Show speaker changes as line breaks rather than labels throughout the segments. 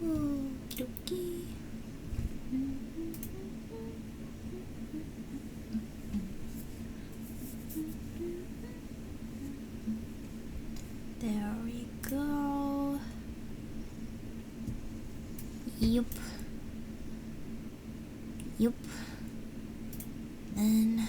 Okey-dokey. There we go. Yup. Yup. Then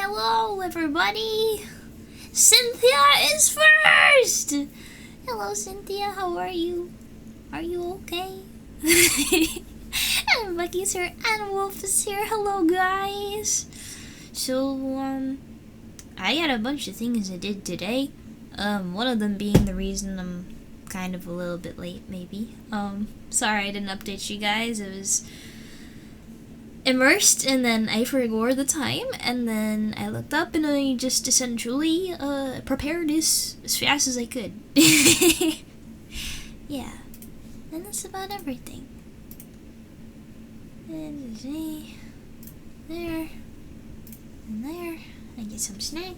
hello, everybody! Cynthia is first! Hello, Cynthia, how are you? Are you okay? And Becky's here, and Wolf is here. Hello, guys! So, I got a bunch of things I did today. One of them being the reason I'm kind of a little bit late, maybe. Sorry I didn't update you guys. It was immersed, and then I forgot the time, and then I looked up, and I just essentially prepared this as fast as I could. Yeah, and that's about everything. And there, and there. I get some snack.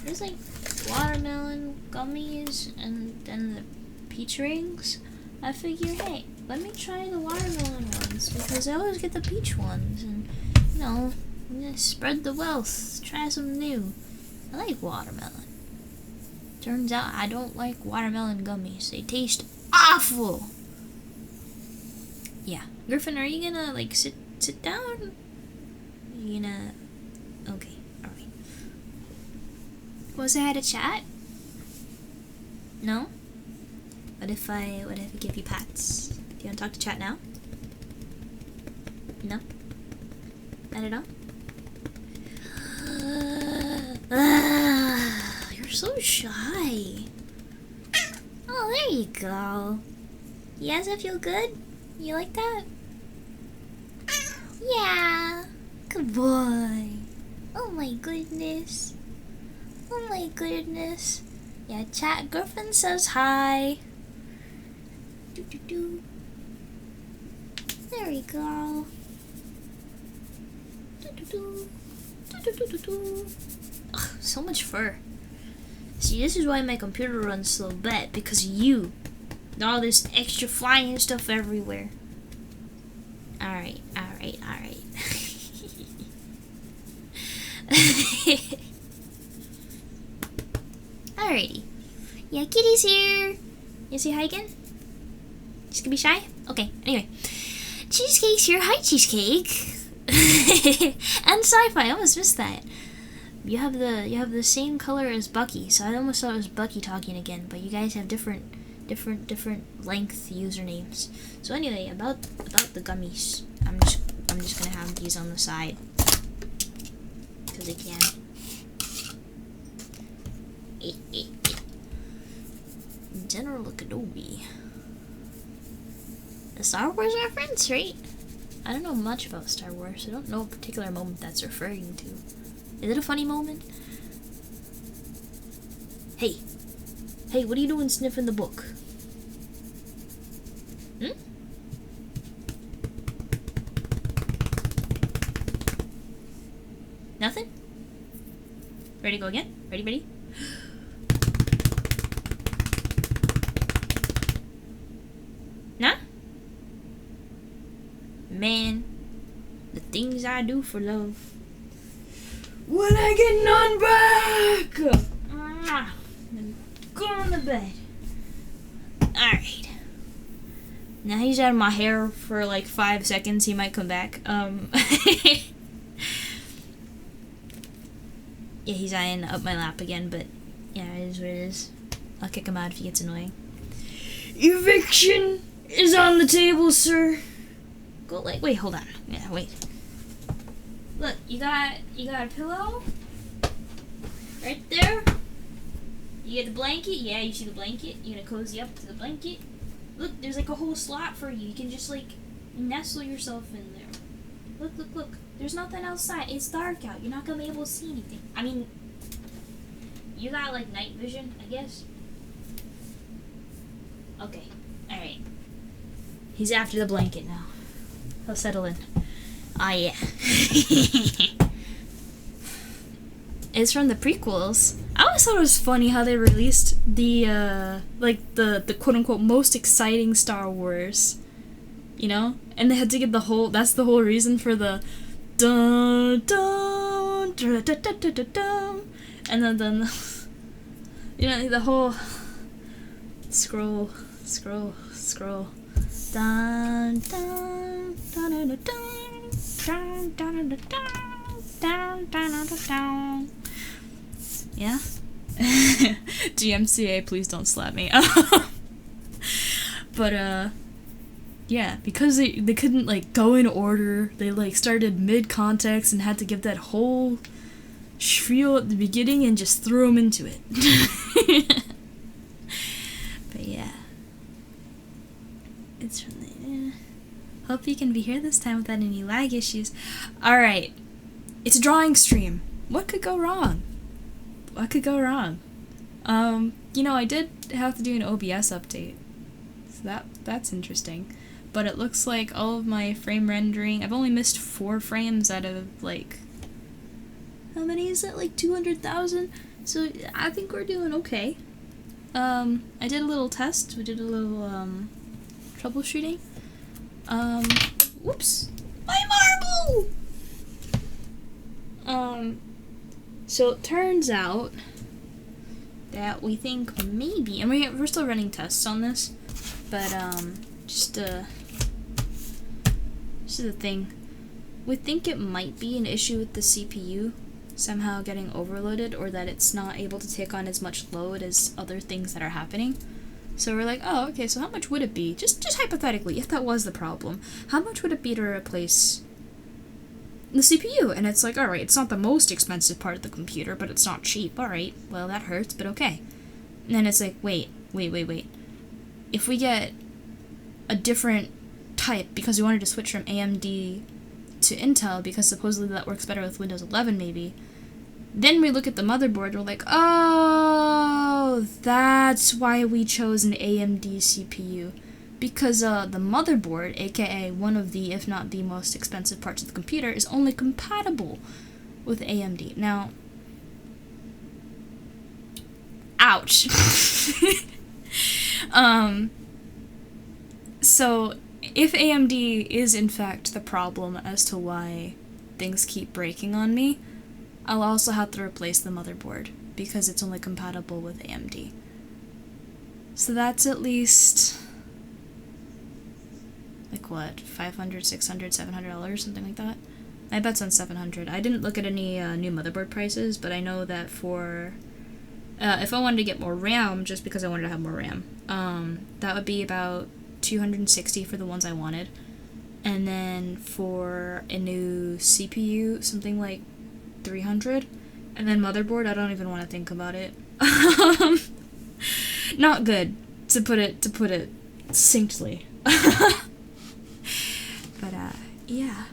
There's like watermelon gummies, and then the peach rings. I figure, hey, let me try the watermelon ones, because I always get the peach ones, and, you know, I'm gonna spread the wealth, try something new. I like watermelon. Turns out I don't like watermelon gummies. They taste awful! Yeah. Griffin, are you gonna, like, sit down? You gonna... Okay, alright. Was I had a chat? No? What if I give you pats? Do you want to talk to chat now? No? Not at all? You're so shy. Oh, there you go. You guys feel good? You like that? Yeah. Good boy. Oh my goodness. Oh my goodness. Yeah, chat. Griffin says hi. There we go. Ugh, so much fur. See, this is why my computer runs so bad, because of you. All this extra flying stuff everywhere. Alright. Alrighty. Yeah, Kitty's here. You say hi again? Just gonna be shy? Okay, anyway. Cheesecake's here. Hi, Cheesecake. And Sci-Fi, I almost missed that. You have the same color as Bucky, so I almost thought it was Bucky talking again, but you guys have different length usernames. So anyway, about the gummies. I'm just gonna have these on the side. Because I can. General Kenobi. A Star Wars reference, right? I don't know much about Star Wars. I don't know a particular moment that's referring to. Is it a funny moment? Hey, what are you doing sniffing the book? Nothing? Ready to go again? Ready? Nah? Man, the things I do for love. When I get none back! Then go on to bed. Alright. Now he's out of my hair for like 5 seconds. He might come back. Yeah, he's eyeing up my lap again, but yeah, it is what it is. I'll kick him out if he gets annoying. Eviction is on the table, sir. Go like, wait, hold on. Yeah, wait. Look, you got a pillow right there. You get the blanket. Yeah, you see the blanket. You're gonna cozy up to the blanket. Look, there's like a whole slot for you. You can just like nestle yourself in there. Look. There's nothing outside. It's dark out. You're not gonna be able to see anything. I mean, you got like night vision, I guess. Okay, alright. He's after the blanket now. He'll settle in. Ah, yeah. It's from the prequels. I always thought it was funny how they released the, like, the quote-unquote most exciting Star Wars. You know? And they had to get the whole, that's the whole reason for the dun dun dun dun dun dun dun dun, and then you know, the whole scroll dun dun dun dun dun dun dun dun dun dun. Yeah. DMCA, please don't slap me. But yeah, because they couldn't like go in order, they like started mid-context and had to give that whole spiel at the beginning and just threw them into it. But yeah, it's from the hope you can be here this time without any lag issues. Alright, it's a drawing stream. What could go wrong? You know, I did have to do an OBS update, so that's interesting. But it looks like all of my frame rendering, I've only missed 4 frames out of, like, how many is it? Like 200,000? So I think we're doing okay. I did a little test. We did a little, troubleshooting. Whoops! My marble! So it turns out that we think maybe, and we're still running tests on this, but, just the thing. We think it might be an issue with the CPU somehow getting overloaded, or that it's not able to take on as much load as other things that are happening. So we're like, oh, okay, so how much would it be? Just hypothetically, if that was the problem, how much would it be to replace the CPU? And it's like, alright, it's not the most expensive part of the computer, but it's not cheap. Alright, well, that hurts, but okay. And then it's like, wait. If we get a different type, because we wanted to switch from AMD to Intel, because supposedly that works better with Windows 11 maybe, then we look at the motherboard, we're like, oh, that's why we chose an AMD CPU, because the motherboard, aka one of the, if not the most expensive parts of the computer, is only compatible with AMD. Now, ouch. So, if AMD is in fact the problem as to why things keep breaking on me, I'll also have to replace the motherboard, because it's only compatible with AMD. So that's at least, like what, $500, $600, $700, something like that? I bet's on $700. I didn't look at any new motherboard prices, but I know that for, if I wanted to get more RAM, just because I wanted to have more RAM, that would be about $260 for the ones I wanted. And then for a new CPU, something like $300. And then motherboard, I don't even want to think about it. Not good, to put it succinctly. But yeah.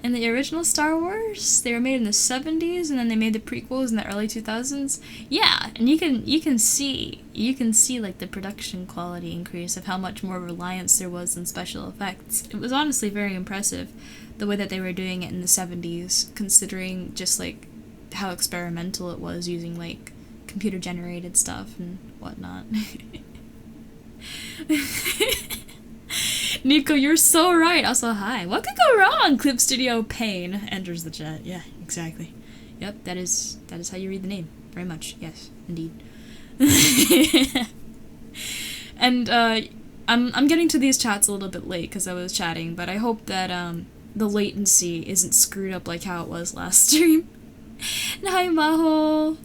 And the original Star Wars, they were made in the 70s, and then they made the prequels in the early 2000s. Yeah, and you can see like the production quality increase of how much more reliance there was on special effects. It was honestly very impressive.
the way that they were doing it in the 70s, considering just like how experimental it was using like computer generated stuff and whatnot. Nico, you're so right. Also, hi. What could go wrong? Clip Studio Pain enters the chat. Yeah, exactly. Yep, that is how you read the name. Very much. Yes, indeed. And I'm getting to these chats a little bit late because I was chatting, but I hope that the latency isn't screwed up like how it was last stream. And hi, Maho.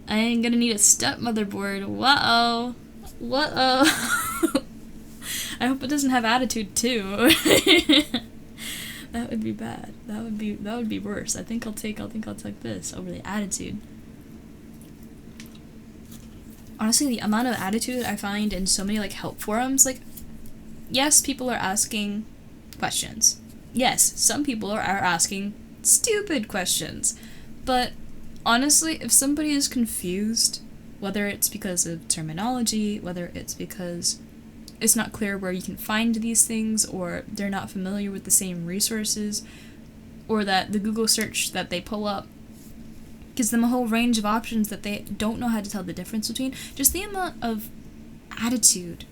I ain't gonna need a step motherboard. Whoa. Whoa. I hope it doesn't have attitude too. That would be bad. That would be worse. I think I'll take this over the attitude. Honestly, the amount of attitude I find in so many like help forums, like, yes, people are asking questions. Yes, some people are asking stupid questions. But honestly, if somebody is confused, whether it's because of terminology, whether it's because it's not clear where you can find these things, or they're not familiar with the same resources, or that the Google search that they pull up gives them a whole range of options that they don't know how to tell the difference between, just the amount of attitude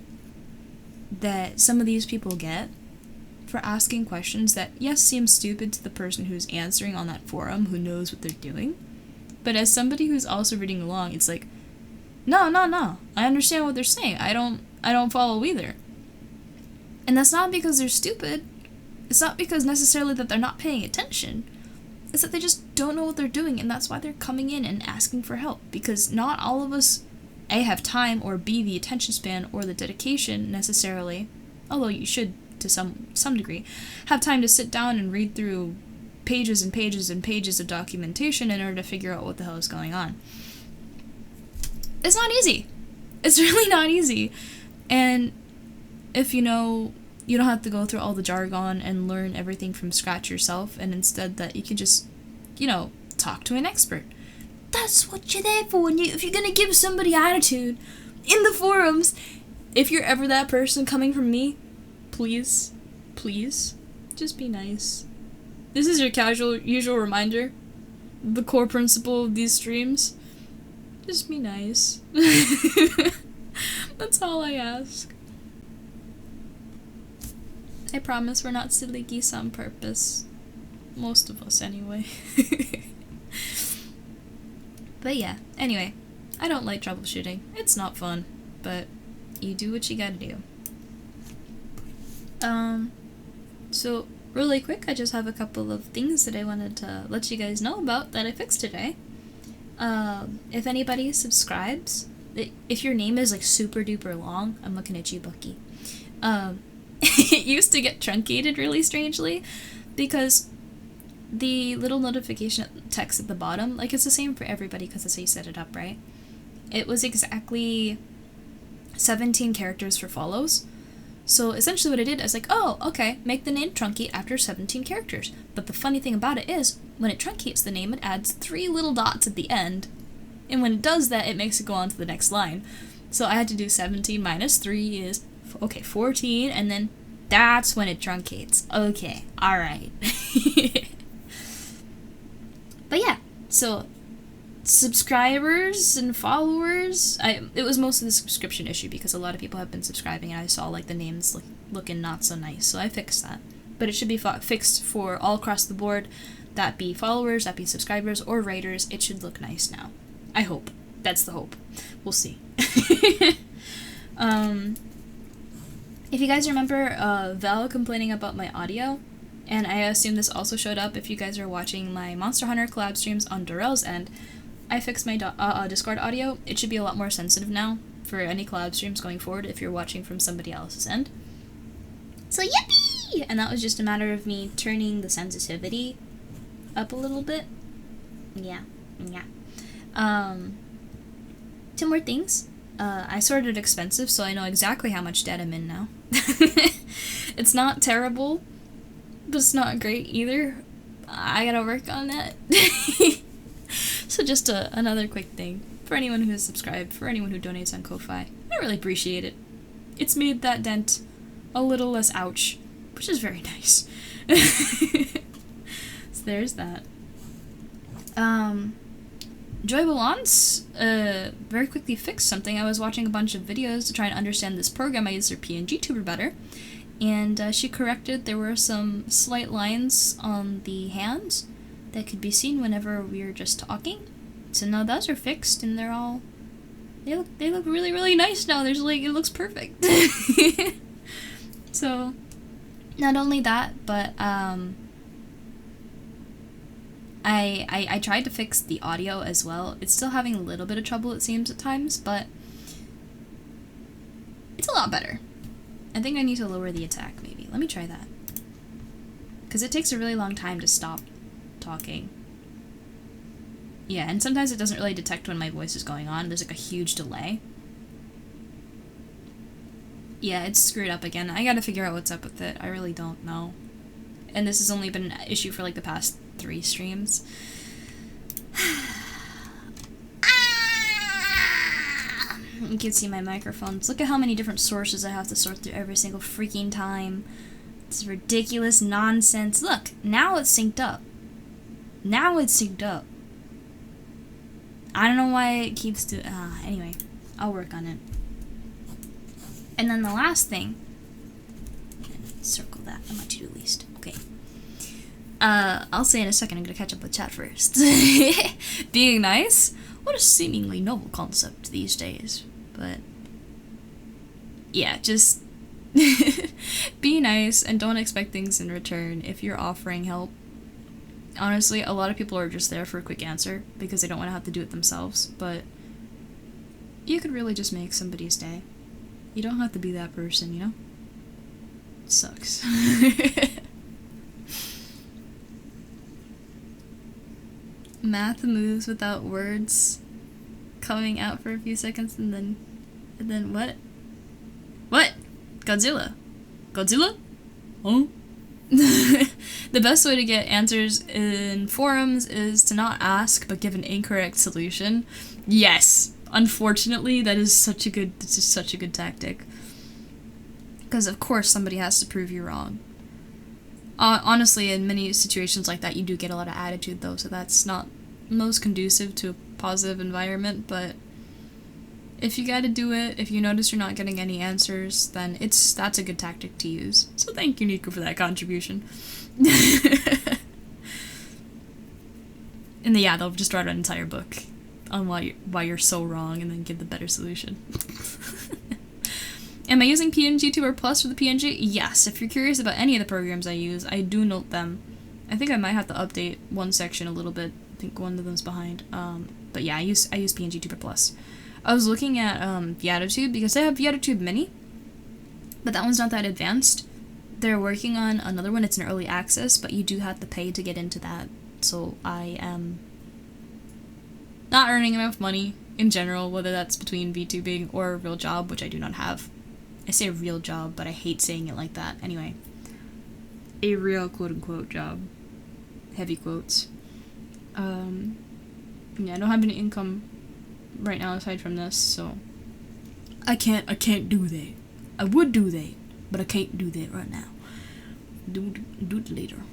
that some of these people get for asking questions that, yes, seem stupid to the person who's answering on that forum who knows what they're doing, but as somebody who's also reading along, it's like, no, I understand what they're saying. I don't follow either. And that's not because they're stupid. It's not because necessarily that they're not paying attention. It's that they just don't know what they're doing, and that's why they're coming in and asking for help. Because not all of us, A, have time, or B, the attention span or the dedication necessarily, although you should to some degree, have time to sit down and read through pages and pages and pages of documentation in order to figure out what the hell is going on. It's not easy. It's really not easy. And if you know, you don't have to go through all the jargon and learn everything from scratch yourself, and instead that you can just, talk to an expert. That's what you're there for. And if you're gonna give somebody attitude in the forums, if you're ever that person coming from me, please, just be nice. This is your usual reminder. The core principle of these streams. Just be nice. That's all I ask. I promise we're not silly geese on purpose. Most of us, anyway. But yeah, anyway. I don't like troubleshooting. It's not fun. But you do what you gotta do. So, really quick, I just have a couple of things that I wanted to let you guys know about that I fixed today. If anybody subscribes, if your name is like super duper long, I'm looking at you, Bucky. It used to get truncated really strangely because the little notification text at the bottom, like, it's the same for everybody because that's how you set it up, right? It was exactly 17 characters for follows. So essentially what I did, I was like, oh, okay, make the name truncate after 17 characters. But the funny thing about it is, when it truncates the name, it adds 3 little dots at the end. And when it does that, it makes it go on to the next line. So I had to do 17 minus 3 is, 14, and then that's when it truncates. Okay, alright. But yeah, so subscribers and followers, it was mostly the subscription issue because a lot of people have been subscribing and I saw like the names looking not so nice, so I fixed that. But it should be fixed for all across the board, that be followers, that be subscribers, or raiders. It should look nice now. I hope. That's the hope. We'll see. If you guys remember Val complaining about my audio, and I assume this also showed up if you guys are watching my Monster Hunter collab streams on Dorel's end, I fixed my Discord audio. It should be a lot more sensitive now for any collab streams going forward if you're watching from somebody else's end. So yippee! And that was just a matter of me turning the sensitivity up a little bit. Yeah. 2 more things. I sorted expensive, so I know exactly how much debt I'm in now. It's not terrible, but it's not great either. I gotta work on that. So just another quick thing. For anyone who has subscribed, for anyone who donates on Ko-Fi, I really appreciate it. It's made that dent a little less ouch which is very nice. So there's that. Joy Balance very quickly fixed something. I was watching a bunch of videos to try and understand this program. I used her ENVTuber better, and she corrected there were some slight lines on the hands that could be seen whenever we were just talking. So now those are fixed, and they look really, really nice now. There's like, it looks perfect. So not only that, but I tried to fix the audio as well. It's still having a little bit of trouble, it seems, at times, but it's a lot better. I think I need to lower the attack, maybe. Let me try that. Because it takes a really long time to stop talking. Yeah, and sometimes it doesn't really detect when my voice is going on. There's like a huge delay. Yeah, it's screwed up again. I gotta figure out what's up with it. I really don't know. And this has only been an issue for like the past 3 streams. You can see my microphones. Look at how many different sources I have to sort through every single freaking time. It's ridiculous nonsense. Look, now it's synced up. Now it's synced up. I don't know why it keeps doing... anyway, I'll work on it. And then the last thing... Circle that on my to-do list. Okay. I'll say in a second. I'm gonna catch up with chat first. Being nice? What a seemingly novel concept these days. But... yeah, just... be nice and don't expect things in return if you're offering help. Honestly, a lot of people are just there for a quick answer because they don't want to have to do it themselves, but you could really just make somebody's day. You don't have to be that person, you know? It sucks. Math moves without words coming out for a few seconds and then what? What? Godzilla? Godzilla? Oh? The best way to get answers in forums is to not ask but give an incorrect solution. Yes, unfortunately, this is such a good tactic. Because of course somebody has to prove you wrong. Honestly, in many situations like that, you do get a lot of attitude though, so that's not most conducive to a positive environment, but if you gotta do it, if you notice you're not getting any answers, then that's a good tactic to use. So thank you, Nico, for that contribution. And yeah, they'll just write an entire book on why you're so wrong and then give the better solution. Am I using ENVTuber Plus for the PNG? Yes. If you're curious about any of the programs I use, I do note them. I think I might have to update one section a little bit. I think one of them's behind. But yeah, I use ENVTuber Plus. I was looking at VTuber because I have VTuber Mini, but that one's not that advanced. They're working on another one. It's in early access, but you do have to pay to get into that. So I am not earning enough money in general, whether that's between VTubing or a real job, which I do not have. I say real job, but I hate saying it like that. Anyway, a real quote-unquote job. Heavy quotes. Yeah, I don't have any income right now aside from this, so I can't do that. I would do that, but I can't do that right now. Do it later.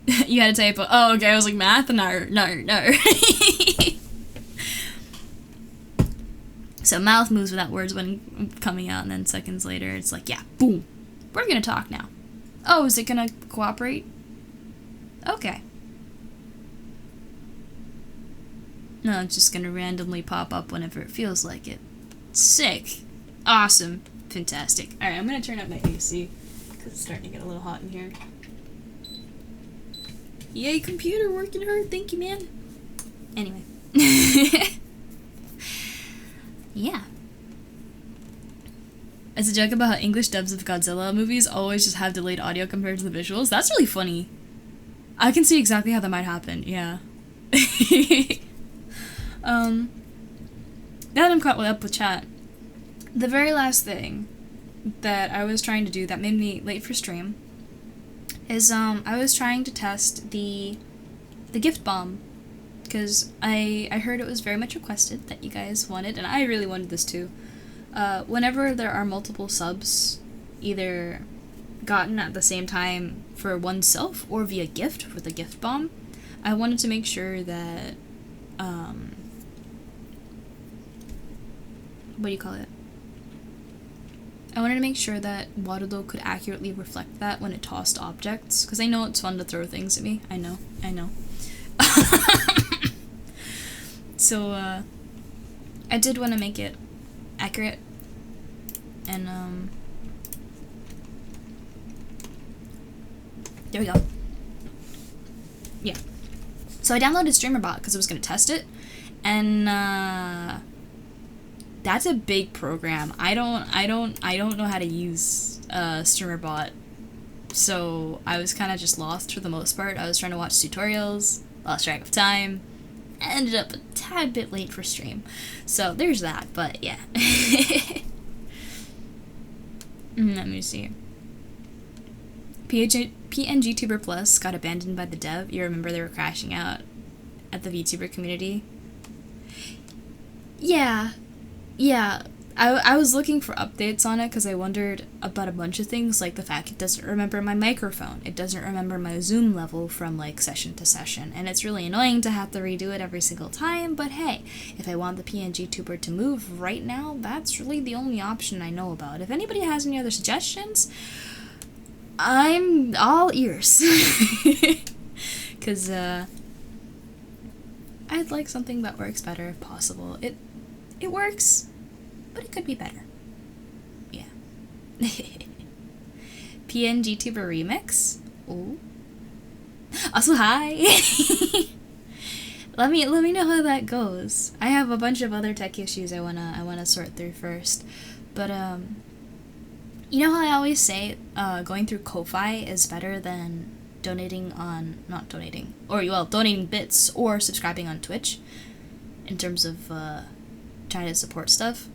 You had to type, oh, okay, I was like, math? No. So mouth moves without words when coming out, and then seconds later, it's like, yeah, boom, we're gonna talk now. Oh, is it gonna cooperate? Okay. No, it's just gonna randomly pop up whenever it feels like it. Sick. Awesome. Fantastic. Alright, I'm gonna turn up my AC, because it's starting to get a little hot in here. Yay, computer working hard. Thank you, man. Anyway. Yeah. It's a joke about how English dubs of Godzilla movies always just have delayed audio compared to the visuals. That's really funny. I can see exactly how that might happen, yeah. Now that I'm caught up with chat, the very last thing that I was trying to do that made me late for stream is, I was trying to test the gift bomb. Because I heard it was very much requested that you guys wanted, and I really wanted this too. Whenever there are multiple subs, either gotten at the same time for oneself or via gift with a gift bomb, I wanted to make sure that, what do you call it? I wanted to make sure that Warudo could accurately reflect that when it tossed objects, because I know it's fun to throw things at me. I know. So, I did want to make it accurate, and, there we go. Yeah. So I downloaded StreamerBot because I was going to test it, and, that's a big program. I don't know how to use StreamerBot, so I was kind of just lost for the most part. I was trying to watch tutorials, lost track of time, ended up a tad bit late for stream. So there's that, but yeah. Let me see. PNGTuber Plus got abandoned by the dev. You remember they were crashing out at the VTuber community? Yeah. I was looking for updates on it because I wondered about a bunch of things, like the fact it doesn't remember my microphone. It doesn't remember my zoom level from, like, session to session. And it's really annoying to have to redo it every single time, but hey, if I want the PNGTuber to move right now, that's really the only option I know about. If anybody has any other suggestions, I'm all ears. Because, I'd like something that works better if possible. It works, but it could be better. Yeah. PNGTuber Remix? Ooh. Also, hi! Let me know how that goes. I have a bunch of other tech issues I wanna sort through first. But, you know how I always say, going through Ko-Fi is better than donating bits or subscribing on Twitch in terms of, trying to support stuff.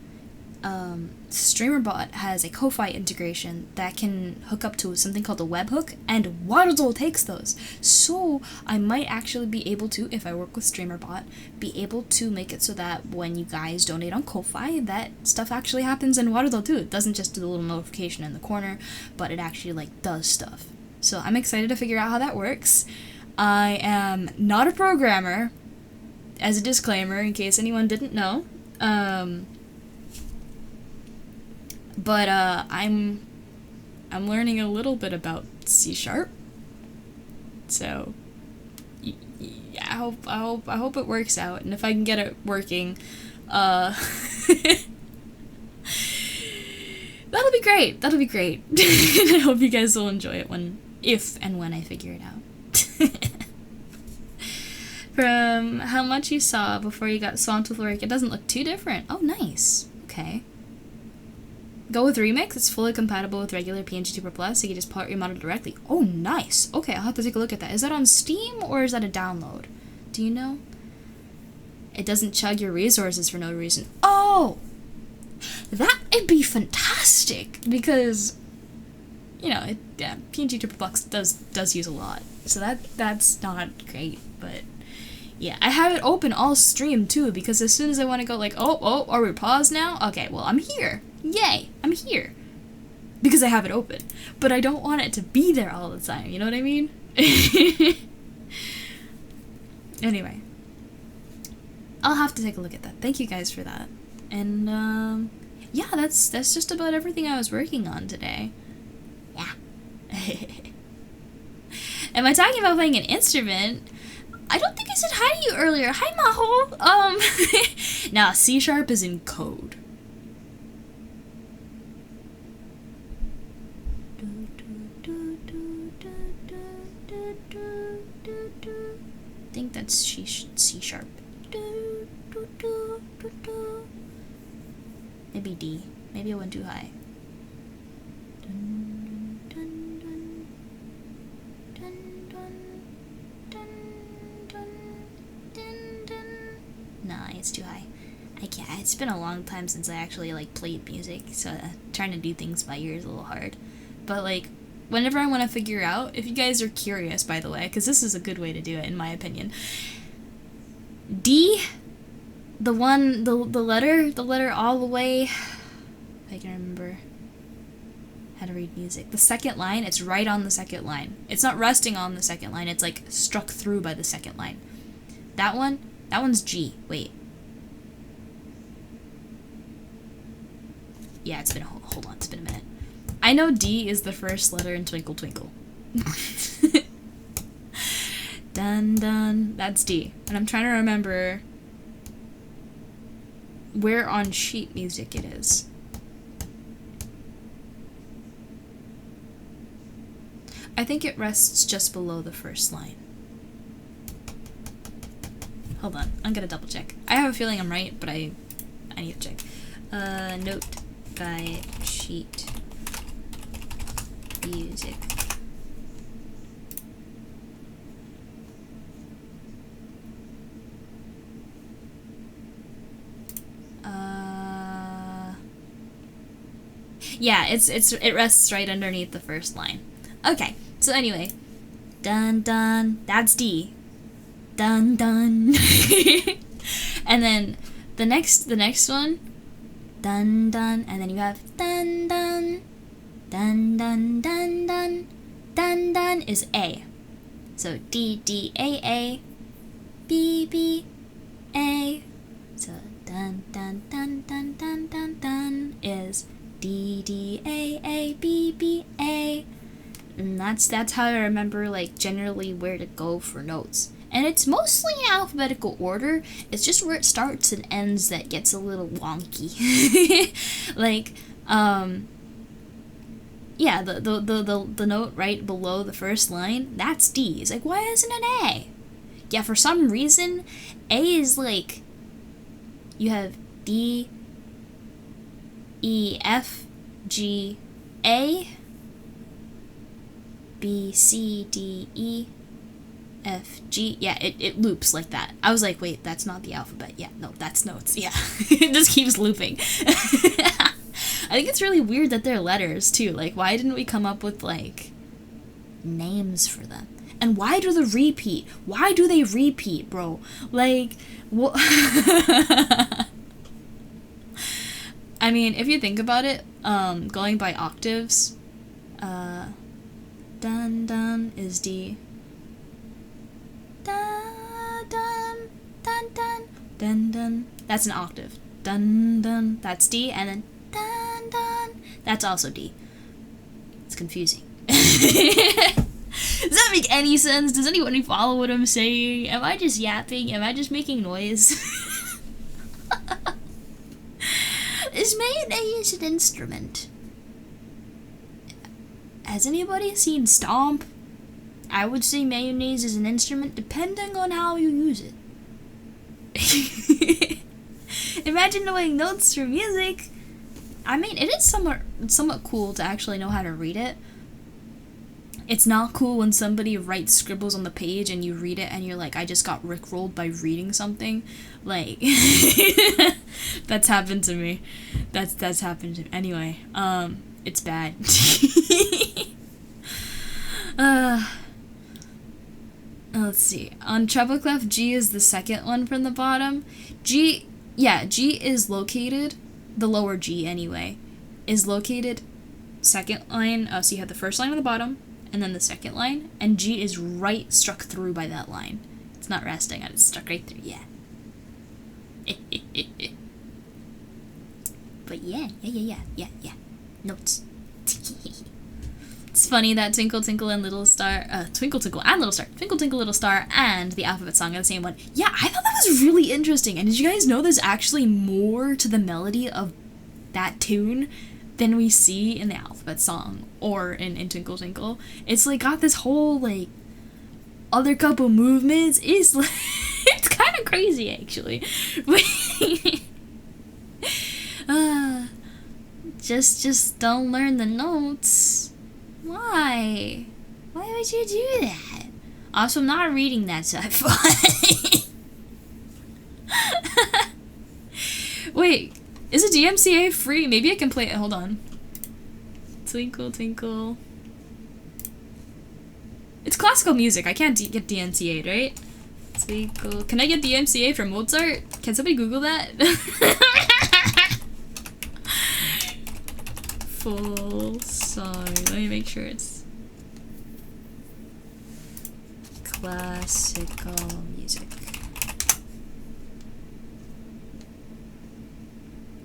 StreamerBot has a Ko-Fi integration that can hook up to something called a webhook, and Warudo takes those. So I might actually be able to, if I work with StreamerBot, be able to make it so that when you guys donate on Ko-Fi, that stuff actually happens in Warudo too. It doesn't just do the little notification in the corner, but it actually, like, does stuff. So I'm excited to figure out how that works. I am not a programmer, as a disclaimer, in case anyone didn't know. But I'm learning a little bit about C#. So yeah, I hope it works out, and if I can get it working, that'll be great. That'll be great. And I hope you guys will enjoy it if and when I figure it out. From how much you saw before you got swamped with work, it doesn't look too different. Oh, nice. Okay. Go with Remix. It's fully compatible with regular PNGTuber Plus, so you can just port your model directly. Oh, nice. Okay, I'll have to take a look at that. Is that on Steam, or is that a download? Do you know? It doesn't chug your resources for no reason. Oh! That would be fantastic, because, you know, PNGTuber Plus does use a lot. So that's not great, but... yeah, I have it open all stream, too, because as soon as I want to go, like, oh, are we paused now? Okay, well, I'm here. Yay, I'm here. Because I have it open. But I don't want it to be there all the time, you know what I mean? Anyway. I'll have to take a look at that. Thank you guys for that. And, yeah, that's just about everything I was working on today. Yeah. Am I talking about playing an instrument? I don't think I said hi to you earlier. Hi, Maho. Nah, C# is in code. I think that's C#. Maybe D. Maybe I went too high. Nah, it's too high. I can't. It's been a long time since I actually, like, played music, so trying to do things by ear is a little hard. But, like, whenever I want to figure out, if you guys are curious, by the way, because this is a good way to do it, in my opinion. D, the letter all the way, if I can remember how to read music. The second line, it's right on the second line. It's not resting on the second line, it's like struck through by the second line. That one's G. Wait. Yeah, it's been hold on, it's been a minute. I know D is the first letter in Twinkle Twinkle. Dun dun, that's D. And I'm trying to remember where on sheet music it is. I think it rests just below the first line. Hold on, I'm gonna double check. I have a feeling I'm right, but I need to check. Note by sheet music. Yeah, it rests right underneath the first line. Okay, so anyway, dun dun, that's D. Dun dun. And then the next one, dun dun, and then you have dun dun, dun dun dun dun, dun dun is A. So D D A A, B B A. So dun dun dun dun dun dun dun is D D A A B B A. And that's how I remember like generally where to go for notes. And it's mostly in alphabetical order. It's just where it starts and ends that gets a little wonky. Like, yeah, the note right below the first line, that's D. It's like, why isn't it A? Yeah, for some reason, A is like, you have D, E, F, G, A, B, C, D, E, F, G. Yeah, it loops like that. I was like, wait, that's not the alphabet. Yeah, no, that's notes. Yeah, it just keeps looping. I think it's really weird that they're letters, too. Like, why didn't we come up with, like, names for them? And why do they repeat? Why do they repeat, bro? Like, what? I mean, if you think about it, going by octaves, dun dun is D. Dun dun dun dun dun dun. That's an octave. Dun dun. That's D, and then dun dun. That's also D. It's confusing. Does that make any sense? Does anybody follow what I'm saying? Am I just yapping? Am I just making noise? Is mayonnaise an instrument? Has anybody seen Stomp? I would say mayonnaise is an instrument depending on how you use it. Imagine knowing notes for music. I mean, it is somewhat cool to actually know how to read it. It's not cool when somebody writes scribbles on the page and you read it and you're like, I just got rickrolled by reading something. Like, that's happened to me. That's happened to me. Anyway, it's bad. Let's see. On treble clef, G is the second one from the bottom. G is located, the lower G anyway, is located second line. So you have the first line on the bottom, and then the second line, and G is right struck through by that line. It's not resting on it, it's stuck right through, yeah. But yeah. Notes. It's funny that Twinkle Twinkle and Little Star, Twinkle Twinkle and Little Star, Twinkle Twinkle Little Star and the alphabet song are the same one. Yeah, I thought that was really interesting. And did you guys know there's actually more to the melody of that tune than we see in the alphabet song or in Twinkle Twinkle? It's like got this whole like other couple movements. It's like, it's kind of crazy actually. Just don't learn the notes. Why? Why would you do that? Also, I'm not reading that sci-fi. Wait, is a DMCA free? Maybe I can play it. Hold on. Twinkle, twinkle. It's classical music. I can't get DMCA'd, right? Twinkle. Can I get DMCA from Mozart? Can somebody Google that? full song. Let me make sure it's classical music.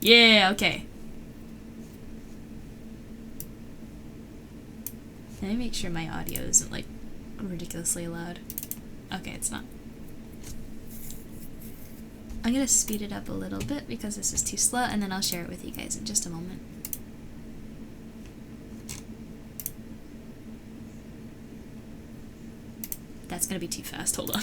Yeah, okay. Let me make sure my audio isn't like ridiculously loud. Okay, it's not. I'm gonna speed it up a little bit because this is too slow, and then I'll share it with you guys in just a moment. That's gonna be too fast, hold on.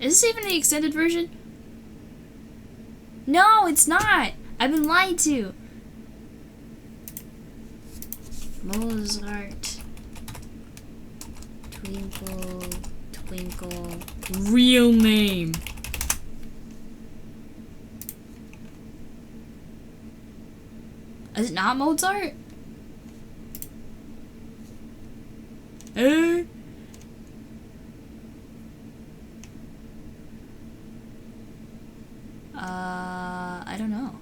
Is this even the extended version? No, it's not! I've been lied to! Mozart. Twinkle, twinkle. Real name. Is it not Mozart? I don't know.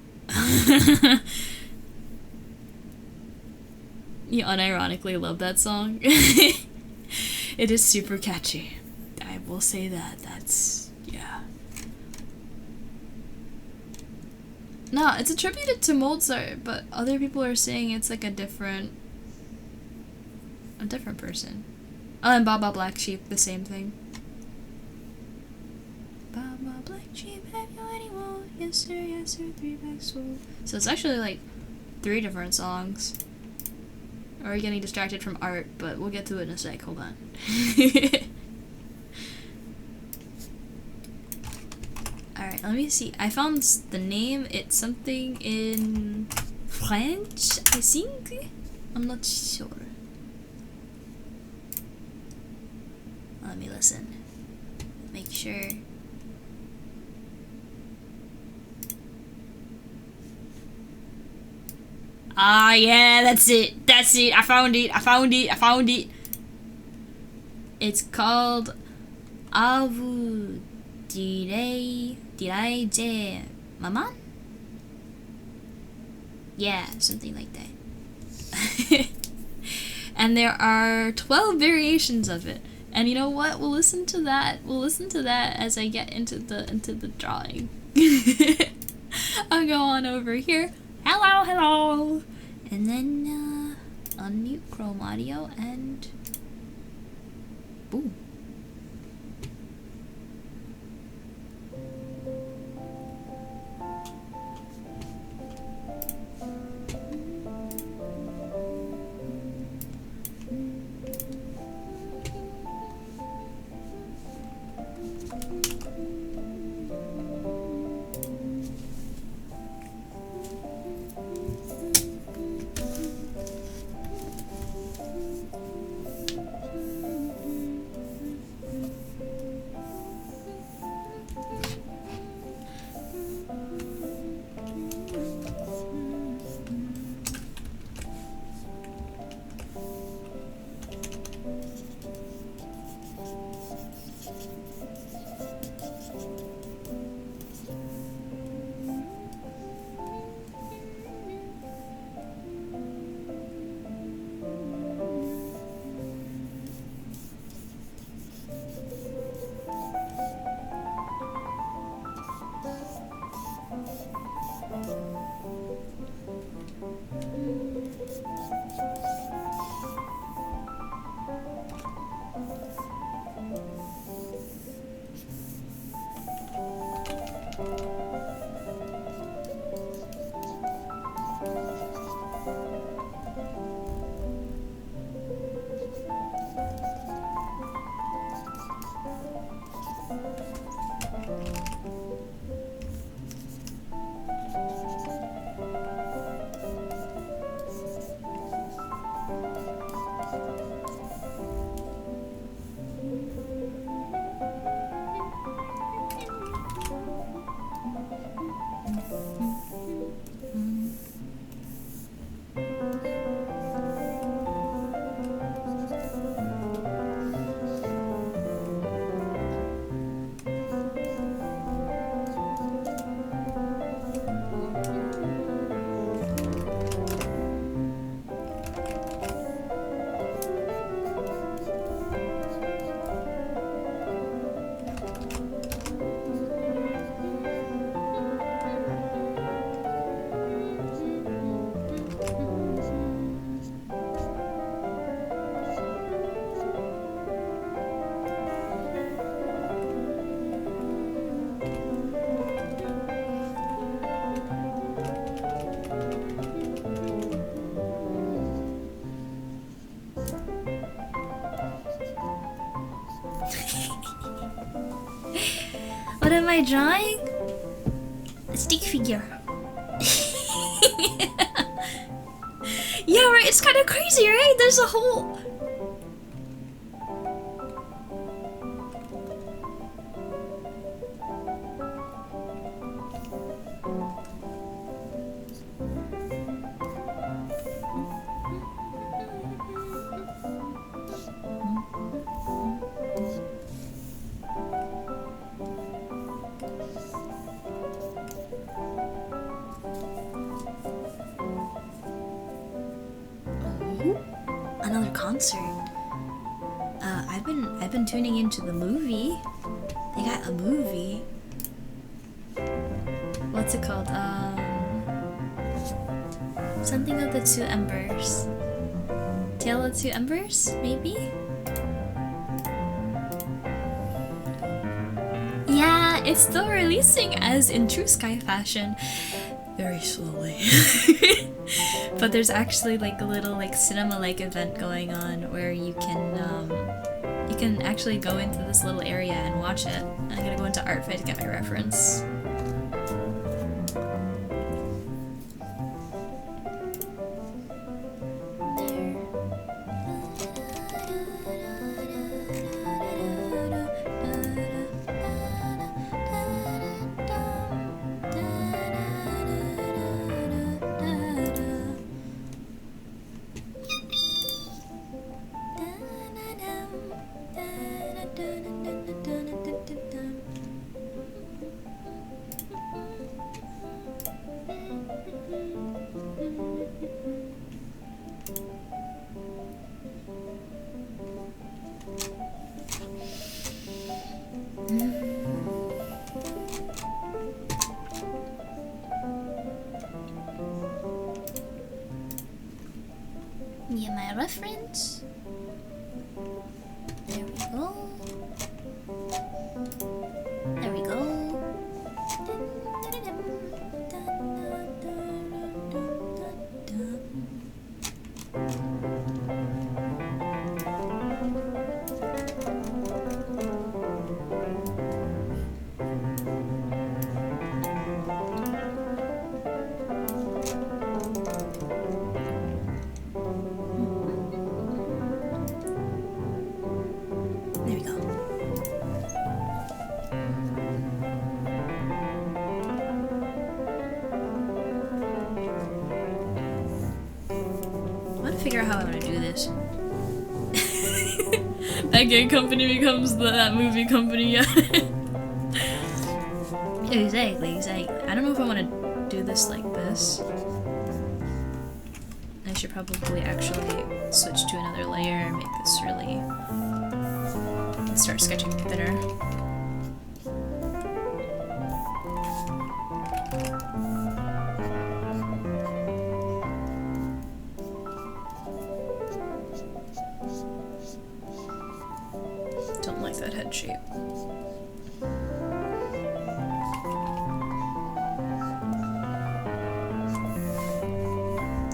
You unironically love that song. It is super catchy. I will say that. That's, yeah. No, it's attributed to Mozart, but other people are saying it's like a different person. Oh, and Baba Black Sheep, the same thing. Baba Black Sheep, have you anyone? Yes sir, 3 bags full. So it's actually like 3 different songs. Or we're getting distracted from art, but we'll get to it in a sec, hold on. Alright, let me see. I found the name, it's something in French, I think? I'm not sure. Let me listen. Make sure. Ah, yeah, that's it. That's it. I found it. It's called Avu Direi Je Maman? Yeah, something like that. And there are 12 variations of it. And you know what? We'll listen to that. We'll listen to that as I get into the drawing. I'll go on over here. Hello. And then unmute Chrome Audio and boom.
What am I drawing? A stick figure. Yeah, right, it's kind of crazy, right? There's a whole... Another concert. I've been tuning into the movie. They got a movie. What's it called? Something of the Two Embers. Tale of Two Embers, maybe? Yeah, it's still releasing as in true Sky fashion. Very slowly. But there's actually like a little like cinema-like event going on where you can actually go into this little area and watch it. I'm gonna go into Artfight to get my reference. Yeah, my reference. There we go. There we go. There we go. I want to figure out how I'm gonna do this. That game company becomes that movie company, yeah. Exactly. I don't know if I want to do this like this. I should probably actually switch to another layer and make this really... start sketching thinner. Don't like that head shape.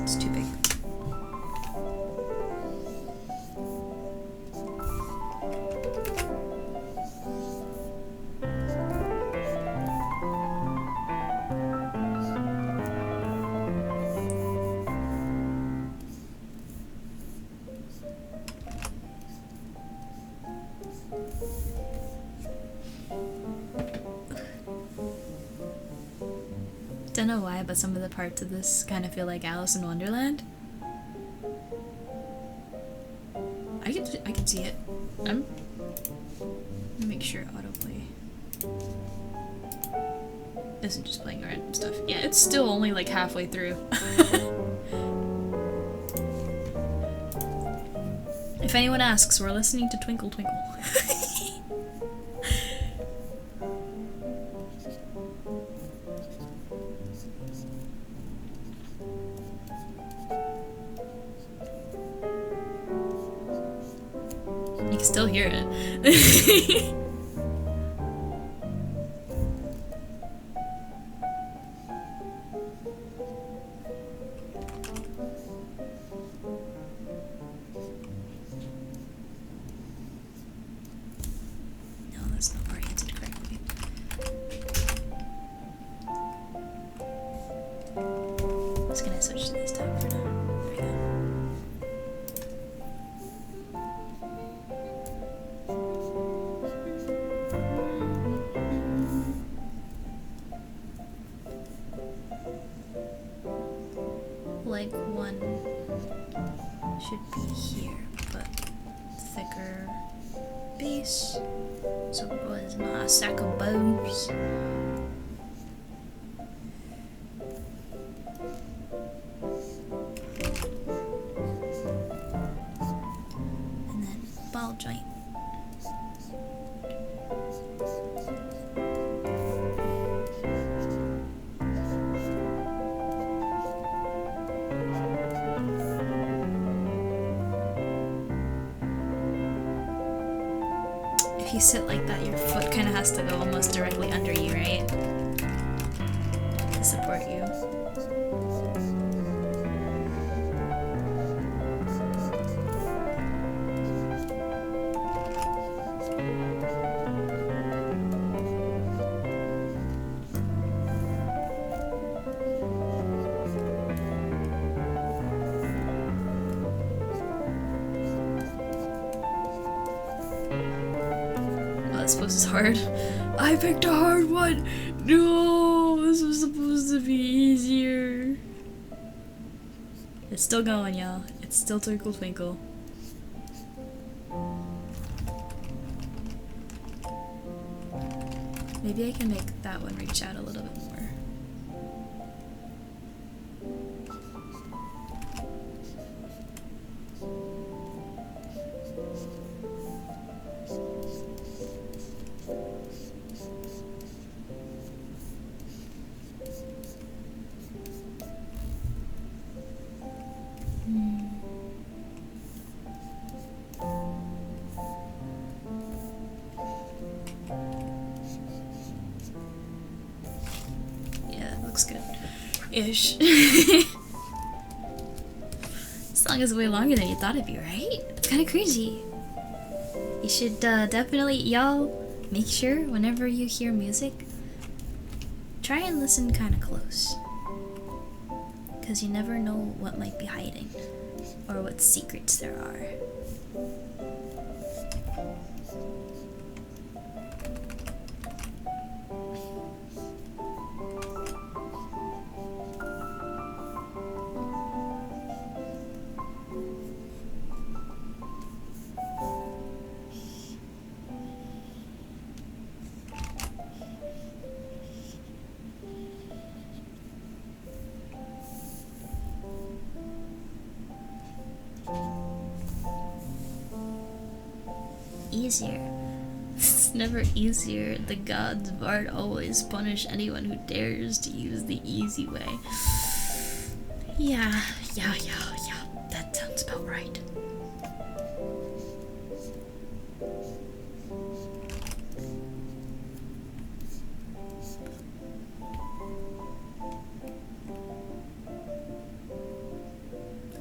It's too big. Don't know why, but some of the parts of this kind of feel like Alice in Wonderland. I can see it. Let me make sure autoplay isn't just playing random stuff. Yeah, it's still only like halfway through. If anyone asks, we're listening to Twinkle Twinkle. You can still hear it.
base. So it was not a sack of bones. And then ball joint. If you sit like that, your foot kind of has to go almost directly under you, right? To support you. This pose is hard. I picked a hard one! No! This was supposed to be easier. It's still going, y'all. It's still Twinkle Twinkle. Maybe I can make that one reach out a little bit more. Looks good. Ish. This song is way longer than you thought it'd be, right? It's kind of crazy. You should definitely, y'all, make sure whenever you hear music, try and listen kind of close. Because you never know what might be hiding, or what secrets there are. Easier. It's never easier. The gods of art always punish anyone who dares to use the easy way. Yeah. That sounds about right.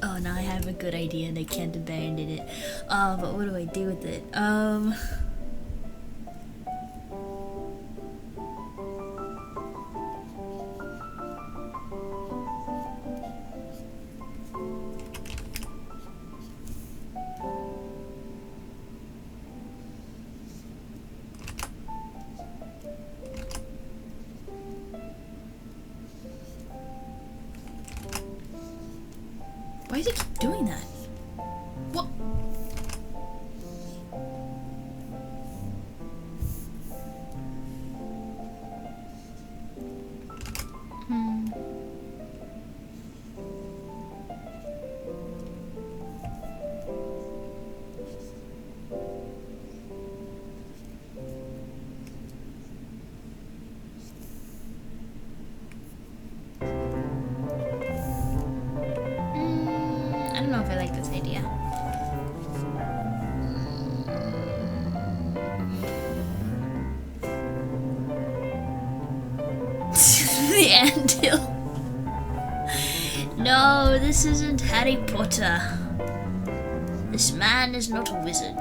Oh, now I have a good idea and I can't abandon it. But what do I do with it? Why does it keep doing that? What? I don't know if I like this idea. The anthill. No, this isn't Harry Potter. This man is not a wizard.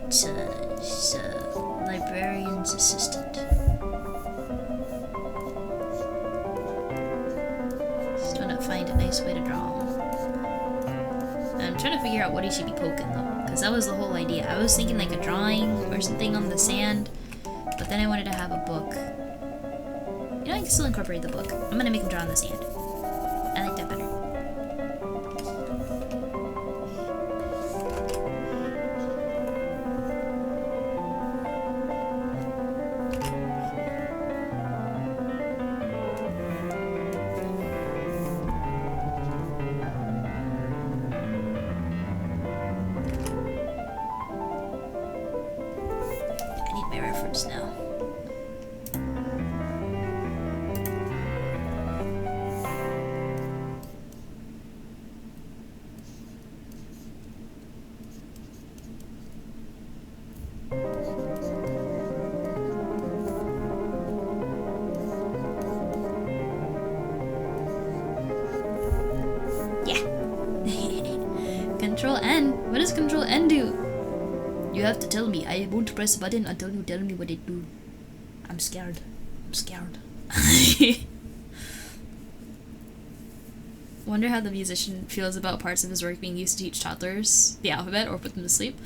It's a librarian's assistant. Find a nice way to draw him. I'm trying to figure out what he should be poking though, because that was the whole idea. I was thinking like a drawing or something on the sand, but then I wanted to have a book. You know, I can still incorporate the book. I'm gonna make him draw on the sand. I like that better. arms now. Control N? What does Control N do? You have to tell me. I won't press a button until you tell me what it do. I'm scared. I'm scared. Wonder how the musician feels about parts of his work being used to teach toddlers the alphabet or put them to sleep.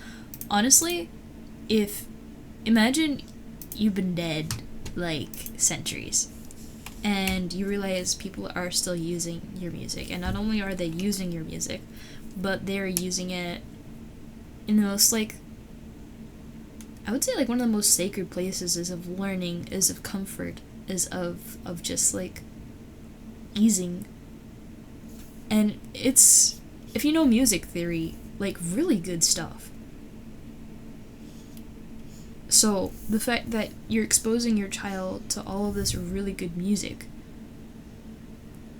Honestly, imagine you've been dead like centuries and you realize people are still using your music, and not only are they using your music, but they're using it in the most, like, I would say, like, one of the most sacred places is of learning, is of comfort, is of just, like, easing. And it's, if you know music theory, like, really good stuff. So, the fact that you're exposing your child to all of this really good music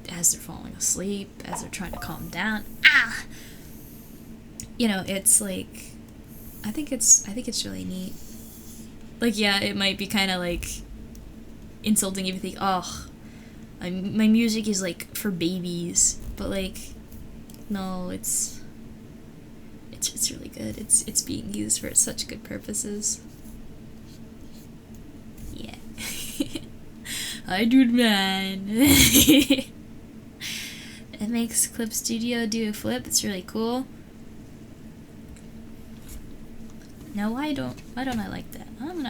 as they're falling asleep, as they're trying to calm down, you know, it's like, I think it's really neat. Like, yeah, it might be kind of like insulting if you think, oh, my music is like for babies, but like, no, it's really good. It's being used for such good purposes. Yeah. Hi, dude, man. It makes Clip Studio do a flip. It's really cool. Now why don't I like that? I'm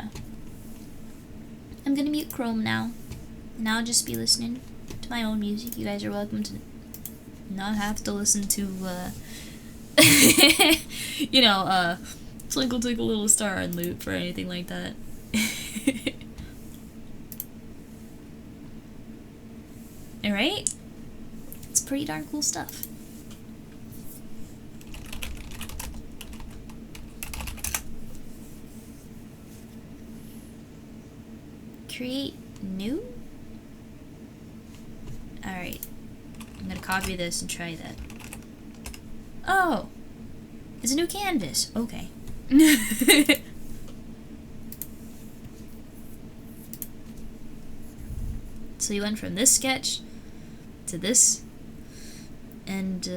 gonna mute Chrome now, and I'll just be listening to my own music. You guys are welcome to not have to listen to you know, Twinkle Twinkle Little Star on loop or anything like that. Alright? It's pretty darn cool stuff. Create new? Alright. I'm gonna copy this and try that. Oh! It's a new canvas. Okay. So you went from this sketch to this and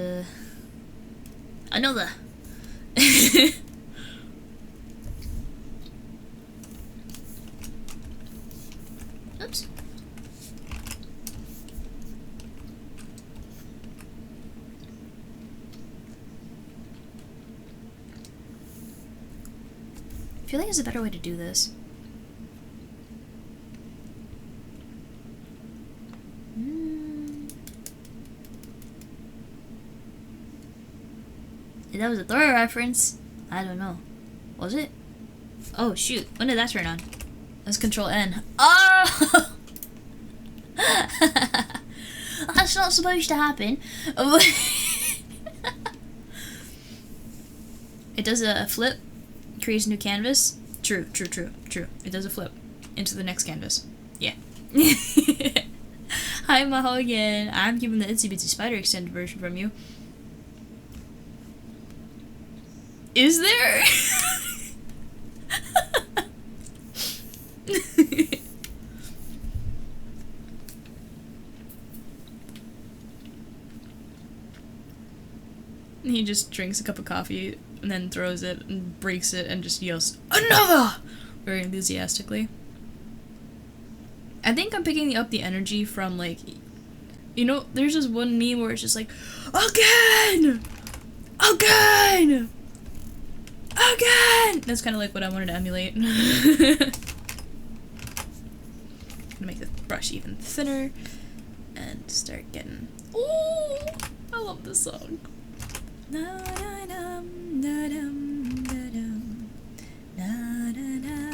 another. Oops. I feel like there's a better way to do this. If that was a Thor reference, I don't know. Was it? Oh shoot, when did that turn on? That's Control N. Oh! That's not supposed to happen. It does a flip, creates a new canvas. True. It does a flip into the next canvas. Yeah. Hi Mahogany, I'm keeping the Itsy Bitsy Spider extended version from you. Is there? He just drinks a cup of coffee and then throws it and breaks it and just yells, "Another!" very enthusiastically. I think I'm picking up the energy from, like, you know, there's this one meme where it's just like, again! Again! Again! That's kind of like what I wanted to emulate. Gonna make the brush even thinner and start getting. Ooh! I love this song. Na-da-dum, da-dum, da-dum, na-da-da.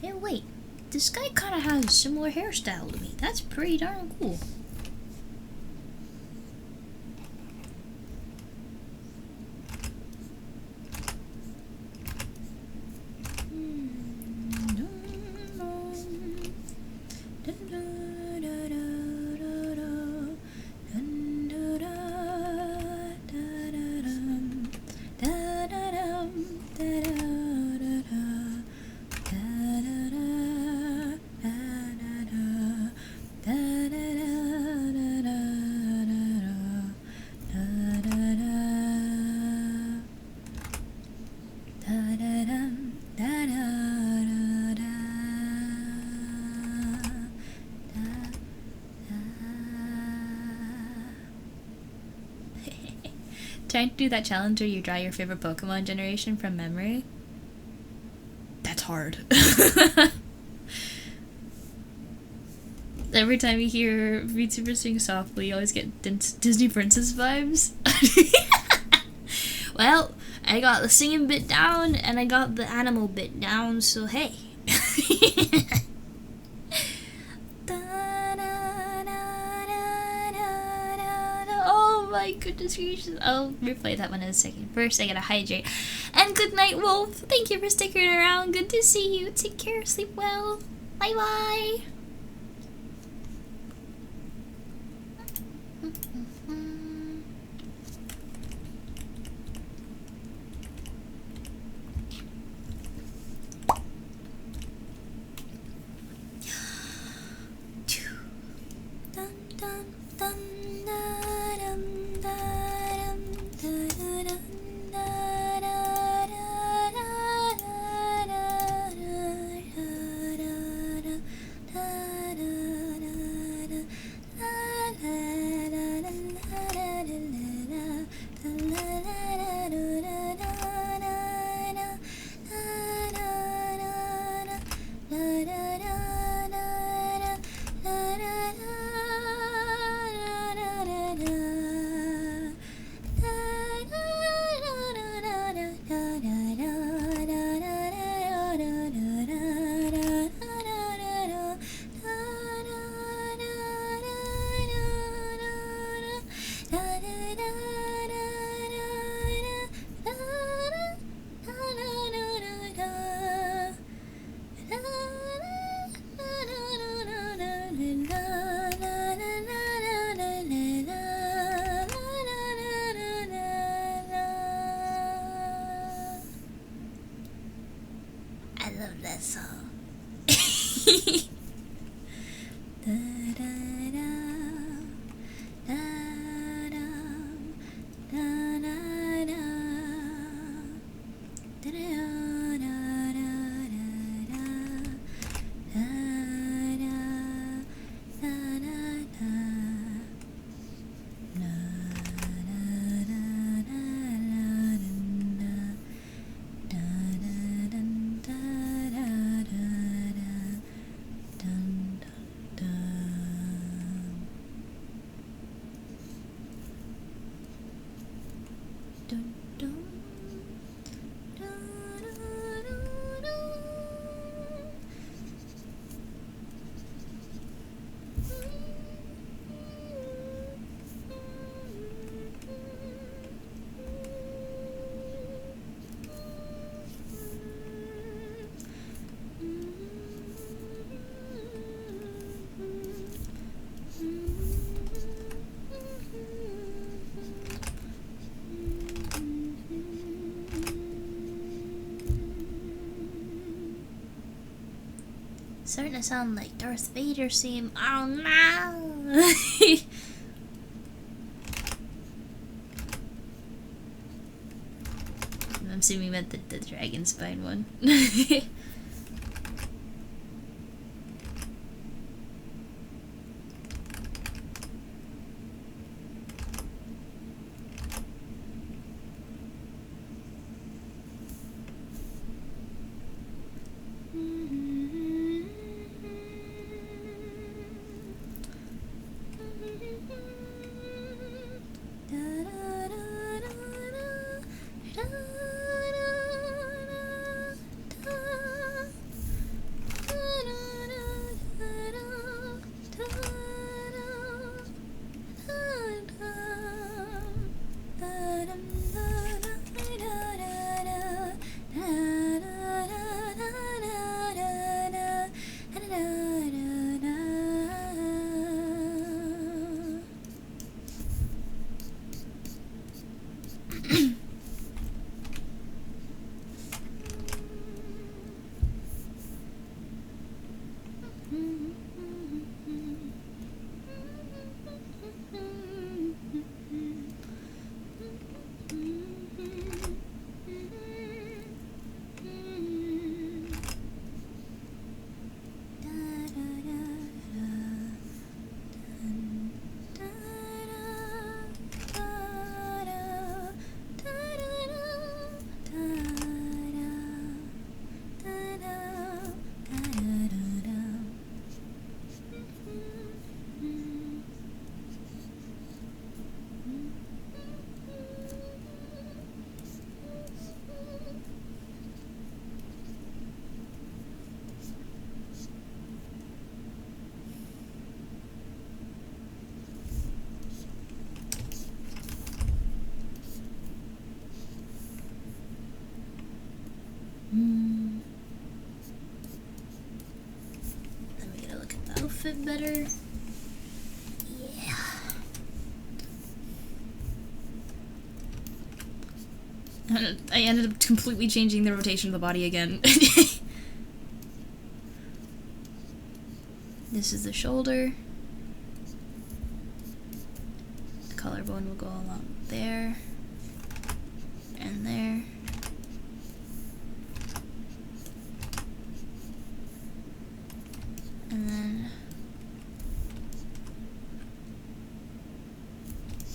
Hey, wait. This guy kind of has a similar hairstyle to me. That's pretty darn cool. Trying to do that challenge where you draw your favorite Pokemon generation from memory? That's hard. Every time you hear VTuber sing softly, you always get Disney princess vibes. Well, I got the singing bit down, and I got the animal bit down, so hey. Oh my goodness gracious. I'll replay that one in a second. First, I gotta hydrate. And good night, Wolf. Thank you for sticking around. Good to see you. Take care. Sleep well. Bye bye. Starting to sound like Darth Vader seem. Oh no! I'm assuming you meant the dragon spine one. fit better. Yeah.
I ended up completely changing the rotation of the body again. This is the shoulder. The collarbone will go along there and there. And then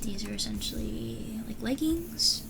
these are essentially like leggings.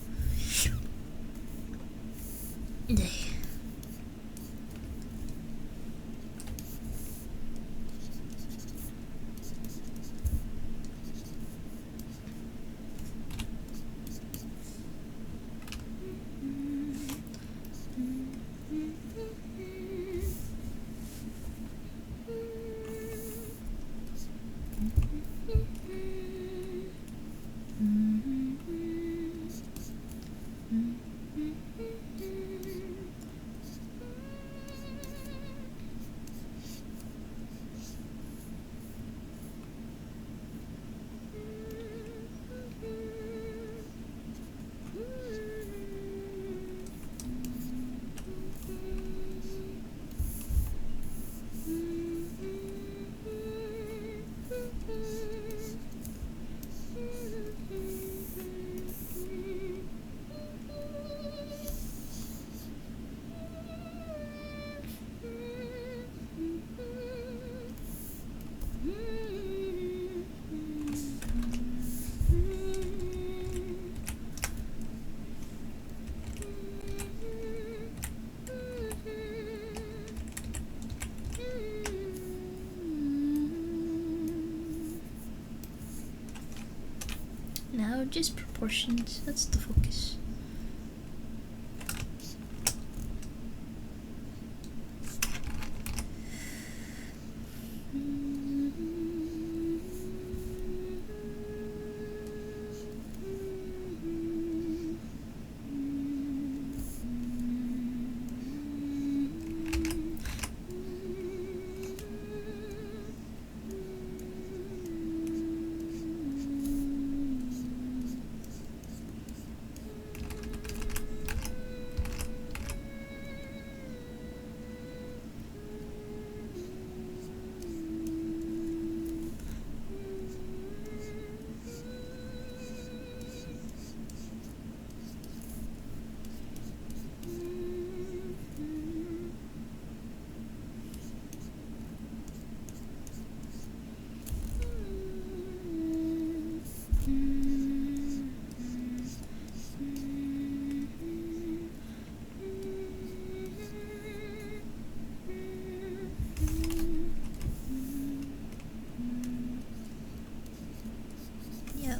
Now just proportions, that's the focus.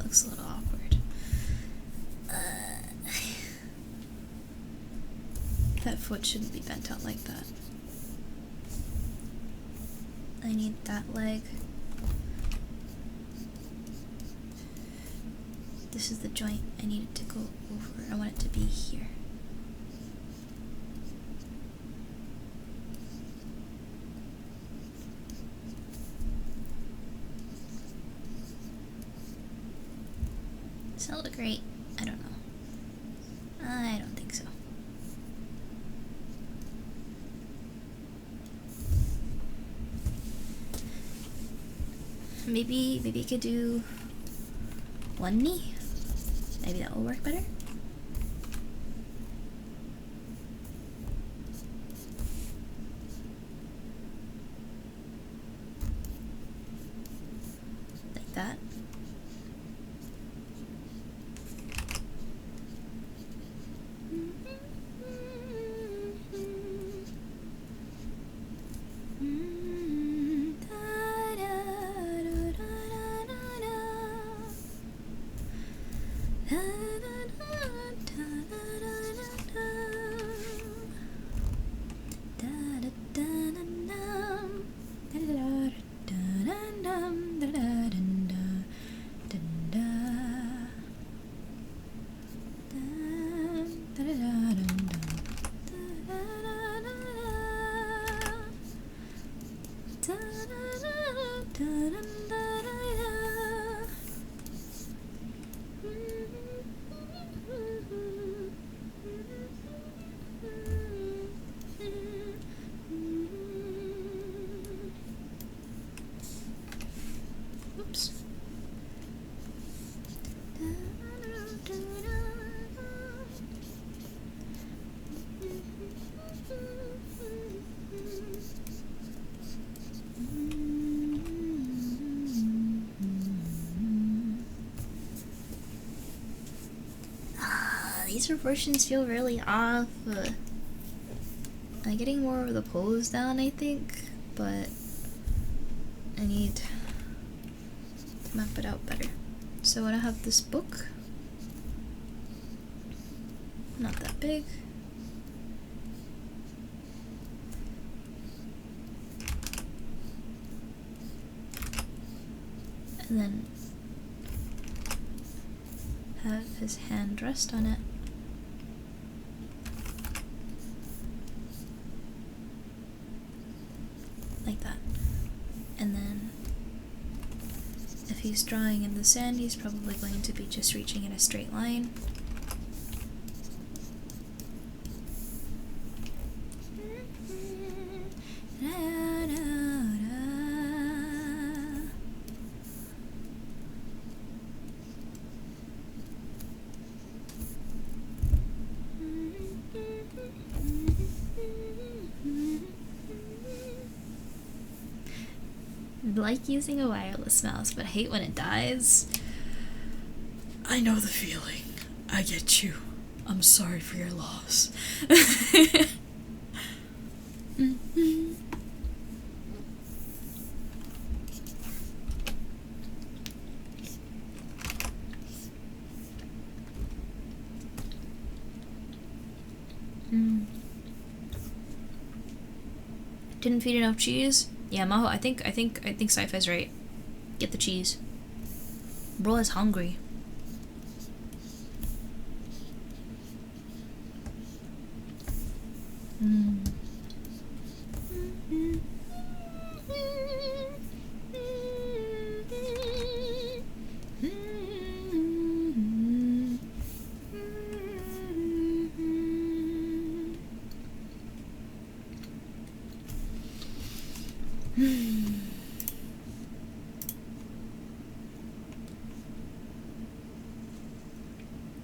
Looks a little awkward. That foot shouldn't be bent out like that. I need that leg. This is the joint I need it to go over. I want it to be here. Does that look great? I don't know. I don't think so. Maybe I could do one knee. Maybe that will work better. Like that.
these proportions feel really off. I'm getting more of the pose down, I think, but I need to map it out better. So when I have this book, not that big. And then have his hand rest on it. Like that. And then if he's drawing in the sand, he's probably going to be just reaching in a straight line. Like using a wireless mouse, but hate when it dies.
I know the feeling. I get you. I'm sorry for your loss.
Didn't feed enough cheese? Yeah, Maho, I think Sci-Fi's right. Get the cheese. Bro is hungry.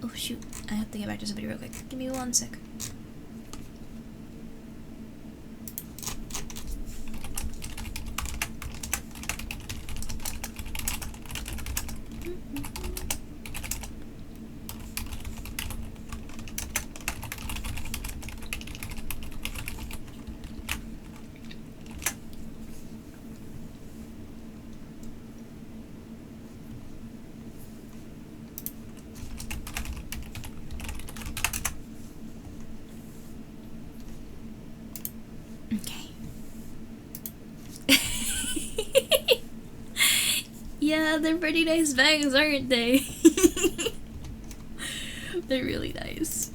Oh shoot, I have to get back to somebody real quick. Give me 1 sec. Okay. Yeah, they're pretty nice bags, aren't they? They're really nice.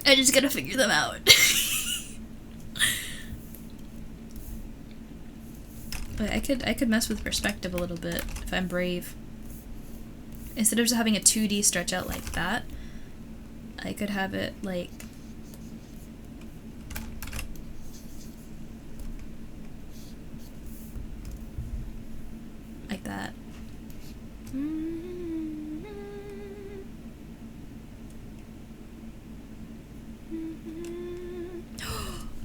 I just gotta figure them out. But I could mess with perspective a little bit if I'm brave. Instead of just having a 2D stretch out like that, I could have it like that.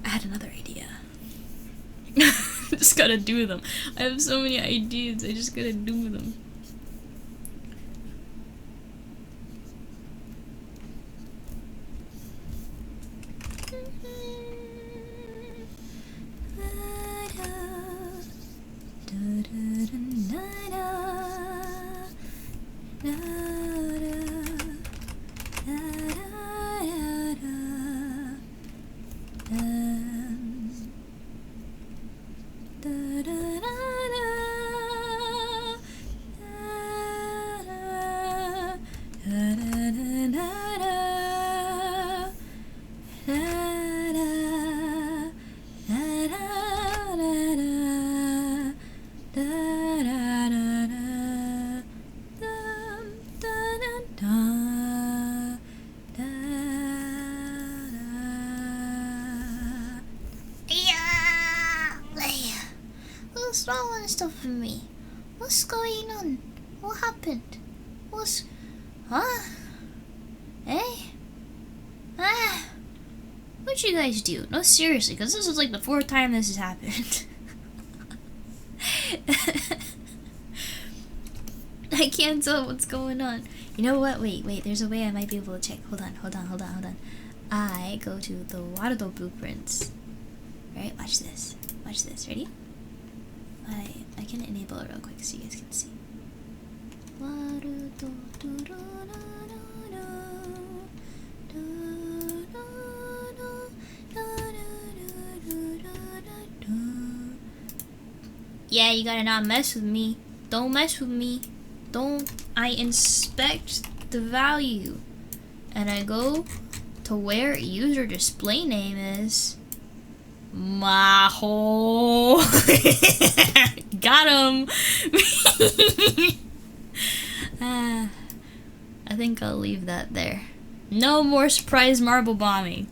I had another idea. Just gotta do them. I have so many ideas, I just gotta do them. What's wrong and stuff with me? What's going on? What happened? What's... Huh? Eh? Ah! What'd you guys do? No, seriously, because this is like the 4th time this has happened. I can't tell what's going on. You know what? Wait. There's a way I might be able to check. Hold on. I go to the Warudo blueprints. Right? Watch this. Ready? I can enable it real quick so you guys can see. Yeah, you gotta not mess with me. Don't mess with me. Don't. I inspect the value. And I go to where user display name is. Maho. Got him. I think I'll leave that there. No more surprise marble bombing.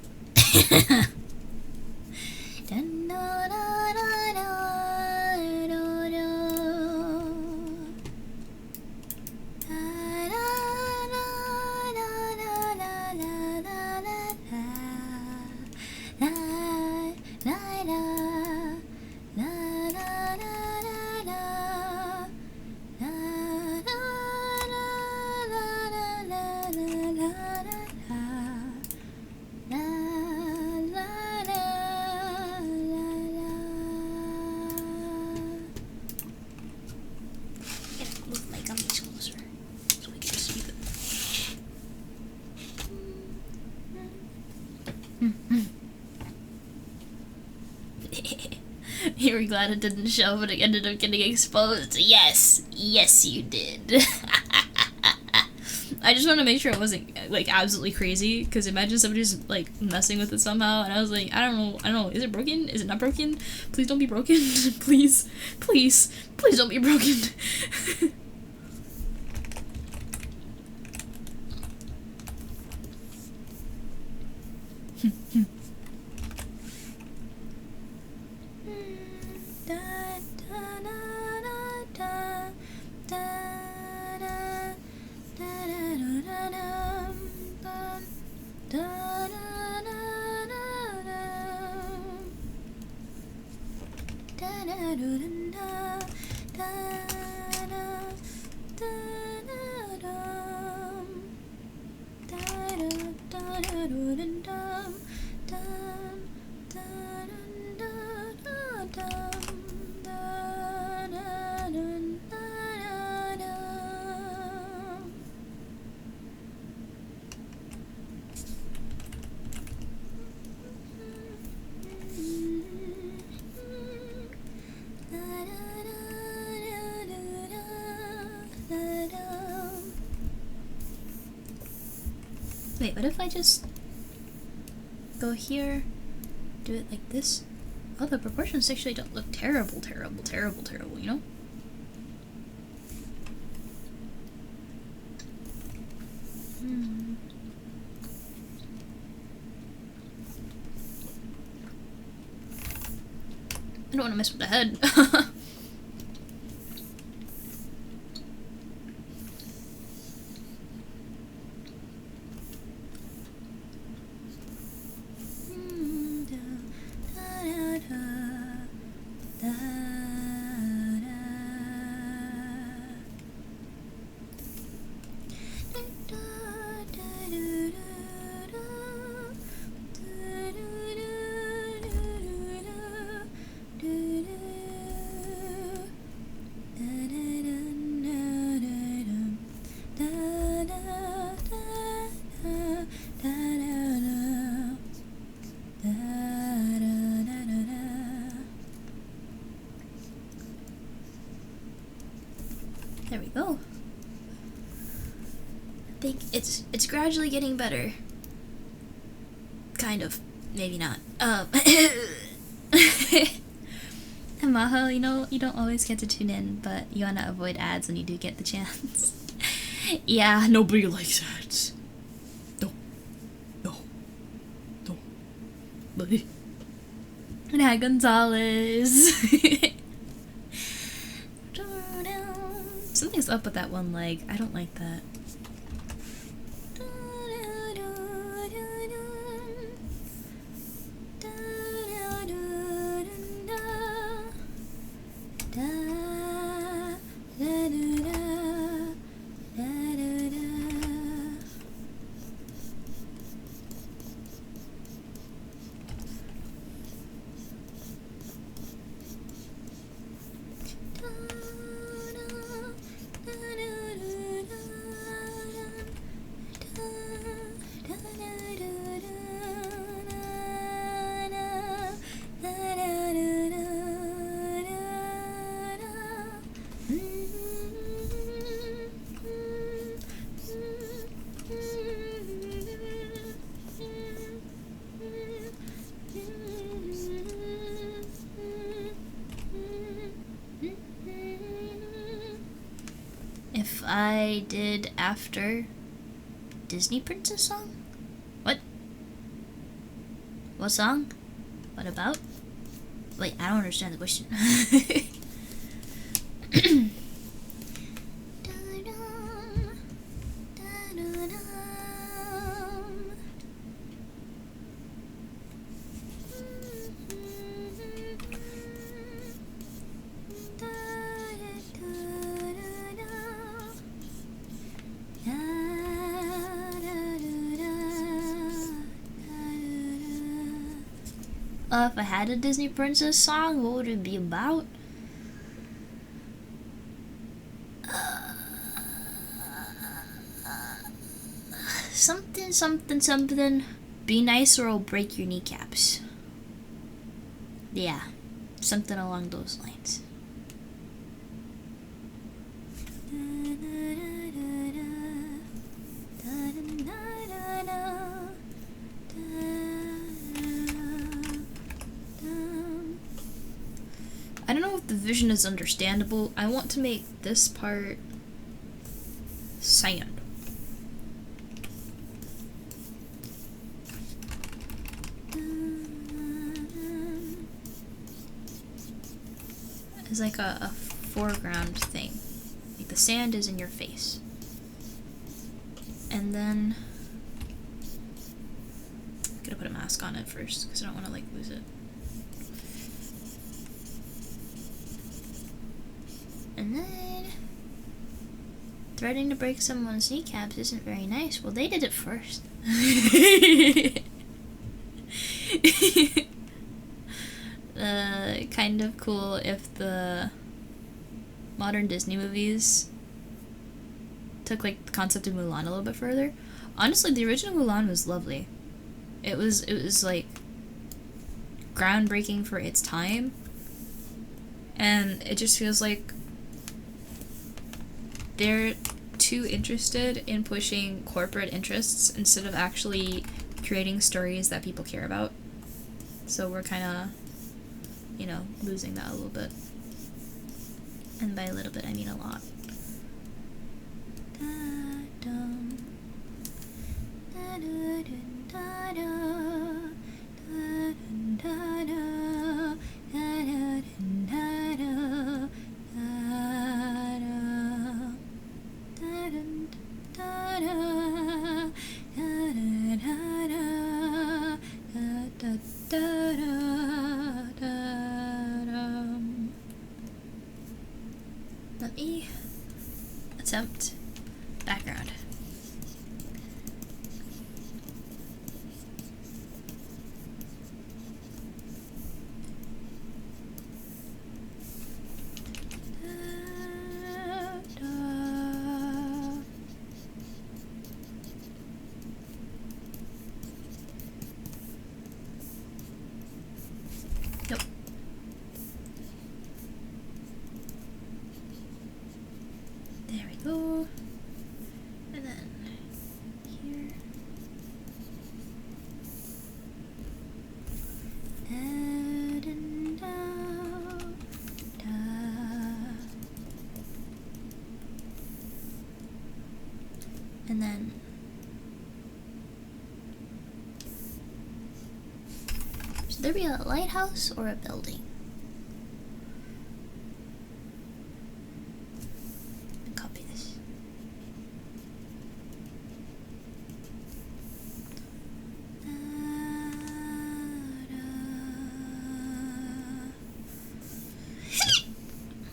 You were glad it didn't show, but it ended up getting exposed. Yes, you did. I just want to make sure it wasn't like absolutely crazy, because imagine somebody's like messing with it somehow, and I was like, I don't know, is it broken? Is it not broken? Please don't be broken. please don't be broken. Wait, what if I just go here, do it like this? Oh, the proportions actually don't look terrible, you know? I don't want to mess with the head. There we go. I think it's gradually getting better. Kind of. Maybe not. Maho, you know, you don't always get to tune in, but you wanna avoid ads when you do get the chance. Yeah, nobody likes ads. No. Nah, Gonzalez. Something's up with that one leg. I don't like that. I did after Disney Princess song? What? What song? What about? Wait, I don't understand the question. If I had a Disney Princess song, what would it be about? Something. Be nice or I'll break your kneecaps. Yeah, something along those lines. I don't know if the vision is understandable. I want to make this part sand. It's like a foreground thing. Like the sand is in your face. And then I'm gonna put a mask on it first because I don't want to like lose it. And then threatening to break someone's kneecaps isn't very nice. Well, they did it first. Kind of cool if the modern Disney movies took like the concept of Mulan a little bit further. Honestly, the original Mulan was lovely. It was like groundbreaking for its time, and it just feels like they're too interested in pushing corporate interests instead of actually creating stories that people care about. So we're kind of, you know, losing that a little bit. And by a little bit, I mean a lot. Let me attempt background. Nope. There we go. And then here. And then should there be a lighthouse or a building? Copy this.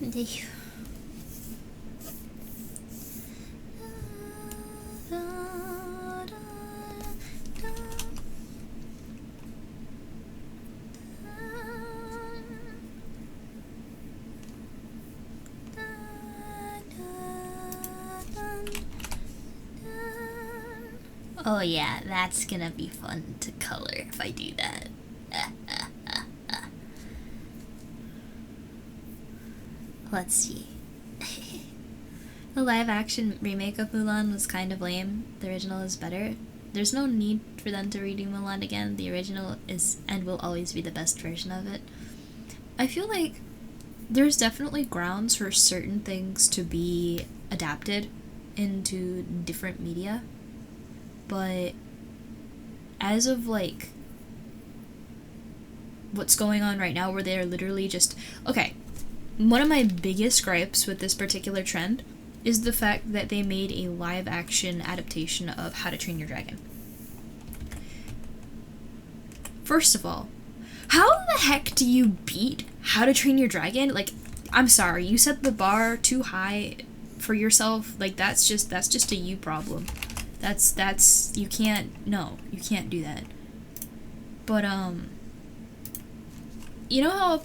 There you. Oh yeah, that's gonna be fun to color if I do that. Let's see. The live action remake of Mulan was kind of lame. The original is better. There's no need for them to redo Mulan again. The original is and will always be the best version of it. I feel like there's definitely grounds for certain things to be adapted
into different media, but as of like what's going on right now, where they're literally just okay. One of my biggest gripes with this particular trend is the fact that they made a live action adaptation of How to Train Your Dragon. First of all, how the heck do you beat How to Train Your Dragon? Like, I'm sorry, you set the bar too high for yourself. Like, that's just a you problem. That's you can't do that. But you know how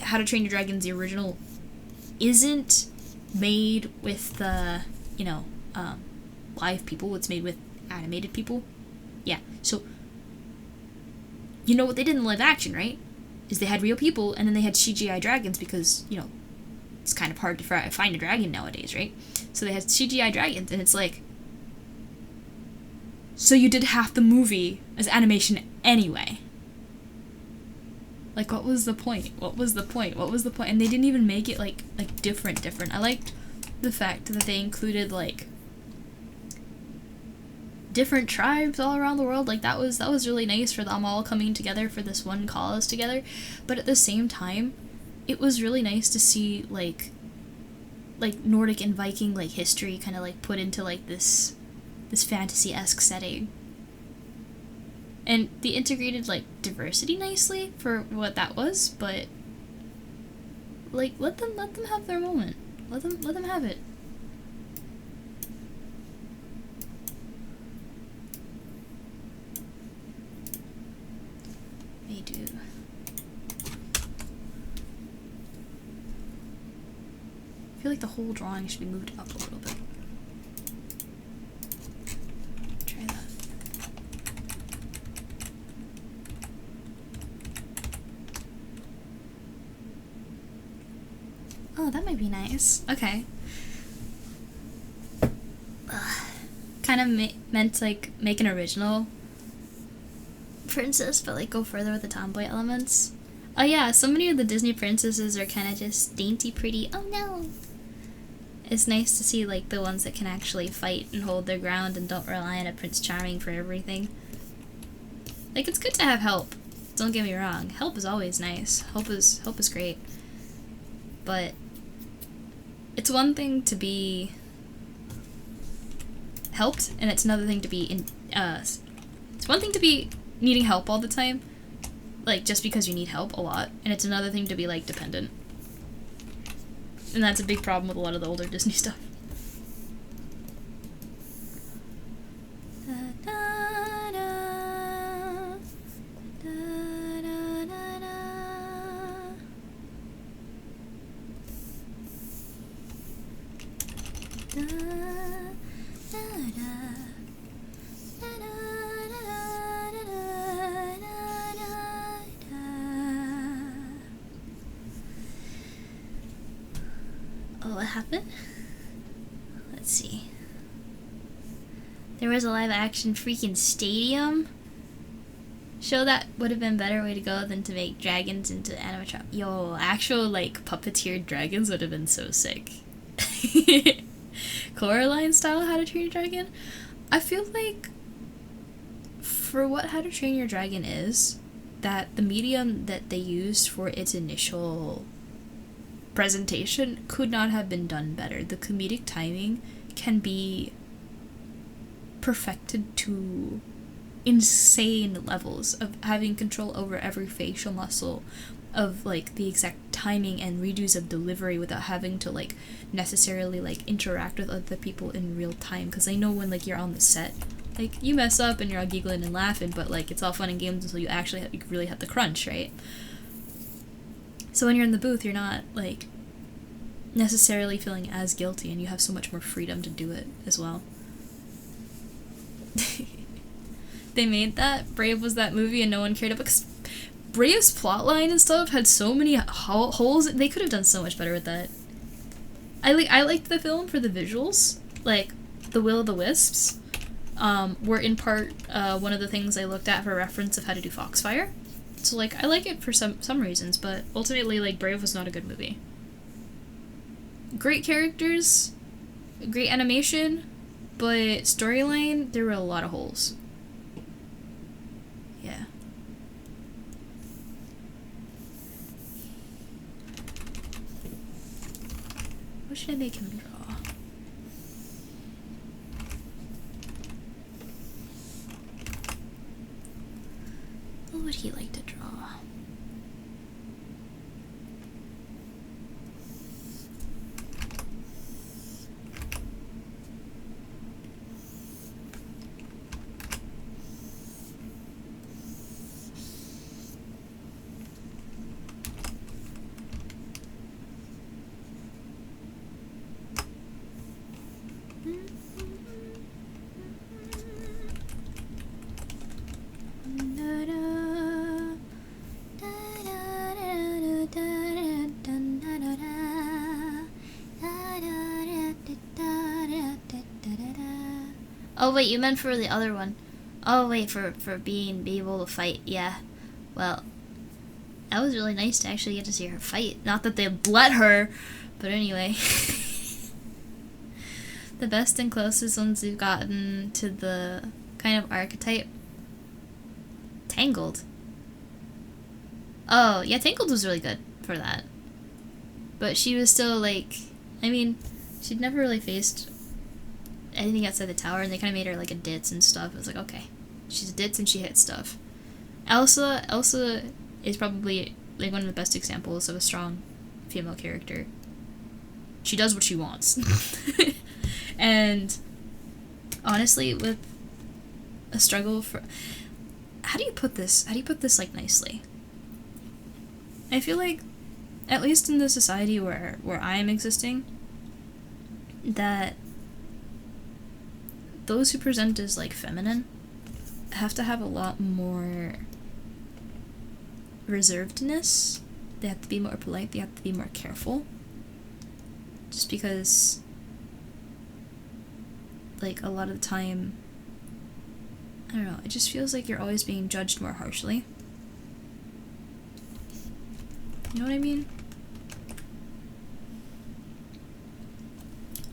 How to Train Your Dragon, the original, isn't made with the live people. It's made with animated people. Yeah, so you know what they did in live action, right? Is they had real people and then they had CGI dragons because, it's kind of hard to find a dragon nowadays, right? So they had CGI dragons, and it's like, so you did half the movie as animation anyway. Like, what was the point? And they didn't even make it like different. I liked the fact that they included like different tribes all around the world. Like, that was really nice for them all coming together for this one cause together. But at the same time, it was really nice to see like Nordic and Viking like history kind of like put into like this fantasy-esque setting. And they integrated like diversity nicely for what that was, but like let them have their moment. Let them have it. They do. I feel like the whole drawing should be moved up a little bit. Try that. Oh, that might be nice. Okay. Kind of meant to like make an original princess, but like go further with the tomboy elements. Oh yeah, so many of the Disney princesses are kind of just dainty pretty. Oh no! It's nice to see like the ones that can actually fight and hold their ground and don't rely on a Prince Charming for everything. Like, it's good to have help. Don't get me wrong. Help is always nice. Help is great. But it's one thing to be helped, and it's another thing to be it's one thing to be needing help all the time, like just because you need help a lot, and it's another thing to be like dependent. And that's a big problem with a lot of the older Disney stuff. Oh, what happened? Let's see. There was a live action freaking stadium show. That would have been a better way to go than to make dragons into animatronic. Yo, actual like puppeteered dragons would have been so sick. Coraline style How to Train Your Dragon. I feel like for what How to Train Your Dragon is, that the medium that they used for its initial presentation could not have been done better. The comedic timing can be perfected to insane levels of having control over every facial muscle, of like the exact timing and redos of delivery without having to like necessarily like interact with other people in real time, because I know when like you're on the set, like you mess up and you're all giggling and laughing, but like it's all fun and games until you actually you really have to crunch, right? So when you're in the booth, you're not like necessarily feeling as guilty, and you have so much more freedom to do it as well. They made that Brave was that movie and no one cared about, because Brave's plotline and stuff had so many holes. They could have done so much better with that. I liked the film for the visuals, like the Will o' the Wisps were in part one of the things I looked at for reference of how to do Foxfire. So like I like it for some reasons, but ultimately like Brave was not a good movie. Great characters, great animation, but storyline, there were a lot of holes. Yeah. What should I make him draw? What would he like to draw?
Oh wait, you meant for the other one. Oh wait, for be able to fight. Yeah. Well, that was really nice to actually get to see her fight. Not that they let her, but anyway. The best and closest ones we've gotten to the kind of archetype. Tangled. Oh, yeah, Tangled was really good for that. But she was still like, I mean, she'd never really faced anything outside the tower, and they kind of made her like a ditz and stuff. It was like, okay, she's a ditz and she hits stuff. Elsa is probably like one of the best examples of a strong female character. She does what she wants. And honestly, with a struggle for, how do you put this like nicely? I feel like, at least in the society where I am existing, that those who present as like feminine have to have a lot more reservedness. They have to be more polite, they have to be more careful. Just because, like, a lot of the time, I don't know, it just feels like you're always being judged more harshly. You know what I mean?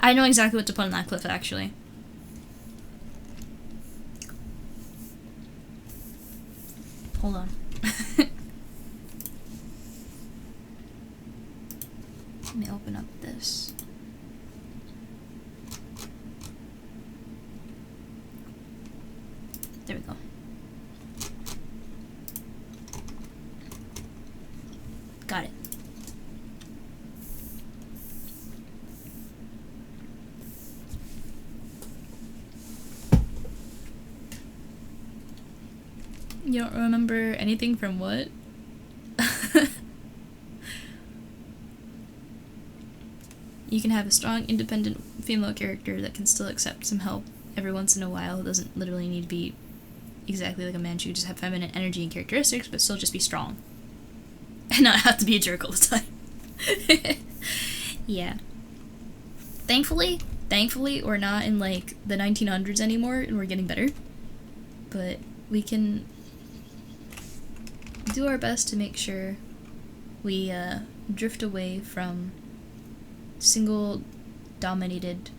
I know exactly what to put on that cliff, actually. Hold on. Let me open up this. There we go. Got it. You don't remember anything from what? You can have a strong, independent female character that can still accept some help every once in a while. It doesn't literally need to be exactly like a man. She could just have feminine energy and characteristics, but still just be strong. And not have to be a jerk all the time. Yeah. Thankfully, we're not in, like, the 1900s anymore, and we're getting better. But we can do our best to make sure we drift away from single-dominated,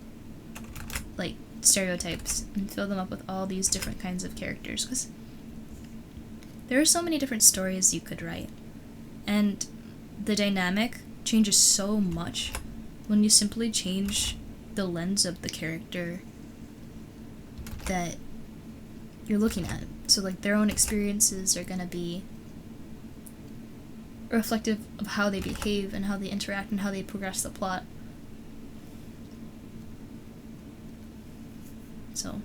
like, stereotypes and fill them up with all these different kinds of characters, because there are so many different stories you could write, and the dynamic changes so much when you simply change the lens of the character that you're looking at. So, like, their own experiences are gonna be reflective of how they behave and how they interact and how they progress the plot. So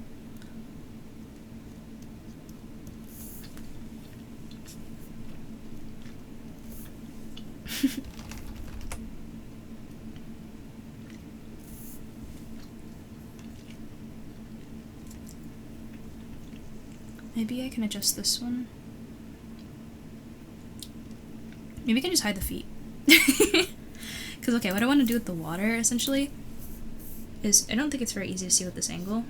maybe I can adjust this one. Maybe I can just hide the feet. Because, okay, what I want to do with the water, essentially, is I don't think it's very easy to see with this angle.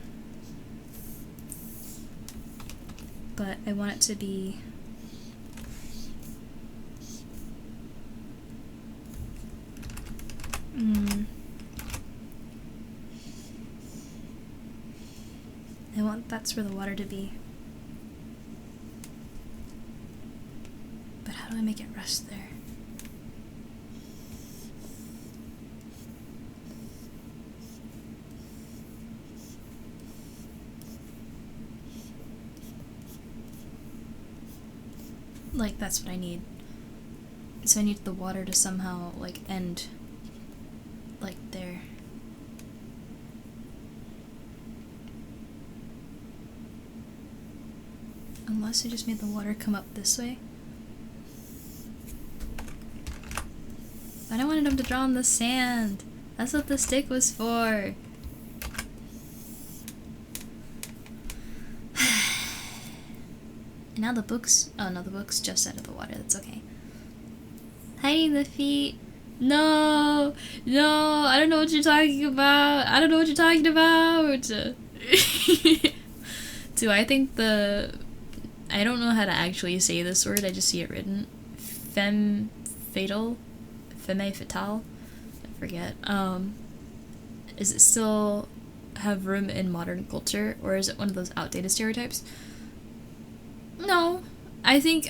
But I want it to be
I want that's where the water to be. But how do I make it rest there? Like, that's what I need. So I need the water to somehow, like, end, like, there. Unless I just made the water come up this way. But I wanted him to draw on the sand. That's what the stick was for. And now the book's... Oh no, the book's just out of the water. That's okay. Hiding the feet. No! No! I don't know what you're talking about! I don't know what you're talking about! Do I think the... I don't know how to actually say this word, I just see it written. Femme fatale? Femme fatale? I forget. Is it still have room in modern culture, or is it one of those outdated stereotypes? No. I think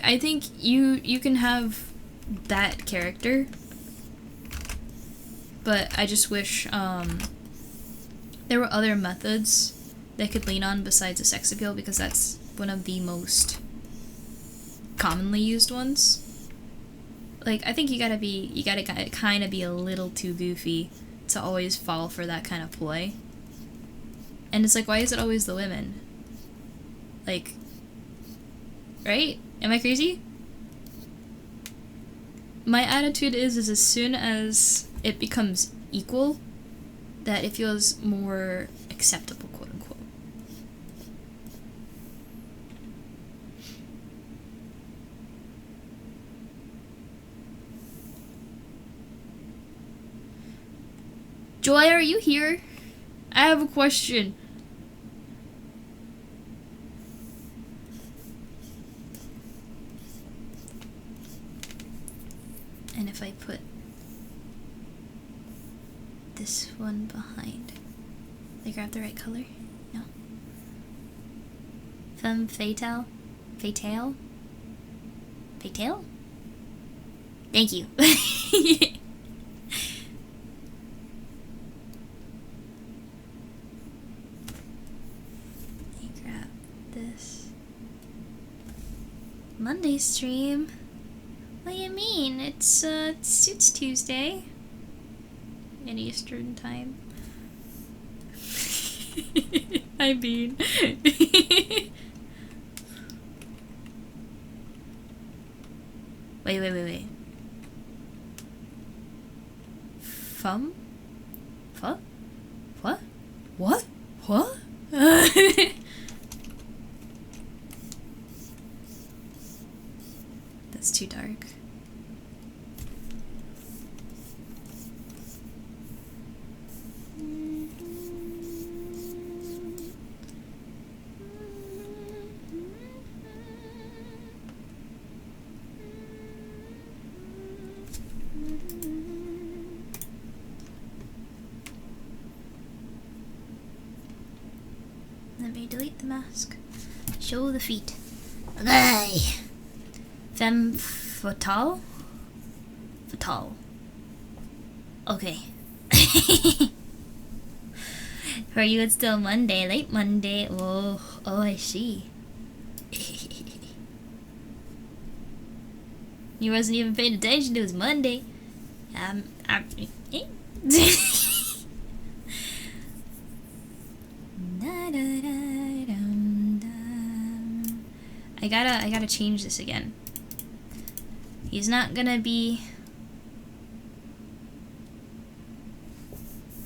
you can have that character, but I just wish there were other methods they could lean on besides a sex appeal, because that's one of the most commonly used ones. Like, I think you gotta kind of be a little too goofy to always fall for that kind of ploy. And it's like, why is it always the women? Like, right? Am I crazy? My attitude is as soon as it becomes equal, that it feels more acceptable, quote unquote. Joy, are you here? I have a question. And if I put this one behind, they grab the right color? No. Femme fatale? Fatale? Fatale? Thank you. Grab this. Monday stream? What do you mean? It's Tuesday. In Eastern time. I mean... Wait. Fum? Fuh? What? What? What? That's too dark. Let me delete the mask. Show the feet. Okay. Femme fatale? Fatale. Okay. For you, it's still Monday. Late Monday. Oh, I see. You wasn't even paying attention. It was Monday. I gotta change this again. He's not gonna be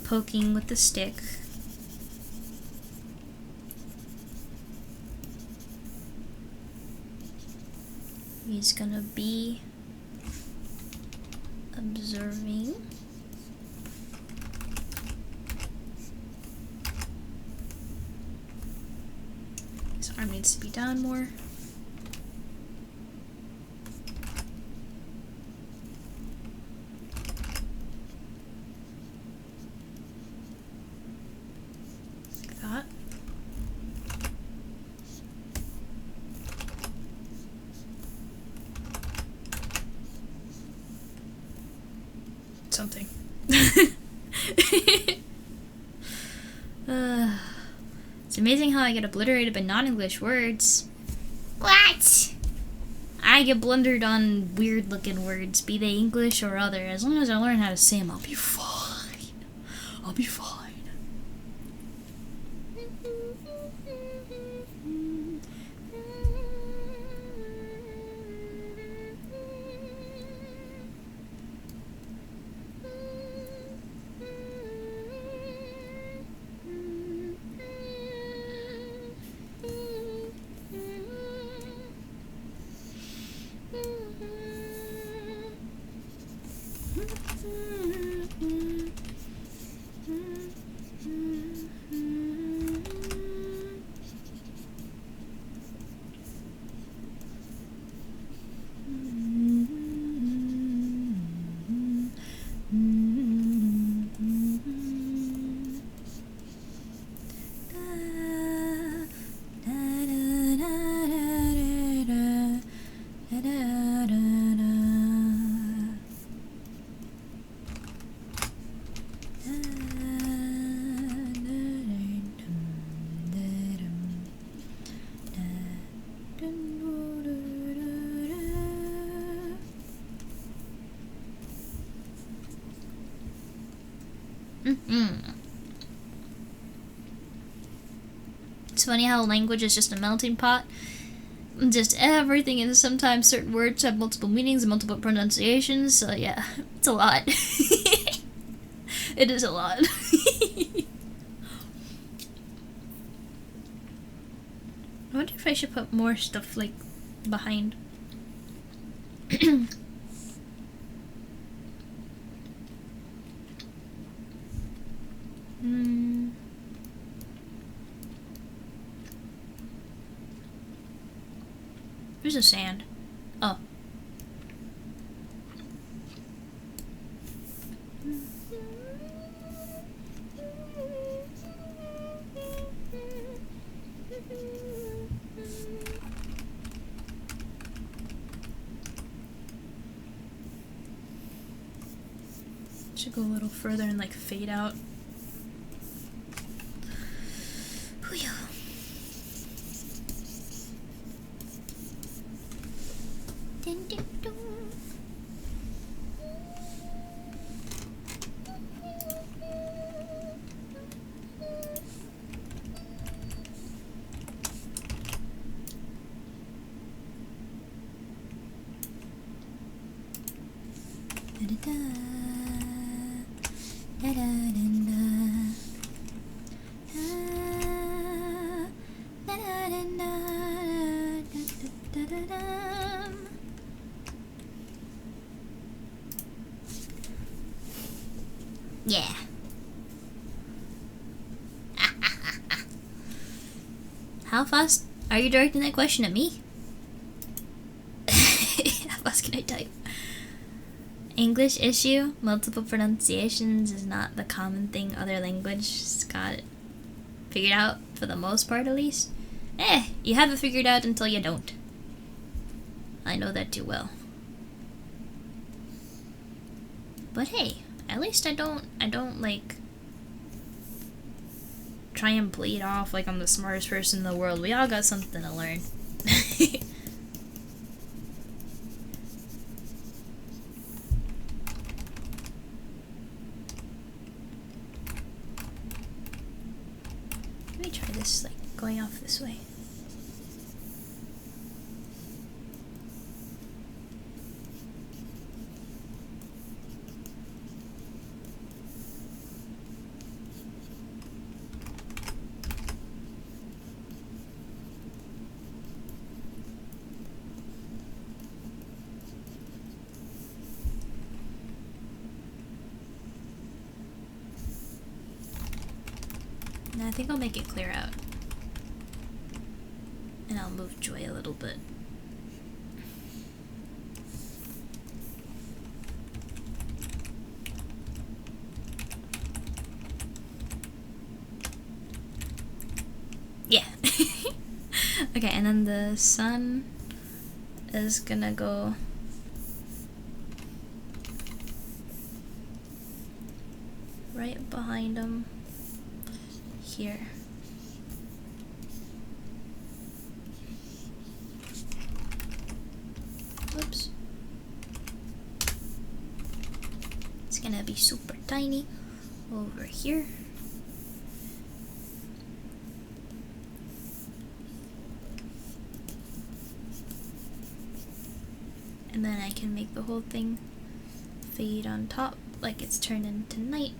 poking with the stick. He's gonna be observing. His arm needs to be down more. Like that. something.
It's amazing how I get obliterated by non-English words. What? I get blundered on weird-looking words, be they English or other. As long as I learn how to say them, I'll be fine. I'll be fine. It's funny how language is just a melting pot. Just everything, and sometimes certain words have multiple meanings and multiple pronunciations, so yeah, it's a lot. It is a lot. I wonder if I should put more stuff, like, behind. Where's the sand? Oh. Should go a little further and like fade out. Yeah. How fast are you directing that question at me? How fast can I type? English issue, multiple pronunciations is not the common thing other languages got it figured out, for the most part at least. You have it figured out until you don't. I know that too well. But hey, at least I don't like try and play it off like I'm the smartest person in the world. We all got something to learn. Let me try this, like, going off this way. I think I'll make it clear out. And I'll move Joy a little bit. Yeah. Okay, and then the sun is gonna go
right behind him. Here. Whoops. It's gonna be super tiny over here. And then I can make the whole thing fade on top like it's turned into night.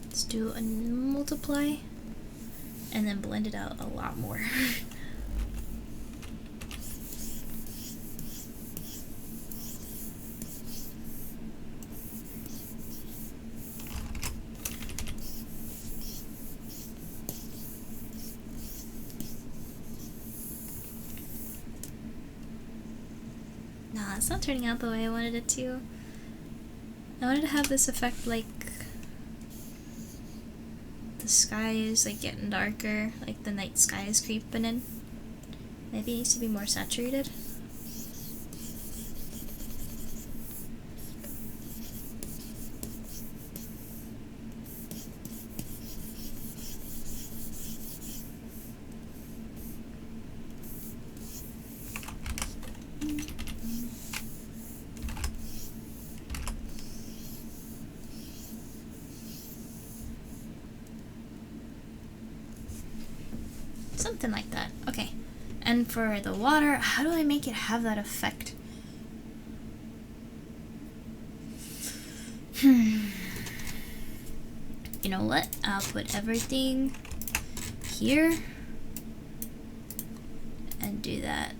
Let's do a multiply and then blend it out a lot more. Nah, it's not turning out the way I wanted it to. I wanted to have this effect like the sky is like getting darker, like the night sky is creeping in. Maybe it needs to be more saturated. Something like that. Okay. And for the water, how do I make it have that effect? You know what? I'll put everything here and do that.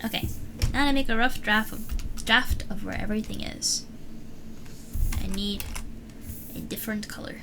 Okay. Now to make a rough draft of where everything is. I need a different color.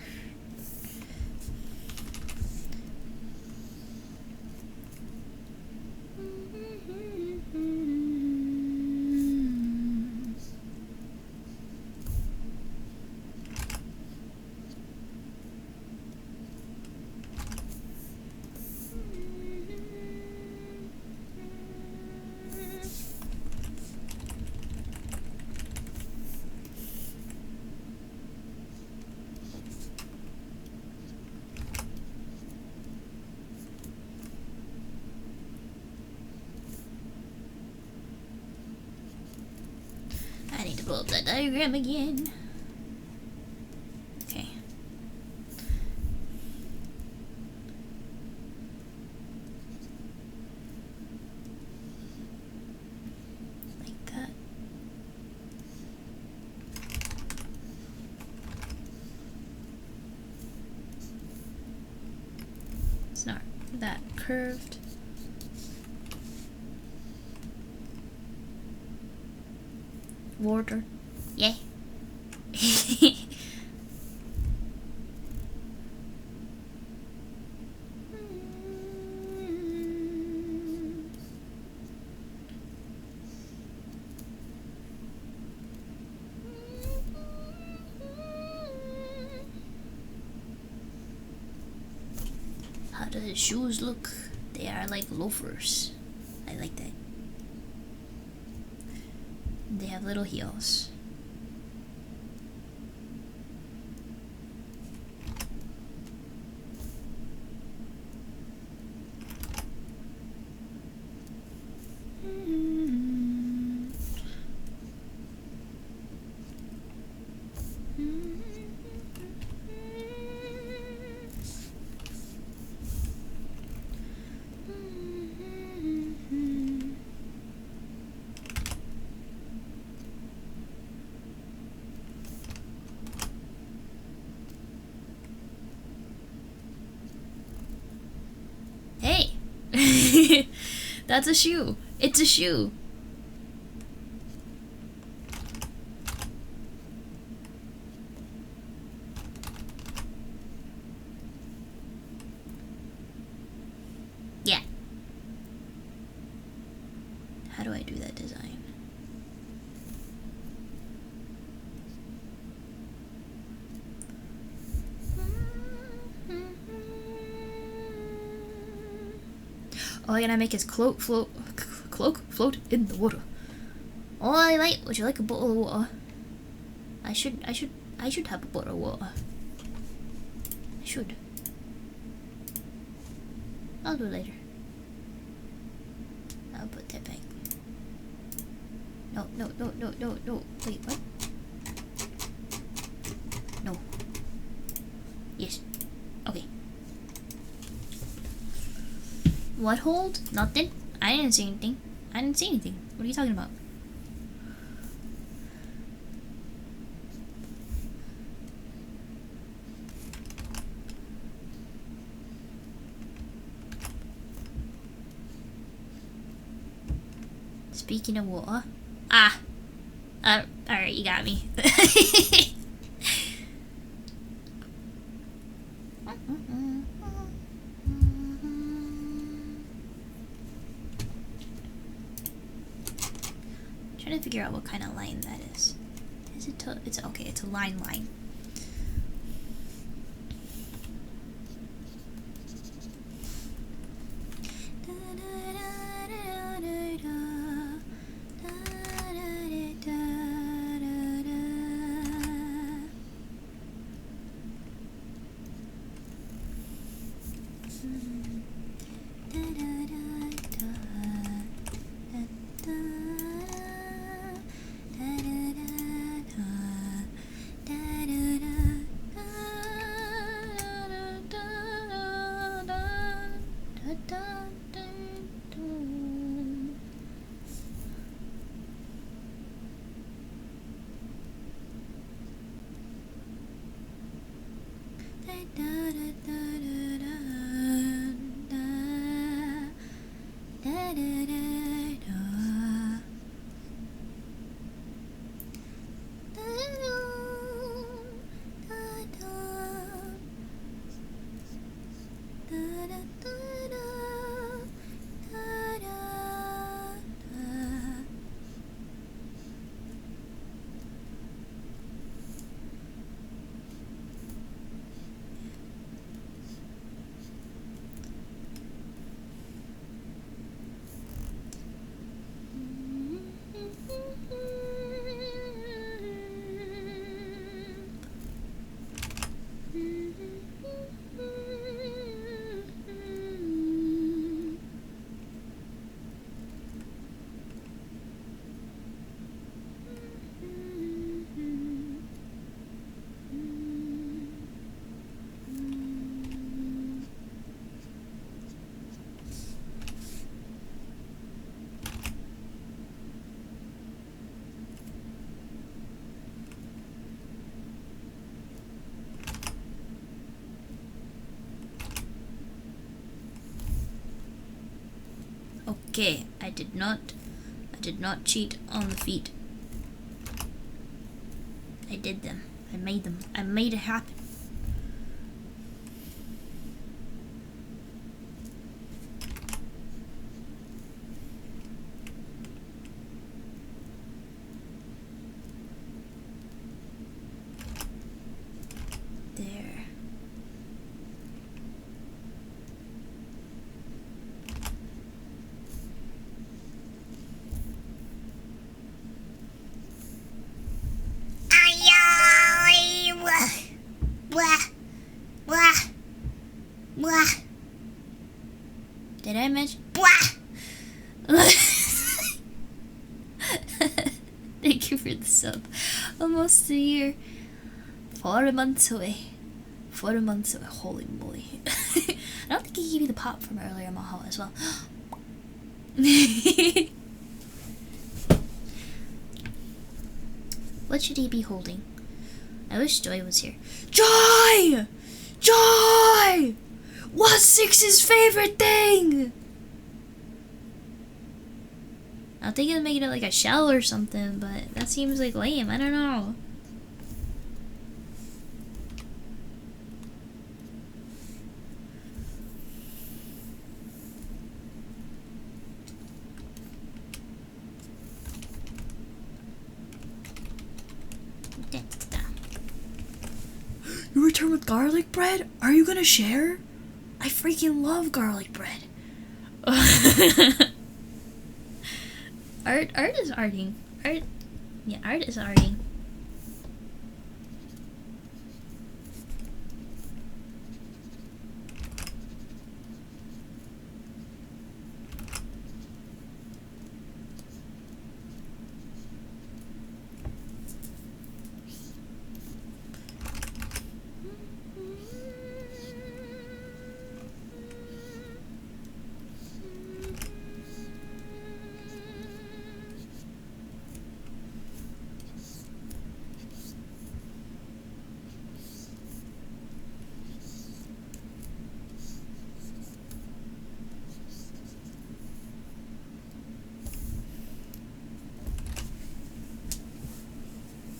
I need to pull up that diagram again. Okay. Like that. It's not that curved. Water. Yeah. How do the shoes look? They are like loafers. I like that. They have little heels. That's a shoe. It's a shoe. Yeah. All I gotta make is cloak float in the water.
Oh, mate, would you like a bottle of water? I should have a bottle of water. I should. I'll do it later. I'll put that back. No. Wait, what? No. Yes. Okay. What hold? Nothing. I didn't see anything. What are you talking about? Speaking of water. Alright, you got me. Trying to figure out what kind of line that is. Is it it's okay, it's a line. Okay, I did not cheat on the feet. I did them. I made them. I made it happen. There. Did I mention? Thank you for the sub. Almost a year. 4 months away. 4 months away. Holy moly. I don't think he gave you the pop from earlier, Maho, as well. What should he be holding? I wish Joy was here. Joy! Joy! What's Six's favorite thing? I think it'll make it like a shell or something, but that seems like lame. I don't know. You return with garlic bread? Are you gonna share? I freaking love garlic bread. Art is arting. Art is arting.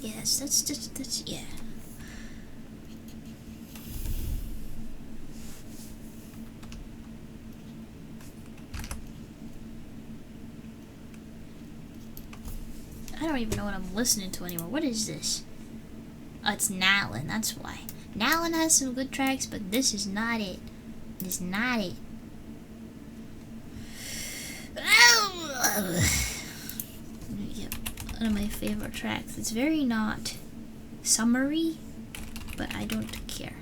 Yes, that's yeah. I don't even know what I'm listening to anymore. What is this? Oh, it's Nalin, that's why. Nalin has some good tracks, but this is not it. It's not it. Yep, one of my favorite tracks. It's very not summery, but I don't care.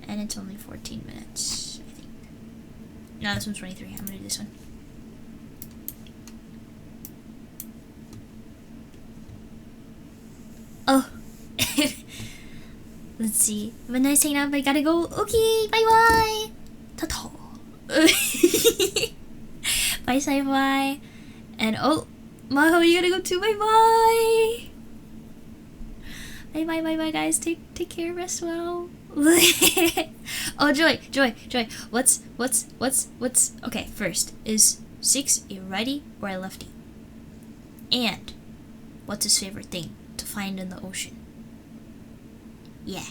And it's only 14 minutes, I think. No, this one's 23. I'm gonna do this one. Oh. Let's see. Have a nice hanging out, but I gotta go. Okay, bye-bye. Ta-ta. Bye, sci-fi. And oh, Maho, you gotta go too. Bye-bye. Bye-bye, guys. Take care. Rest well. Oh, Joy. What's okay, first, is 6 a righty or a lefty? And what's his favorite thing to find in the ocean? Yeah.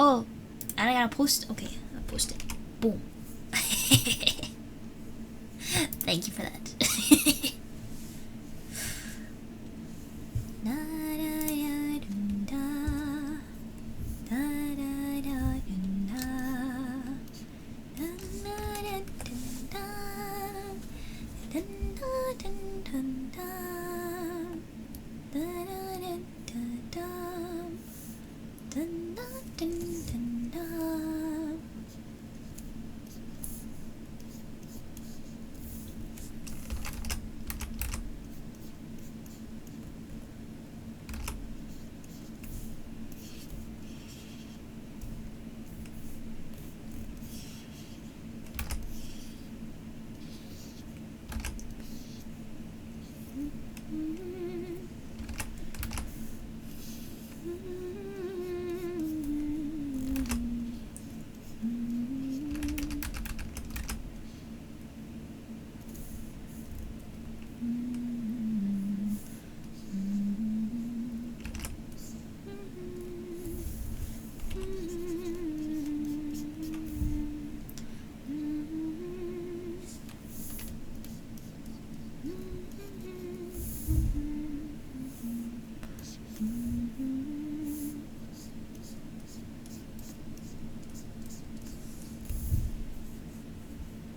Oh, and I gotta post. Okay, I'll post it. Boom. Thank you for that.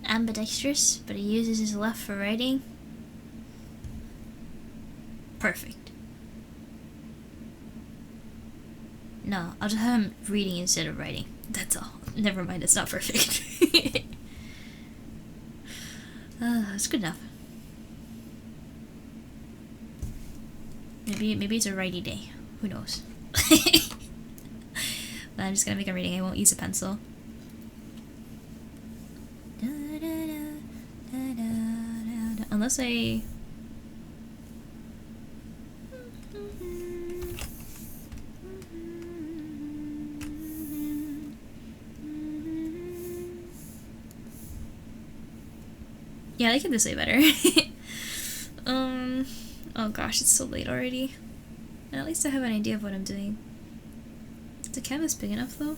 Ambidextrous, but he uses his left for writing. Perfect. No, I'll just have him reading instead of writing. That's all. Never mind, it's not perfect. It's good enough. Maybe it's a righty day. Who knows? But I'm just gonna make him reading. I won't use a pencil. Unless I... Yeah, I like it this way better. Oh gosh, it's so late already. And at least I have an idea of what I'm doing. Is the canvas big enough though?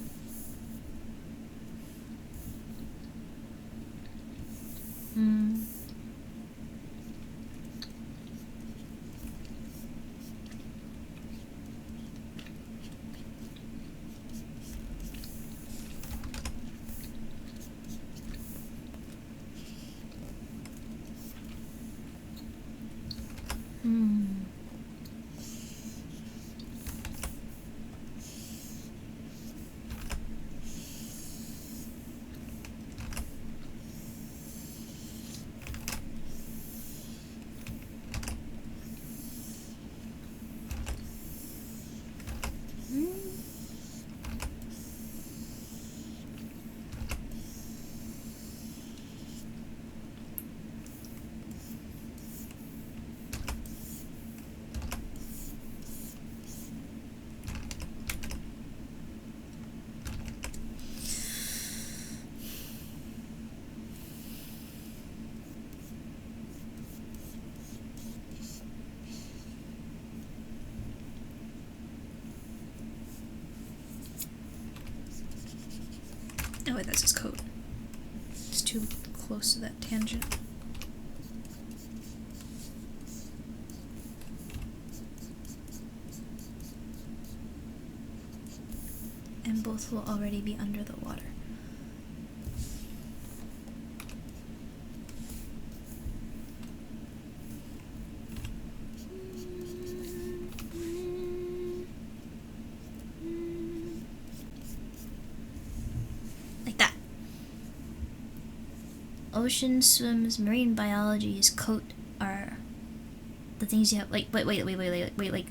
Oh wait, that's his coat. It's too close to that tangent. And both will already be under the water.
Like that. Ocean swims, marine biology, his coat are the things you have. Like, wait, like,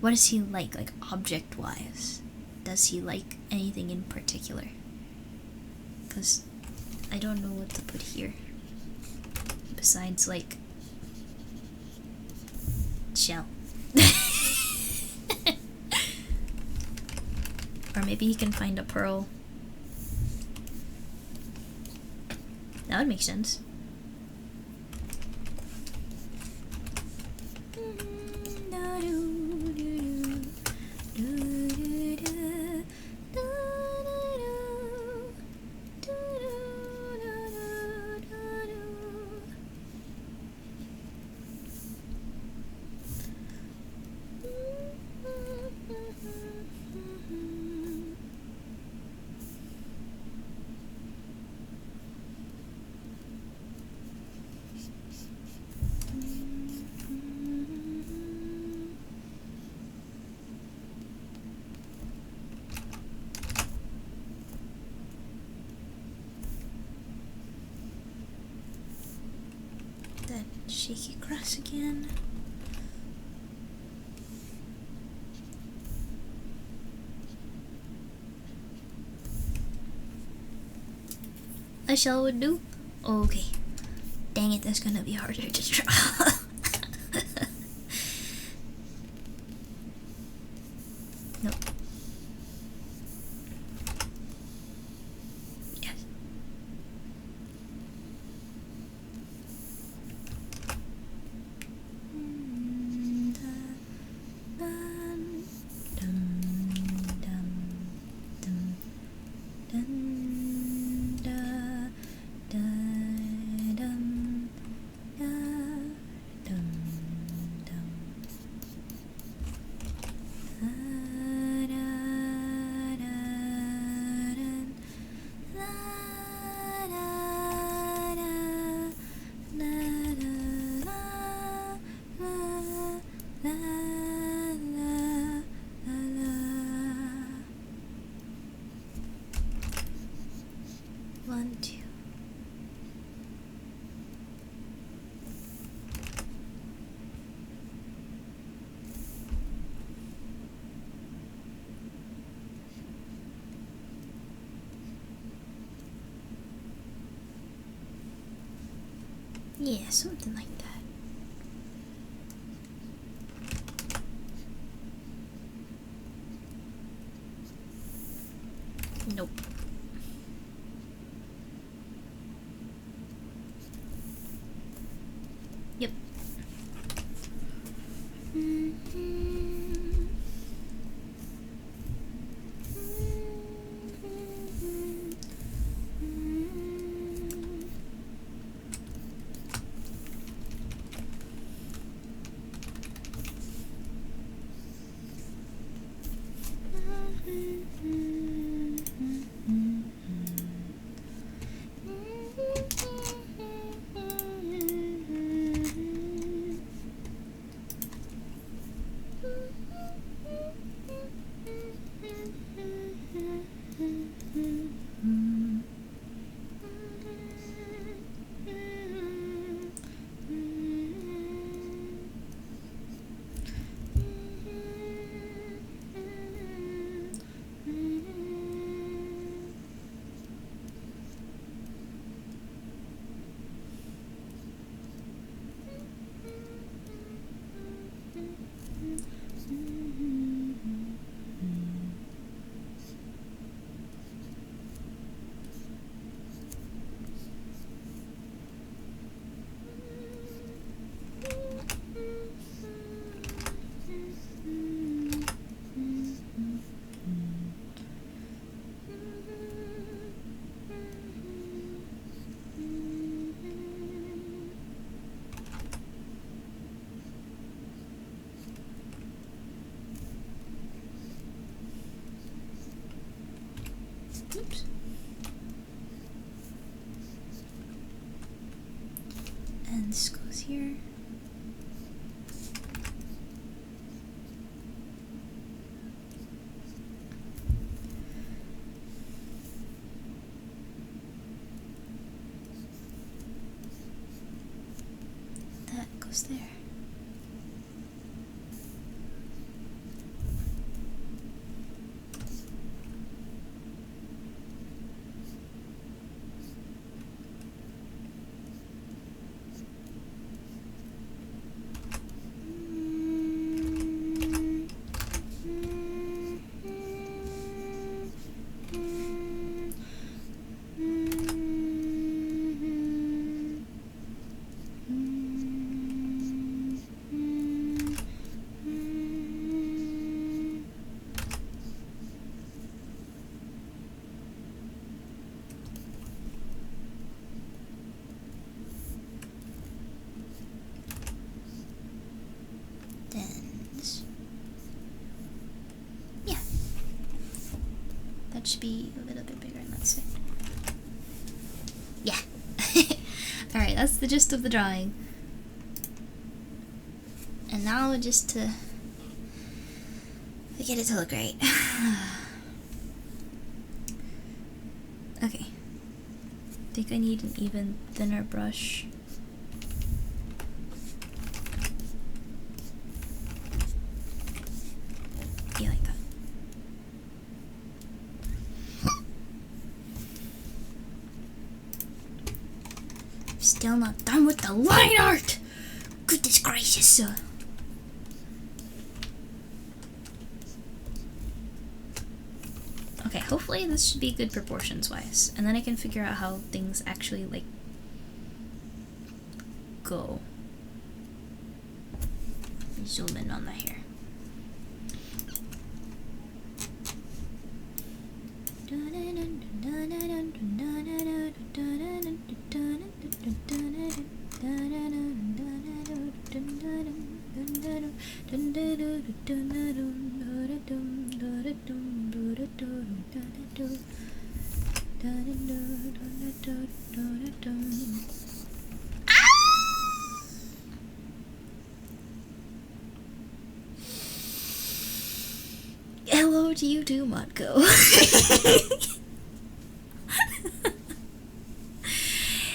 what is he like object-wise? Does he like anything in particular? Because I don't know what to put here. Besides, like, shell. Or maybe he can find a pearl. That would make sense. That shaky grass again. A shell would do? Okay. Dang it, that's gonna be harder to draw. Nope. Yes. One, two. Yeah, something like that. Nope. Yep. Oops. And this goes here. That goes there. That should be a little bit bigger on that side. Yeah. Alright, that's the gist of the drawing. And now just to get it to look right. Okay. I think I need an even thinner brush. Yeah, like that. Still not done with the line art! Goodness gracious! Okay, hopefully this should be good proportions wise. And then I can figure out how things actually, like, go. Zoom in on the hair. Hello to you too, Matko.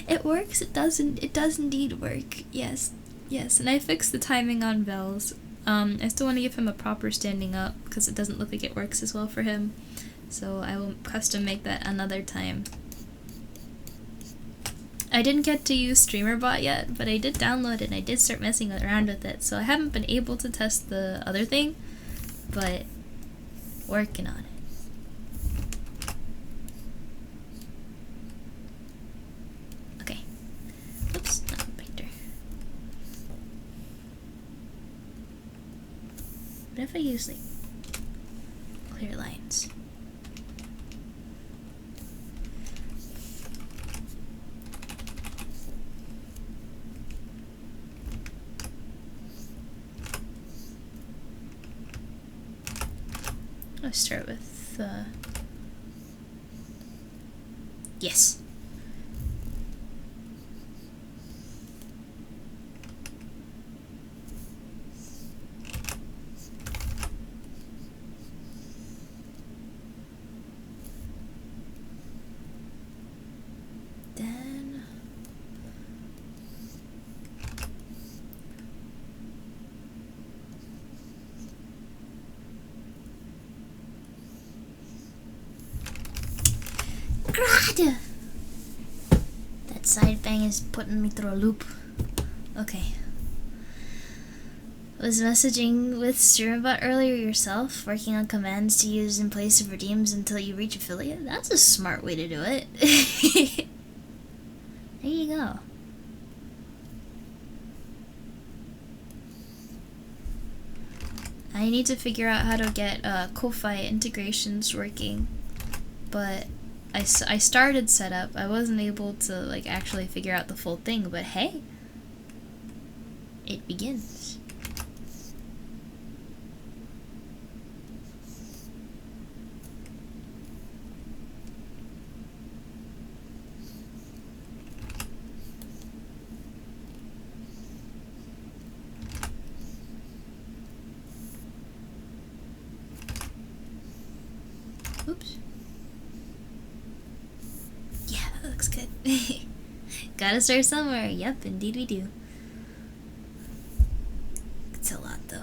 It works, it does indeed work. Yes, and I fixed the timing on bells. I still want to give him a proper standing up because it doesn't look like it works as well for him. So I will custom make that another time. I didn't get to use StreamerBot yet, but I did download it and I did start messing around with it. So I haven't been able to test the other thing, but working on it. Okay. Oops, not a painter. But if I use like clear lines. Let's start with yes. Then God! That side bang is putting me through a loop. Okay. Was messaging with StreamerBot earlier yourself, working on commands to use in place of redeems until you reach affiliate? That's a smart way to do it. There you go. I need to figure out how to get Ko-Fi integrations working, but I started setup. I wasn't able to like actually figure out the full thing, but hey, it begins. looks good. Gotta start somewhere. Yep, indeed we do. It's a lot though.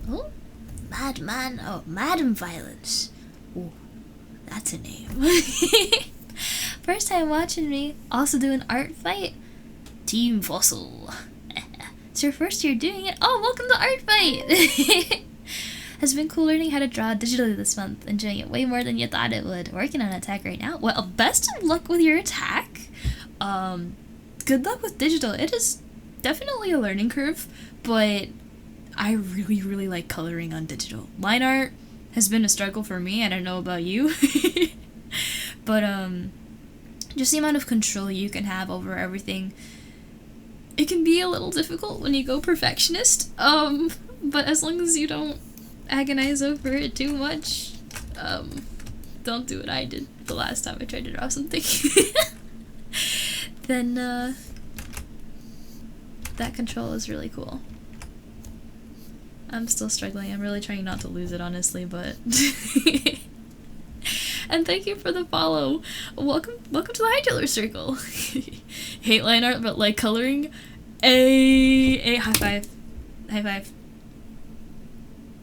Oh, Madman. Oh, Madam Violence. Ooh, that's a name. First time watching me. Also doing art fight. Team Fossil. It's your first year doing it. Oh, welcome to art fight. Has been cool learning how to draw digitally this month. Enjoying it way more than you thought it would. Working on attack right now. Well, best of luck with your attack. Good luck with digital. It is definitely a learning curve, but I really, really like coloring on digital. Line art has been a struggle for me. I don't know about you. But, just the amount of control you can have over everything. It can be a little difficult when you go perfectionist. But as long as you don't agonize over it too much, don't do what I did the last time I tried to draw something. Then, that control is really cool. I'm still struggling. I'm really trying not to lose it, honestly, but... And thank you for the follow. Welcome to the High Tailor Circle. Hate line art, but like coloring. A high five. High five.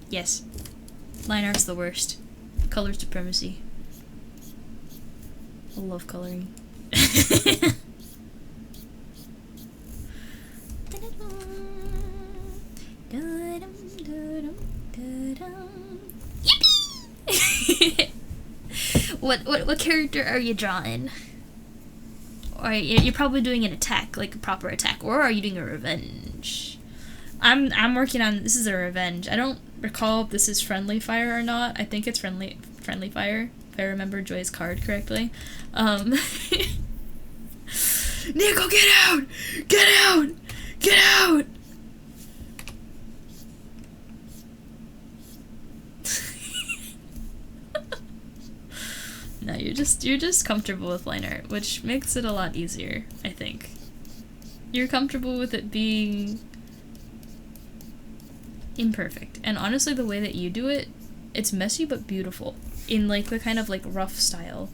Yes. Line art's the worst. Color supremacy. I love coloring. Yippee! What character are you drawing? Or you're probably doing an attack, like a proper attack, or are you doing a revenge? I'm working on this is a revenge. I don't recall if this is friendly fire or not. I think it's friendly fire, if I remember Joy's card correctly. Nico, get out! Get out! Get out! No, you're just comfortable with line art, which makes it a lot easier, I think. You're comfortable with it being imperfect. And honestly, the way that you do it, it's messy but beautiful. In like the kind of like rough style.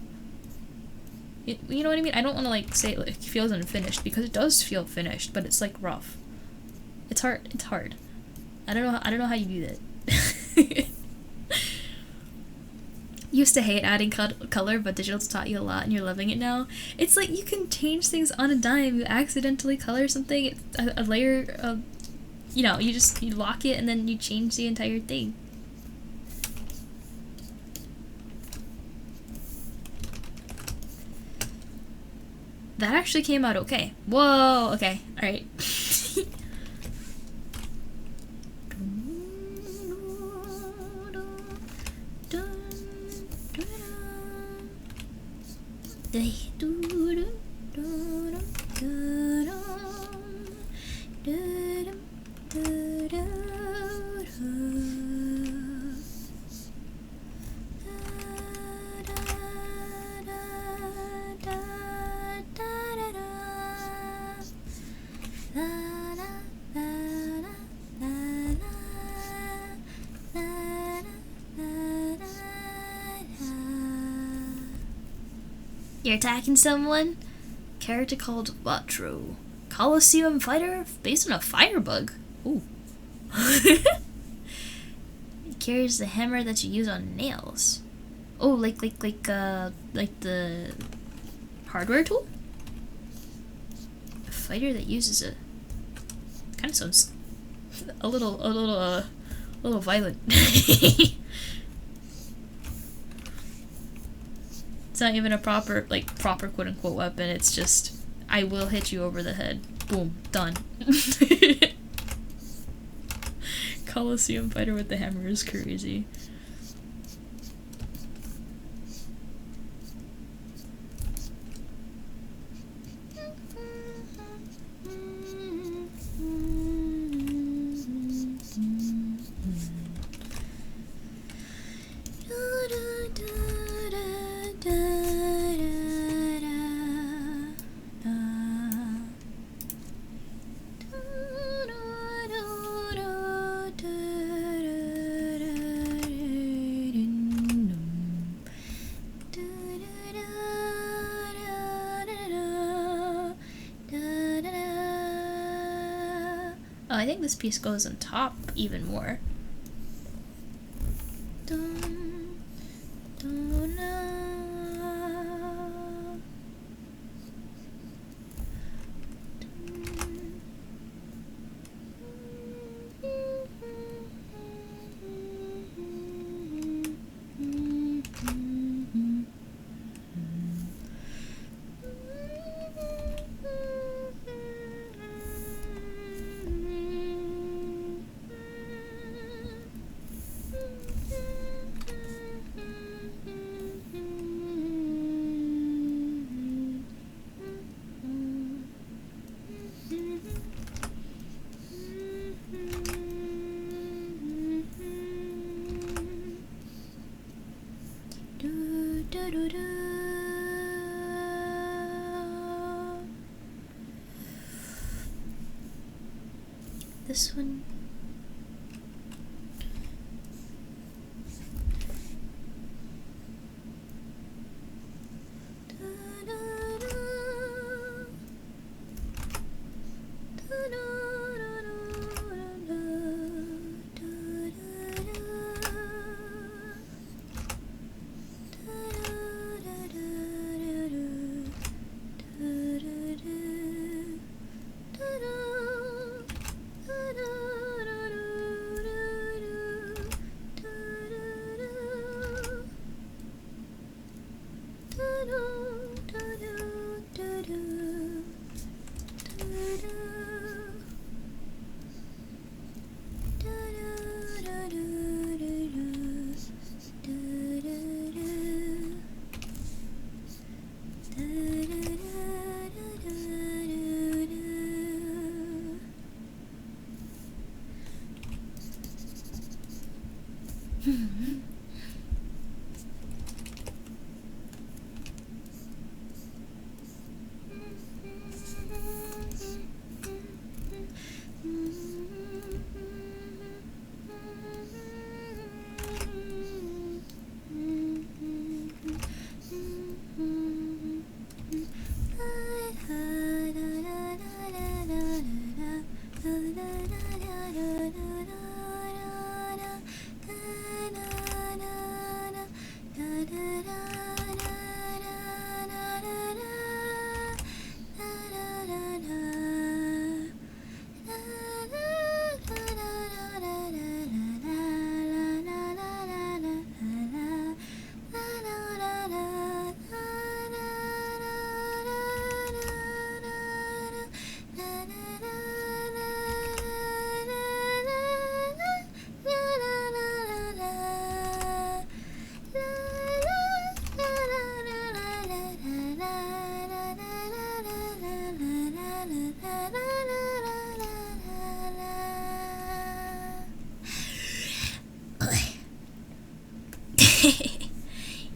You know what I mean? I don't want to like say it like feels unfinished, because it does feel finished, but it's like rough. It's hard. It's hard. I don't know how you do that. Used to hate adding color, but digital's taught you a lot and you're loving it now. It's like you can change things on a dime. You accidentally color something, it's a layer of, you know, you lock it and then you change the entire thing. That actually came out okay. Whoa, okay, alright. You're attacking someone? Character called Vatro. Coliseum fighter based on a firebug. Ooh. It carries the hammer that you use on nails. Oh, like the hardware tool? A fighter that uses a kind of sounds a little violent. It's not even a proper quote unquote weapon, it's just I will hit you over the head. Boom, done. Coliseum fighter with the hammer is crazy. Oh, I think this piece goes on top even more. This one.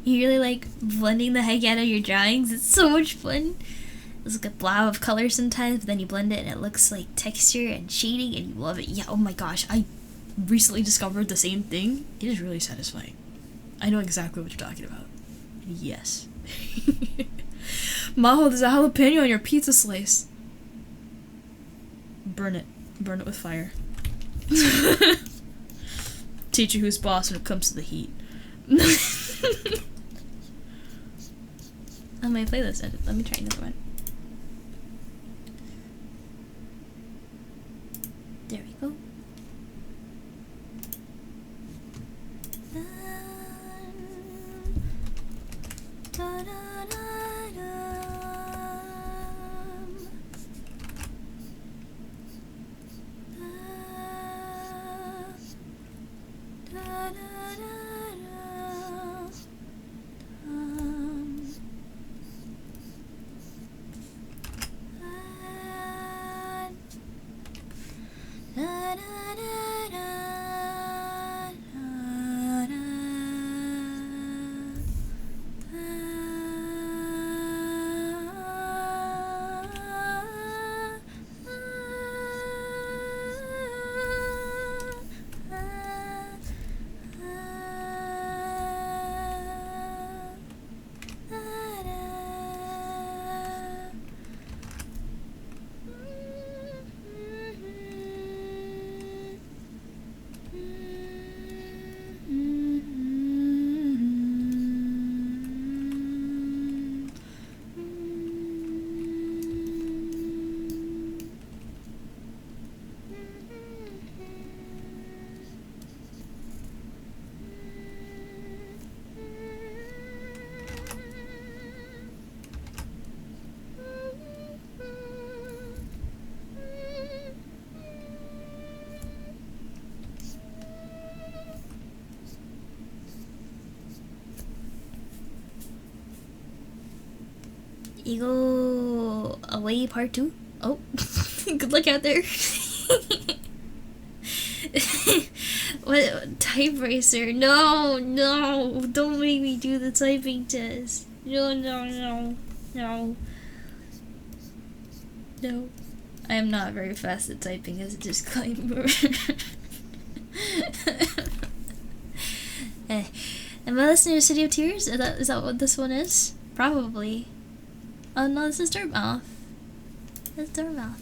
You really like blending the heck out of your drawings. It's so much fun. It's like a blob of color sometimes, but then you blend it and it looks like texture and shading and you love it. Yeah, oh my gosh, I recently discovered the same thing. It is really satisfying. I know exactly what you're talking about. Yes.
Maho, there's a jalapeno on your pizza slice. Burn it. Burn it with fire. Teach you who's boss when it comes to the heat. On my playlist, let me try another one. There we go. Eagle Away Part 2? Oh, good luck out there. What? Type racer? No, no, don't make me do the typing test. No, no, no, no. No. I am not very fast at typing, as a disclaimer. Am I listening to City of Tears? Is that what this one is? Probably. Oh no, this is Dormouth. This is Dormouth.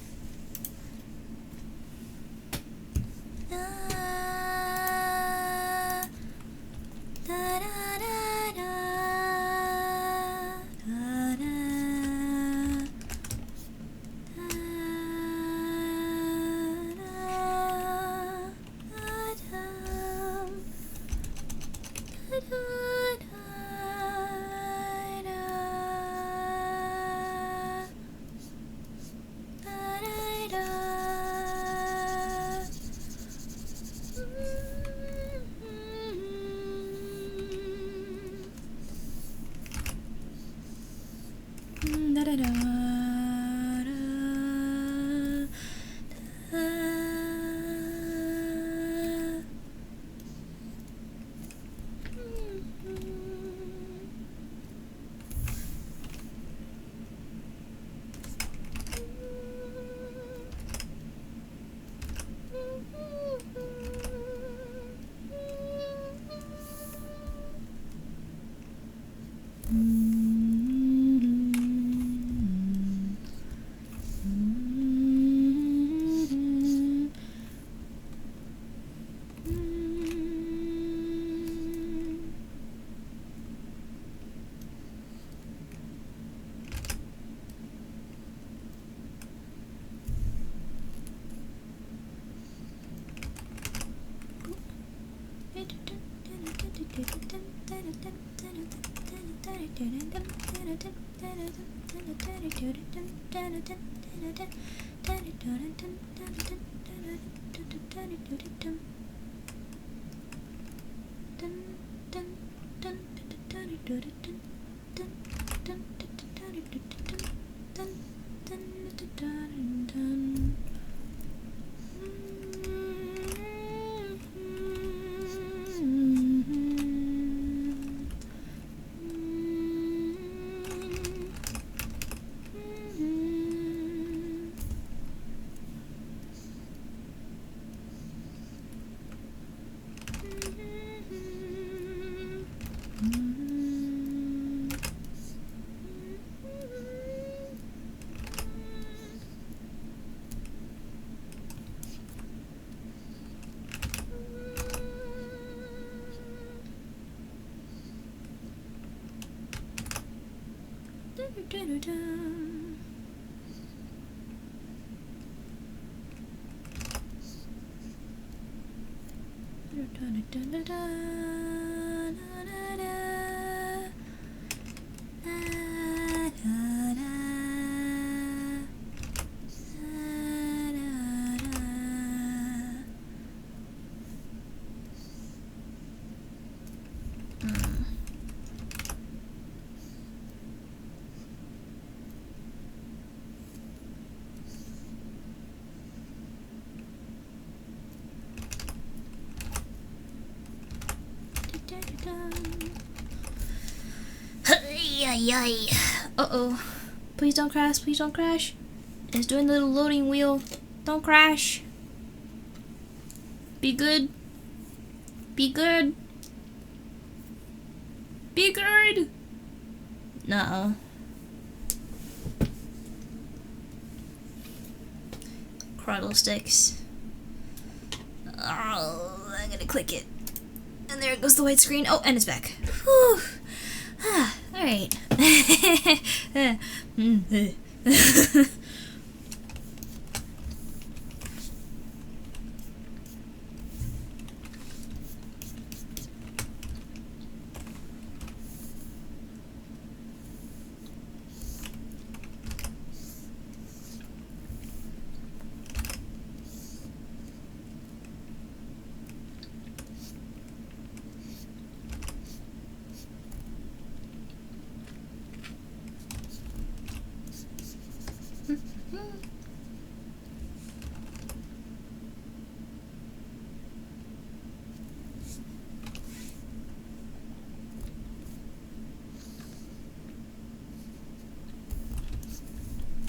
Uh-oh. Please don't crash, please don't crash. It's doing the little loading wheel. Don't crash. Be good. Be good. Be good. No. Cradle sticks. Oh, I'm gonna click it. And there goes the white screen. Oh, and it's back. Whew. Alright.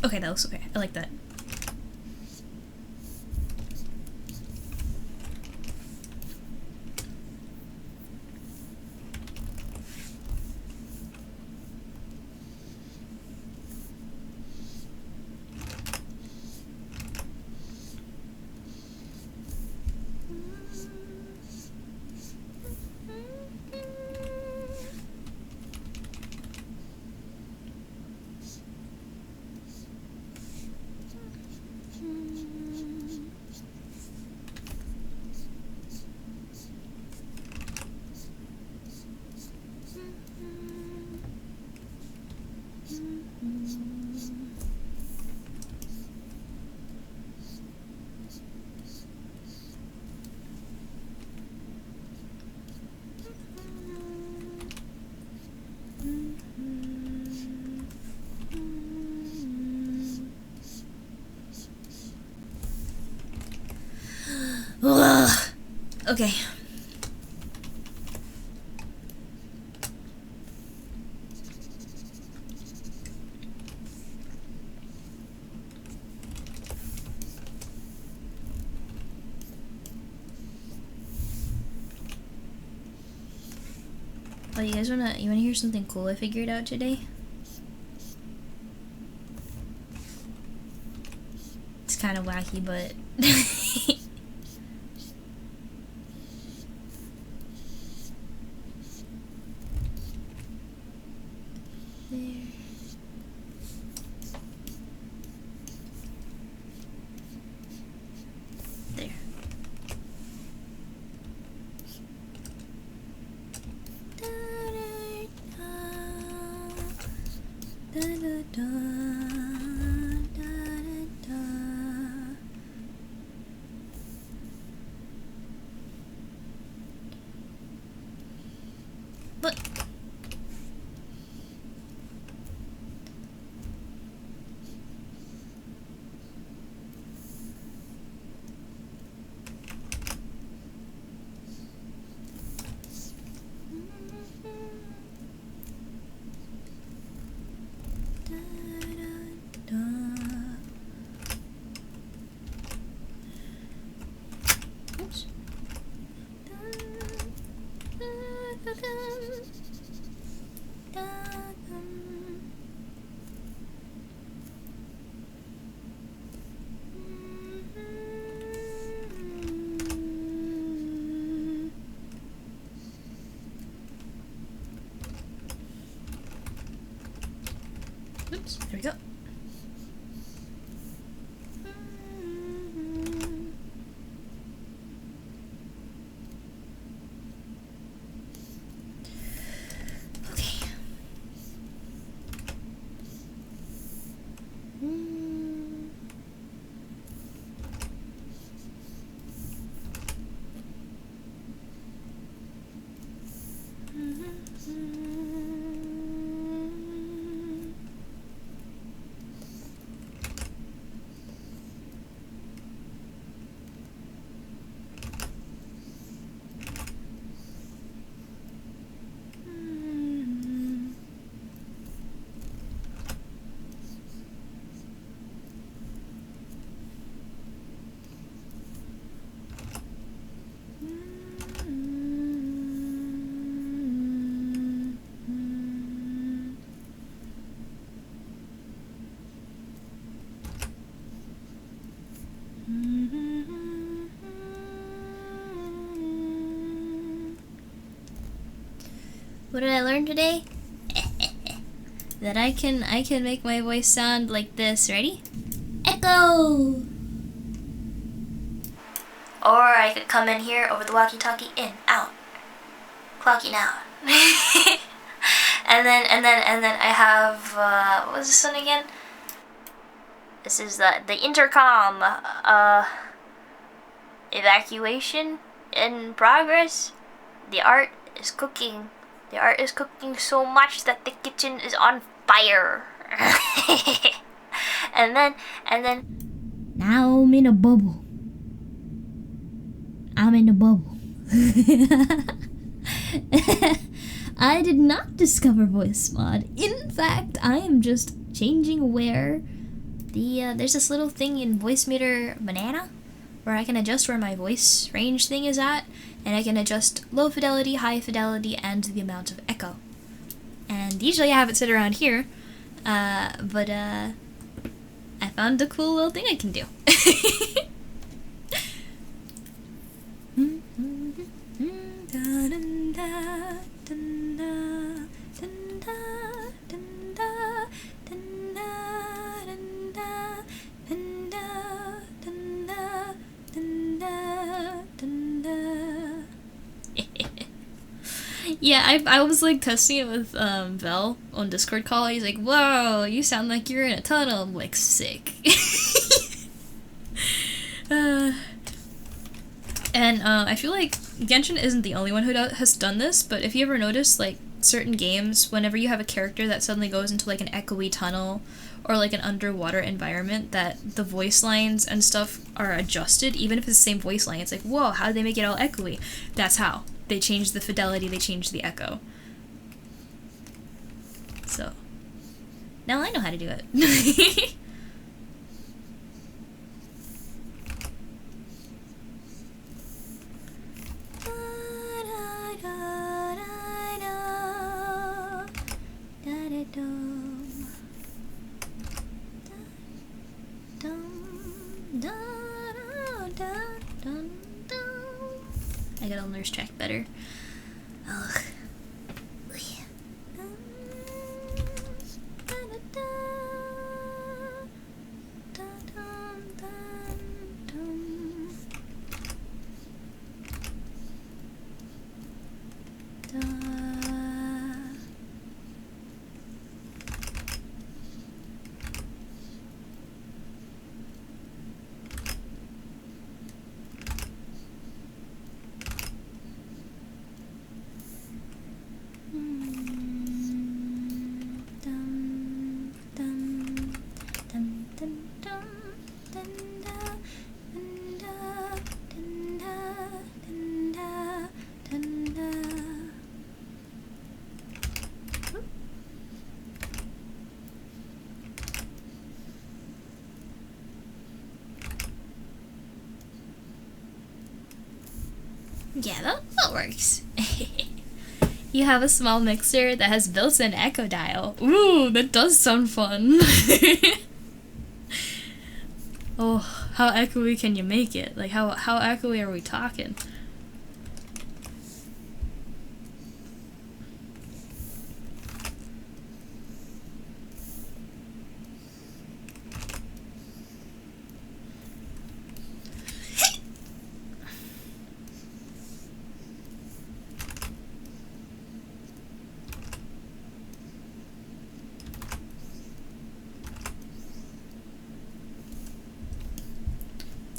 Okay, that looks okay. I like that. Ugh. Okay. Oh, you wanna hear something cool I figured out today? It's kind of wacky, but there.
we go. Okay.
What did I learn today? That I can make my voice sound like this. Ready? Echo! Or I could come in here over the walkie-talkie, in, out. Clocking out. and then I have what was this one again? This is the intercom. Evacuation in progress. The art is cooking. The art is cooking so much that the kitchen is on fire. and then now I'm in a bubble. I'm in a bubble. I did not discover voice mod. In fact, I am just changing where there's this little thing in Voice Meter Banana where I can adjust where my voice range thing is at, and I can adjust low fidelity, high fidelity, and the amount of echo. And usually I have it sit around here, but I found a cool little thing I can do. Yeah, I was like testing it with Vel on Discord call. He's like, "Whoa, you sound like you're in a tunnel." I'm like, sick. And I feel like Genshin isn't the only one who has done this, but if you ever notice, like, certain games, whenever you have a character that suddenly goes into like an echoey tunnel or like an underwater environment, that the voice lines and stuff are adjusted, even if it's the same voice line. It's like, whoa, how did they make it all echoey? That's how. They changed the fidelity, they changed the echo. So, now I know how to do it. I gotta nurse track better. Ugh. Yeah, that works. You have a small mixer that has built-in echo dial. Ooh, that does sound fun. Oh, how echoey can you make it? Like, how echoey are we talking?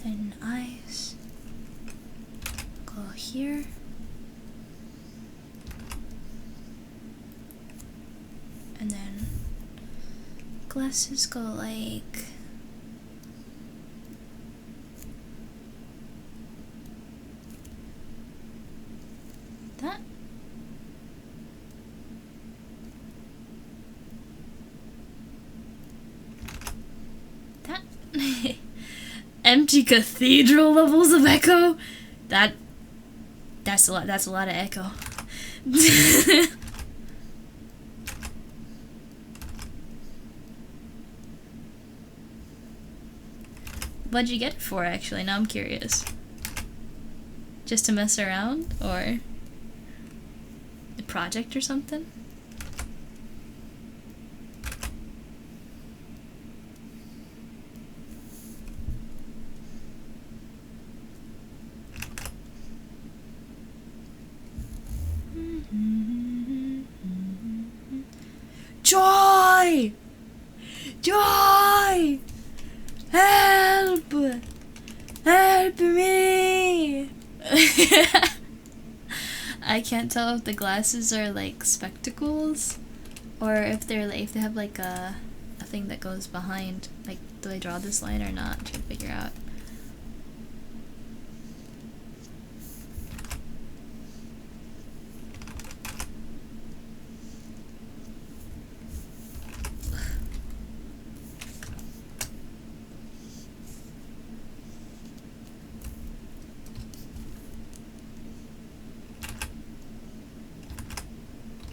Then eyes. Go here. And then glasses go like that. That. Empty cathedral levels of echo. That's a lot. That's a lot of echo. What'd you get it for, actually? Now I'm curious. Just to mess around, or a project or something? Joy! Joy! Help! Help me! I can't tell if the glasses are like spectacles or if they're like, if they have like a thing that goes behind. Like, do I draw this line or not? I'm trying to figure out.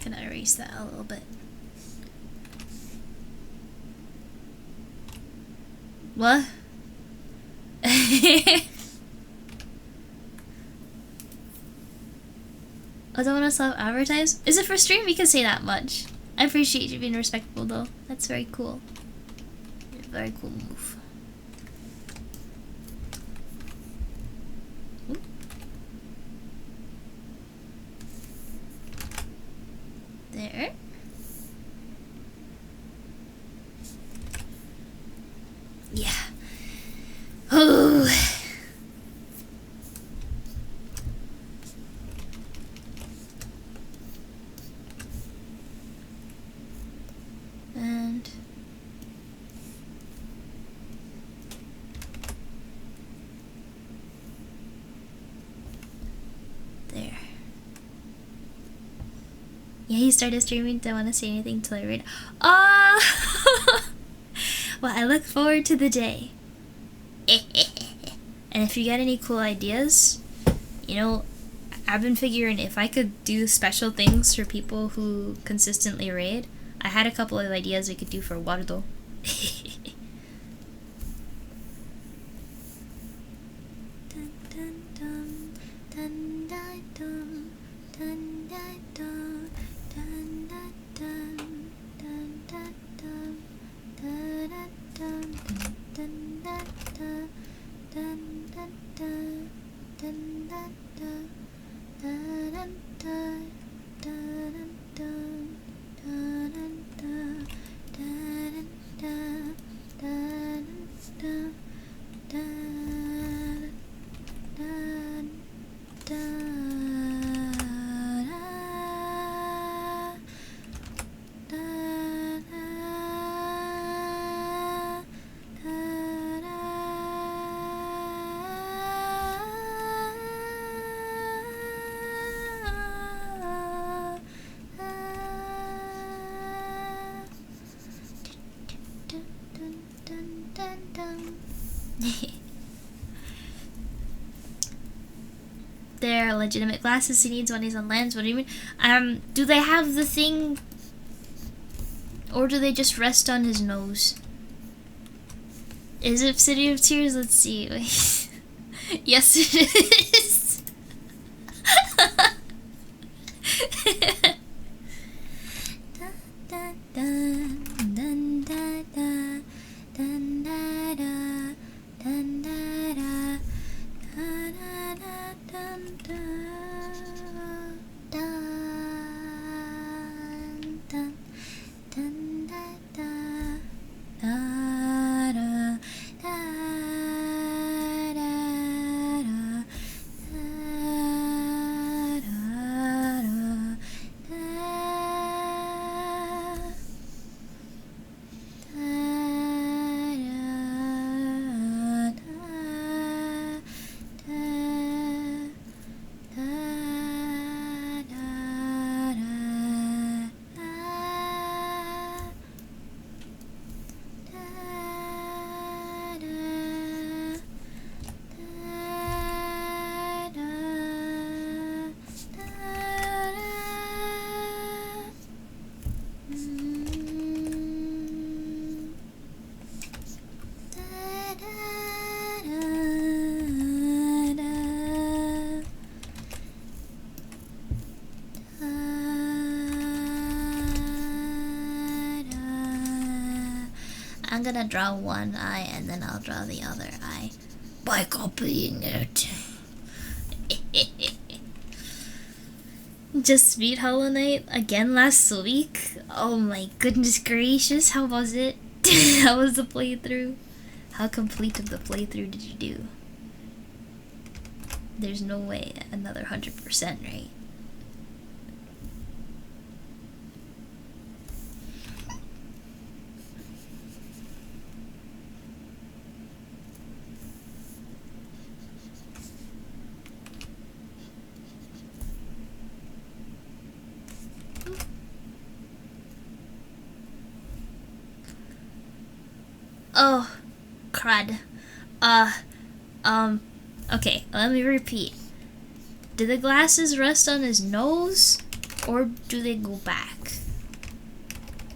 Can I erase that a little bit? What? I don't want to self-advertise. Is it for stream? You can say that much. I appreciate you being respectful though. That's very cool. Very cool move. Ooh. There. Yeah. Oh. And there. Yeah, he started streaming. Don't want to say anything till I read. Well, I look forward to the day. And if you got any cool ideas, you know, I've been figuring if I could do special things for people who consistently raid. I had a couple of ideas I could do for Wardo. They're legitimate glasses. He needs one. He's on lens. What do you mean? Do they have the thing, or do they just rest on his nose? Is it City of Tears? Let's see. Wait. Yes, it is.
I'm gonna draw one eye and then I'll draw the other eye by copying it. Just beat Hollow Knight again last week. Oh my goodness gracious, how was it? How was the playthrough? How complete of the playthrough did you do? There's no way another 100%, right? Oh, crud. Okay, let me repeat. Do the glasses rest on his nose, or do they go back?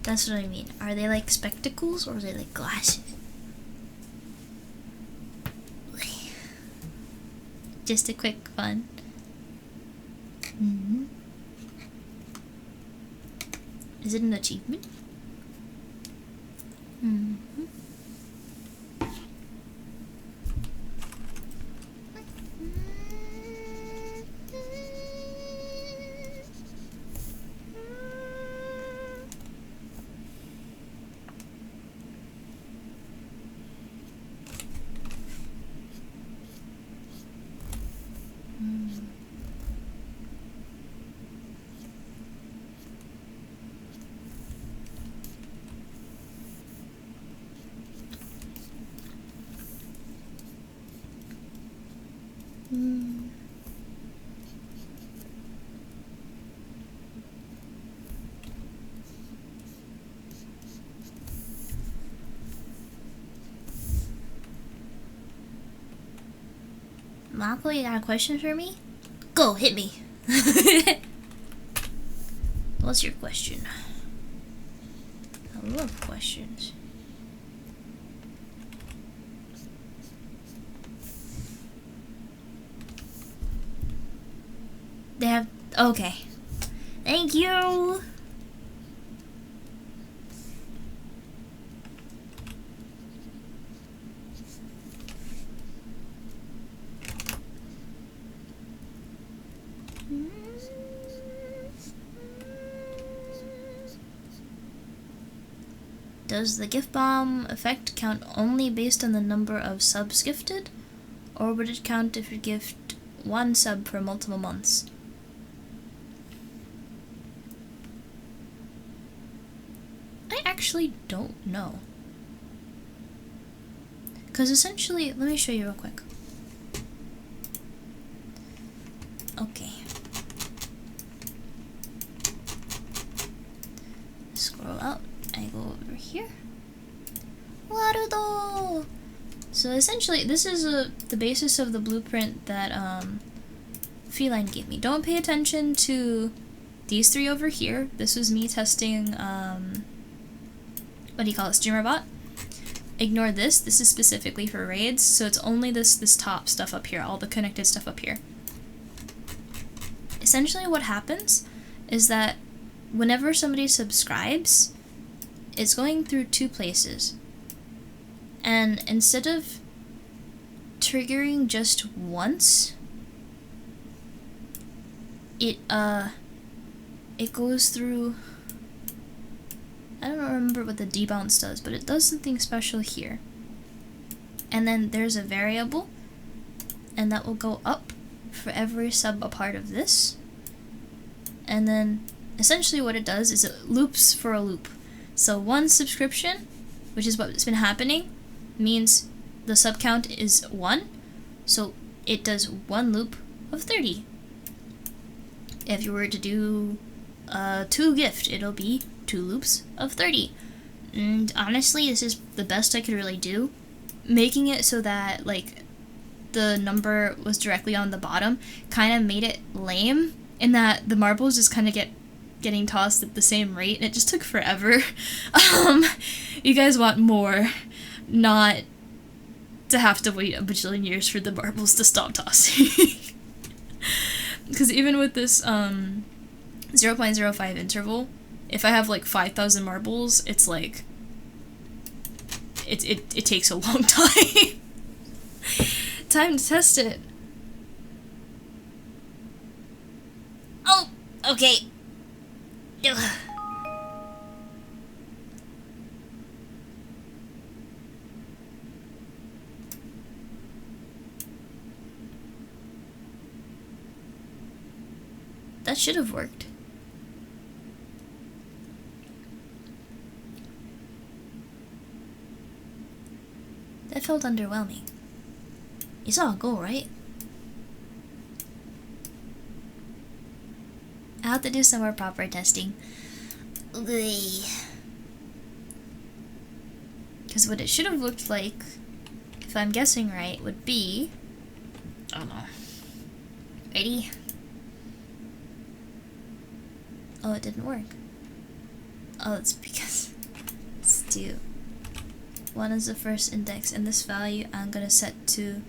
That's what I mean. Are they like spectacles, or are they like glasses? Just a quick fun. Is it an achievement? Mako, you got a question for me? Go, hit me. What's your question? I love questions. They have... Okay. Thank you! Does the gift bomb effect count only based on the number of subs gifted? Or would it count if you gift one sub for multiple months? I actually don't know. Because essentially, let me show you real quick. Okay. Scroll out. I go over here. Warudo! So essentially, this is the basis of the blueprint that Feline gave me. Don't pay attention to these three over here. This was me testing, what do you call it, StreamerBot. Ignore this. This is specifically for raids, so it's only this top stuff up here, all the connected stuff up here. Essentially what happens is that whenever somebody subscribes, it's going through two places. And instead of triggering just once, it goes through, I don't remember what the debounce does, but it does something special here. And then there's a variable, and that will go up for every sub a part of this. And then essentially what it does is it loops for a loop. So one subscription, which is what's been happening, means the sub count is 1. So it does one loop of 30. If you were to do 2 gift, it'll be 2 loops of 30. And honestly, this is the best I could really do. Making it so that like the number was directly on the bottom kind of made it lame in that the marbles just kind of getting tossed at the same rate, and it just took forever. You guys want more, not to have to wait a bajillion years for the marbles to stop tossing. Because even with this 0.05 interval, if I have like 5,000 marbles, it's like
it takes a long time. Time to test it.
Oh, okay. Ugh. That should have worked. That felt underwhelming. You saw a goal, right? I'll have to do some more proper testing. Because what it should have looked like, if I'm guessing right, would be... I don't know. Ready? Oh, it didn't work. Oh, it's because... Let's do... 1 is the first index, and this value I'm gonna set to...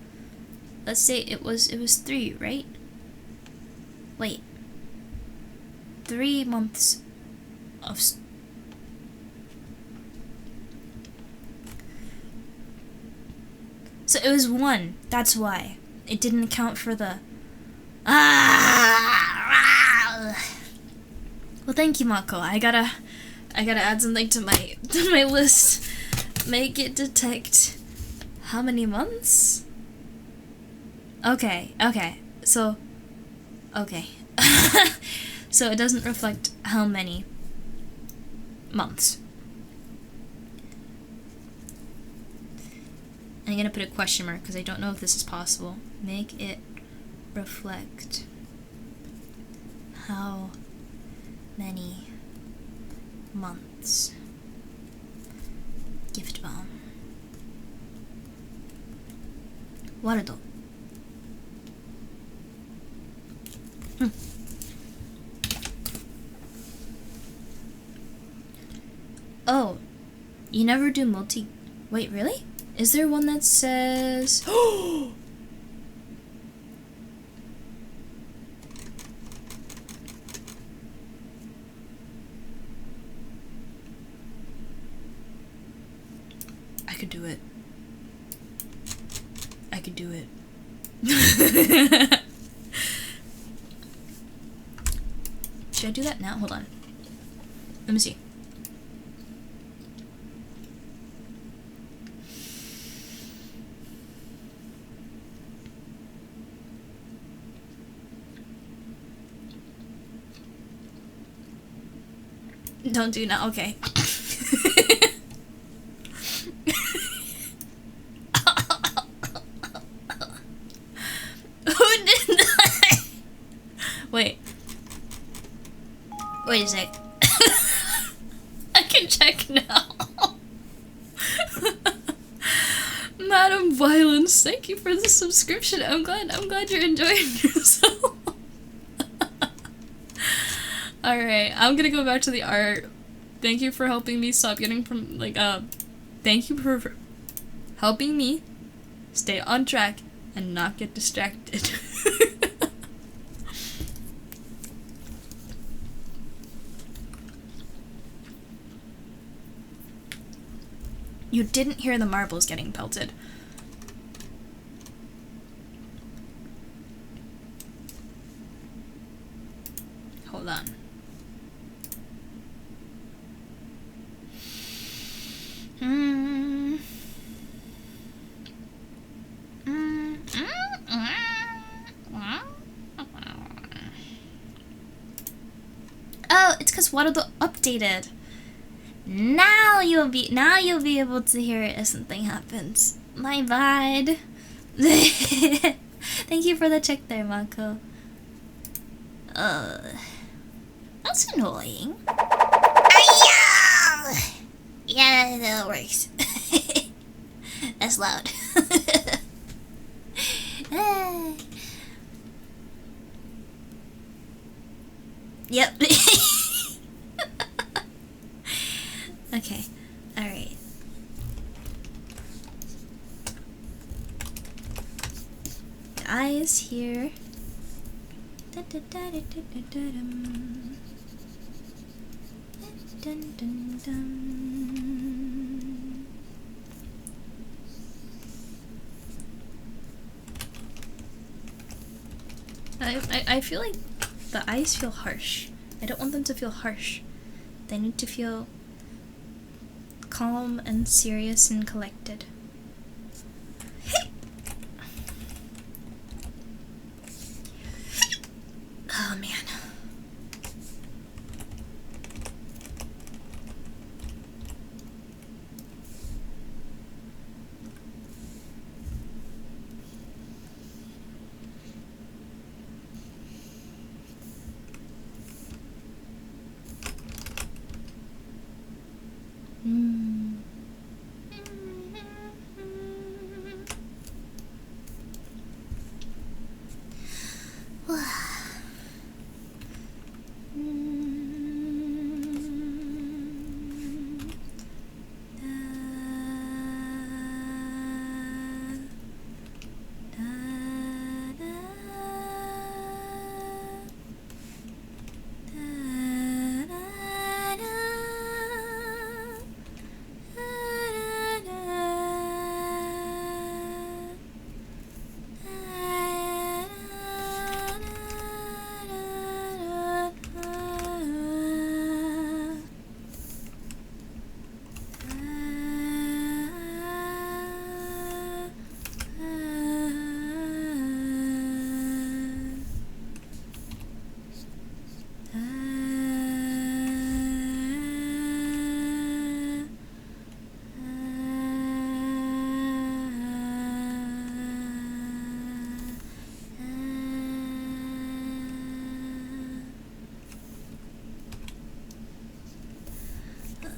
Let's say it was 3, right? Wait. 3 months of... So it was 1. That's why. It didn't account for the... Well, thank you, Mako. I gotta add something to my list. Make it detect how many months? Okay. So so it doesn't reflect how many months. I'm gonna put a question mark because I don't know if this is possible. Make it reflect how many months. Gift bomb. Waldo. Oh, you never do multi... Wait, really? Is there one that says... I could do it. I could do it. Should I do that now? Hold on. Let me see. Don't do now. Okay. Who did that? Wait a sec. I can check now. Madam Violence, thank you for the subscription. I'm glad you're enjoying yourself. Alright, I'm gonna go back to the art. Thank you for helping me stop getting from, thank you for helping me stay on track and not get distracted. You didn't hear the marbles getting pelted. Hold on. Oh, it's because Waddle updated. Now you'll be able to hear it if something happens. My bad. Thank you for the check there, Mako. That's annoying. Yeah, that works. That's loud. Yep. Okay. Alright. The eye is here.
I feel like the eyes feel harsh. I don't want them to feel harsh. They need to feel calm and serious and collected. Oh man.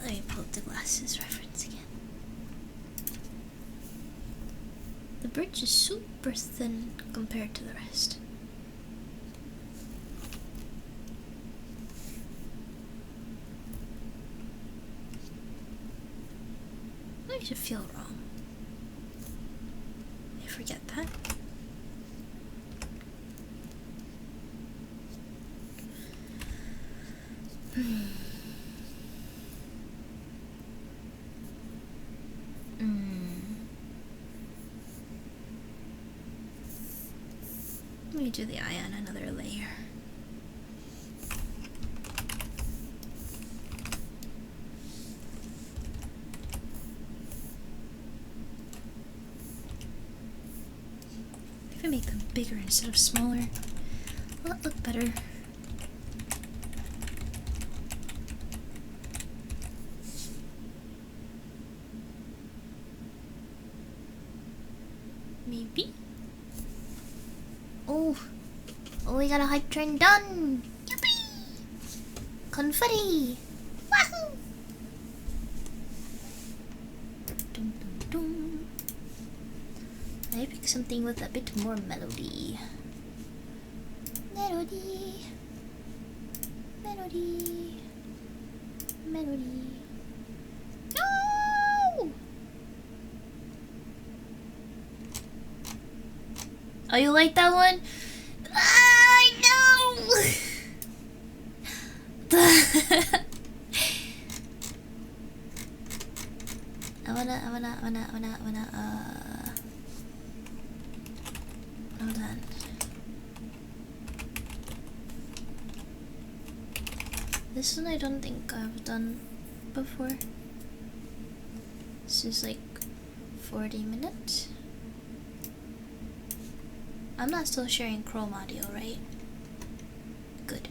Let me pull up the glasses reference again. The bridge is super thin compared to the rest. I should feel wrong. I forget that. Let me do the eye on another layer. If I make them bigger instead of smaller, will it look better? Maybe? Oh, we got a hype train done! Yippee! Confetti! Wahoo! Dum, dum, dum. I pick something with a bit more melody. Melody. Melody. Melody. No! Oh, you like that one? I know! I wanna, hold on. This one I don't think I've done before. This is like 40 minutes. I'm not still sharing Chrome audio, right? Good.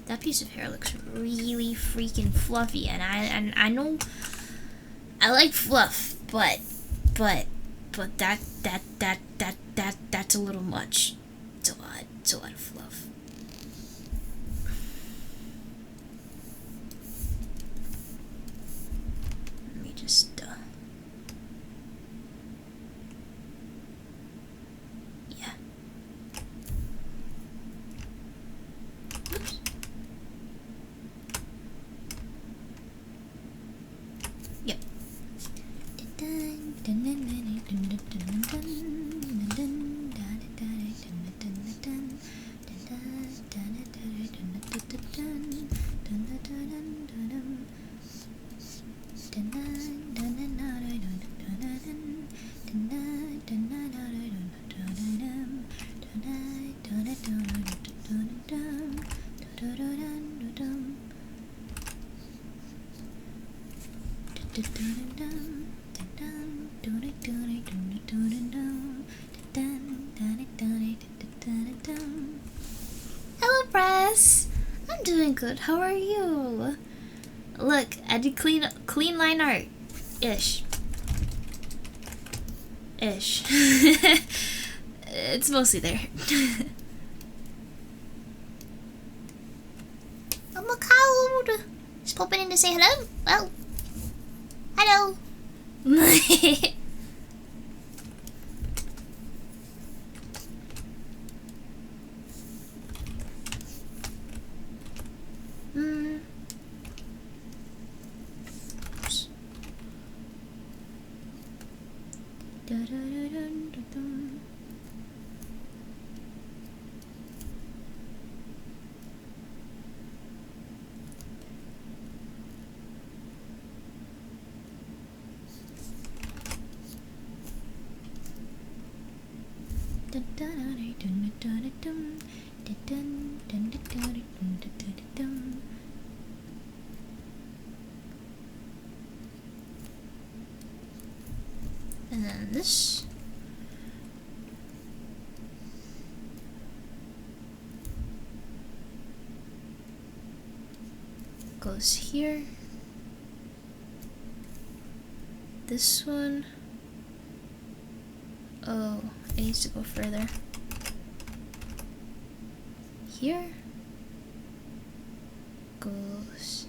That piece of hair looks really freaking fluffy, and I know I like fluff, but that's a little much. It's a lot. It's a lot of fluff. Let me just yeah. Oops. Yep. Hello, press. I'm doing good. How are you? Look, I did clean line art, ish. It's mostly there. I'm a cold. Just popping in to say hello. Well, hello. Oops. And then this. Goes here. This one. Oh, it needs to go further. Here goes.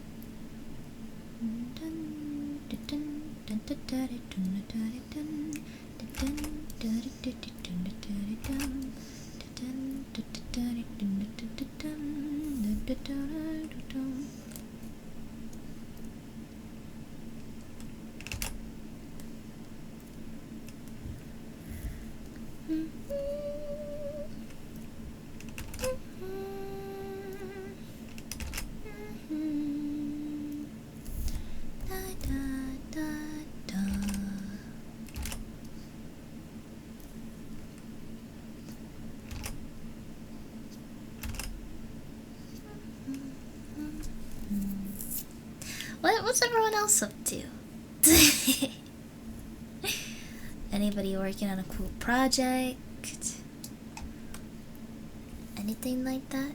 What's everyone else up to? Anybody working on a cool project? Anything like that?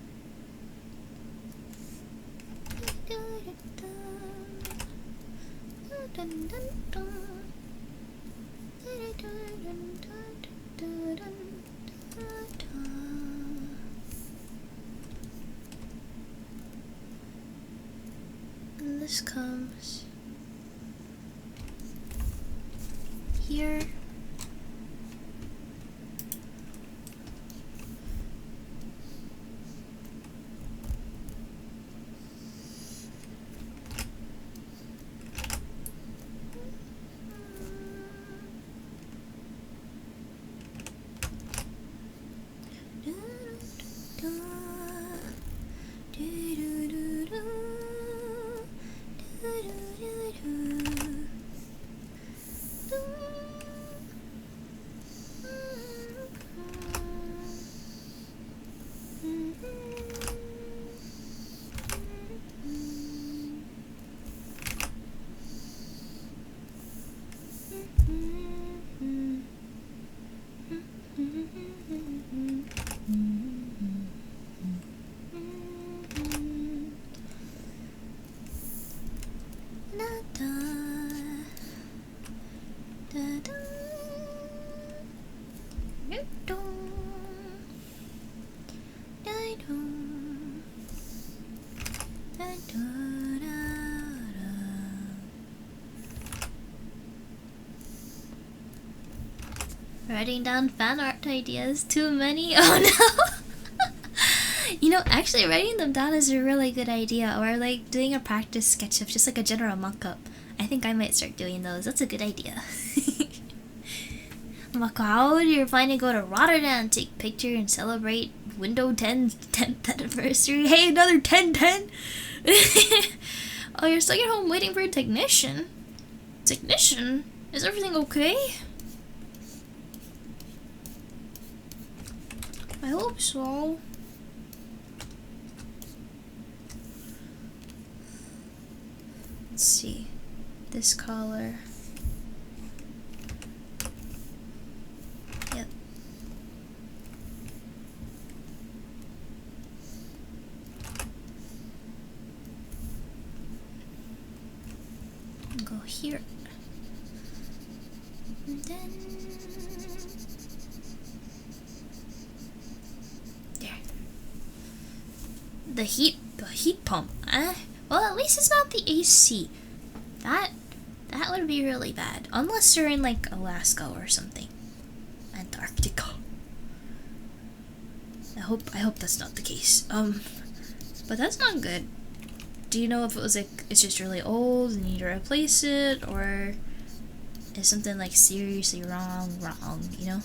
And this comes here. Writing down fan art ideas. Too many? Oh no! You know, actually writing them down is a really good idea. Or like doing a practice sketch of just like a general mock-up. I think I might start doing those. That's a good idea. Macau, you're planning to go to Rotterdam, take picture and celebrate Windows 10's 10th anniversary. Hey, another 1010! Oh, you're stuck at home waiting for a technician? Technician? Is everything okay? I hope so. Let's see. This collar. Yep. Go here. And then there. The heat pump. Well, at least it's not the AC. That would be really bad. Unless you're in like Alaska or something. Antarctica. I hope that's not the case. But that's not good. Do you know if it was like it's just really old and you need to replace it, or is something like seriously wrong, you know?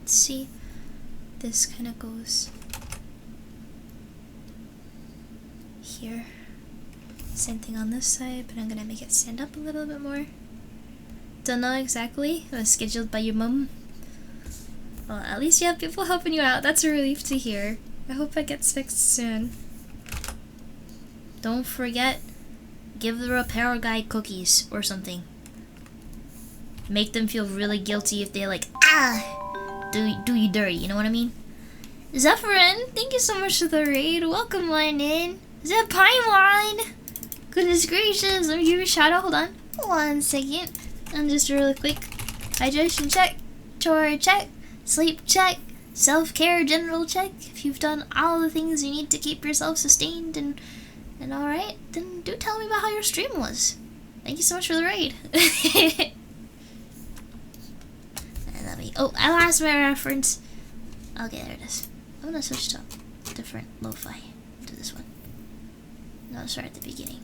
See, this kind of goes here. Same thing on this side, but I'm gonna make it stand up a little bit more. Don't know exactly. It was scheduled by your mom. Well, at least you have people helping you out. That's a relief to hear. I hope it gets fixed soon. Don't forget, give the repair guy cookies or something. Make them feel really guilty if they like, do you dirty, you know what I mean? Zephyrin, thank you so much for the raid. Welcome on in. Zep Pineline! Goodness gracious, let me give you a shout out. Hold on. 1 second. And just really quick. Hydration check. Chore check. Sleep check. Self-care general check. If you've done all the things you need to keep yourself sustained and alright, then do tell me about how your stream was. Thank you so much for the raid. Oh, I lost my reference. Okay, there it is. I'm gonna switch to a different lo-fi. Do this one. No, start at the beginning.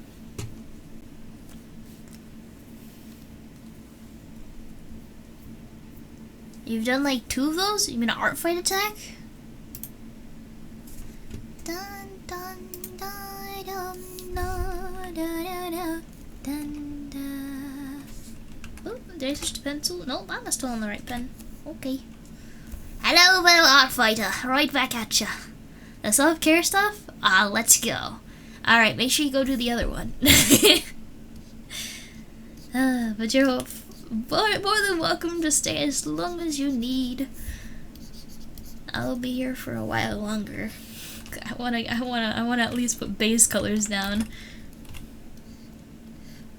You've done like 2 of those? You mean an artfight attack? Dun dun dun dun dun dun dun dun Did I switch the pencil? No, I'm still on the right pen. Okay. Hello, fellow art fighter. Right back at ya. The self-care stuff? Let's go. Alright, make sure you go do the other one. But you're more than welcome to stay as long as you need. I'll be here for a while longer. I wanna at least put base colors down.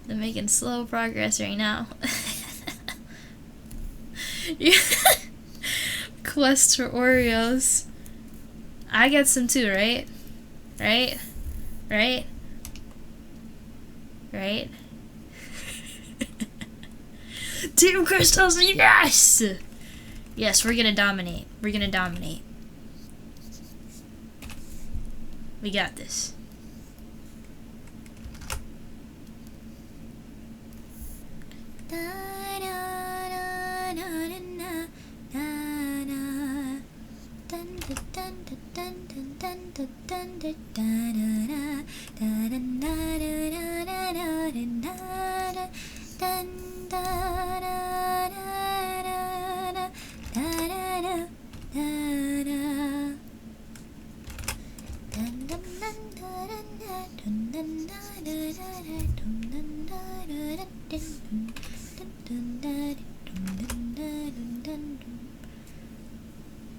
I'm making slow progress right now. Yeah. Quest for Oreos. I get some too, right? Right? Right? Right? Team Crystals, yes! Yes, we're gonna dominate. We're gonna dominate. We got this.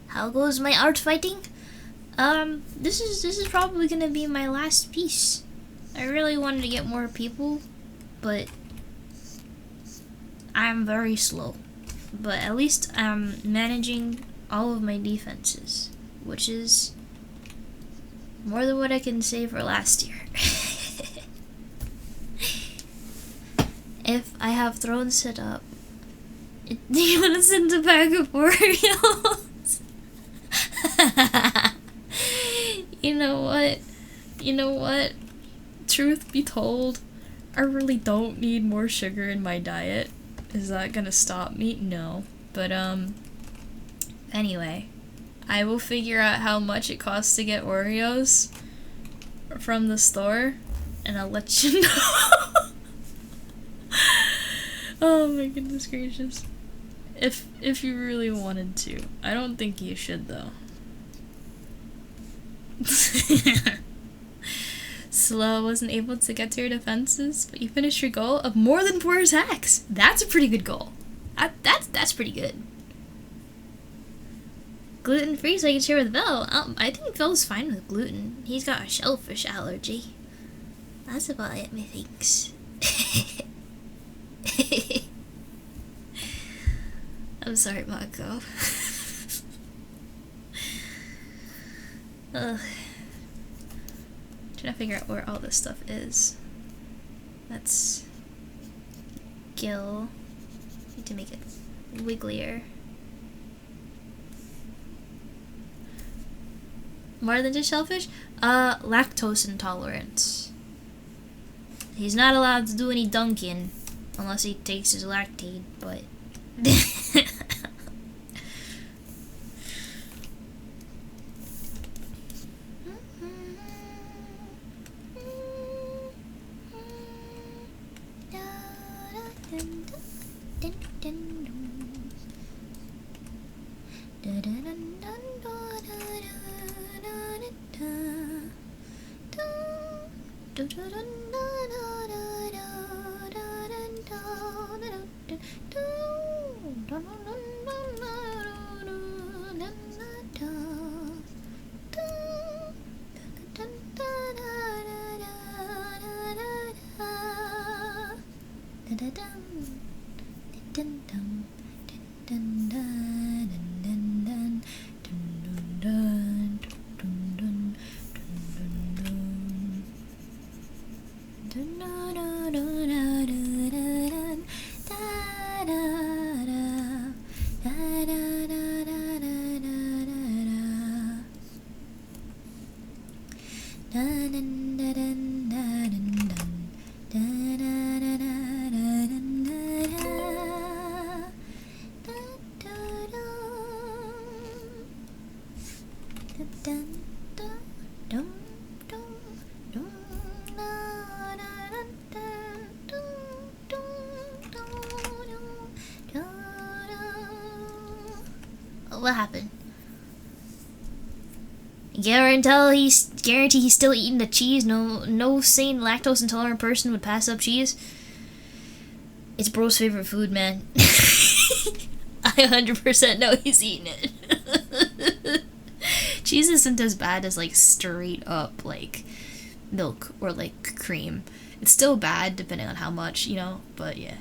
How goes my art fighting? This is probably gonna be my last piece. I really wanted to get more people, but I'm very slow. But at least I'm managing all of my defenses, which is more than what I can say for last year. If I have thrones set up, do you want to send a bag of Oreos? You know what? You know what? Truth be told, I really don't need more sugar in my diet. Is that gonna stop me? No. But, anyway. I will figure out how much it costs to get Oreos from the store, and I'll let you know. Oh my goodness gracious. If you really wanted to. I don't think you should, though. Slow wasn't able to get to your defenses, but you finished your goal of more than 4 attacks. That's a pretty good goal. That's pretty good. Gluten-free so I can share with Vel. I think Vel's fine with gluten. He's got a shellfish allergy. That's about it, methinks. I'm sorry, Mako. Ugh. Trying to figure out where all this stuff is. That's gill. Need to make it wigglier. More than just shellfish? Lactose intolerance. He's not allowed to do any dunking unless he takes his lactate, but What happened? Guarantee he's still eating the cheese. No sane lactose intolerant person would pass up cheese. It's bro's favorite food, man. I 100% know he's eating it. Cheese isn't as bad as like straight up like milk or like cream. It's still bad depending on how much, you know, but yeah.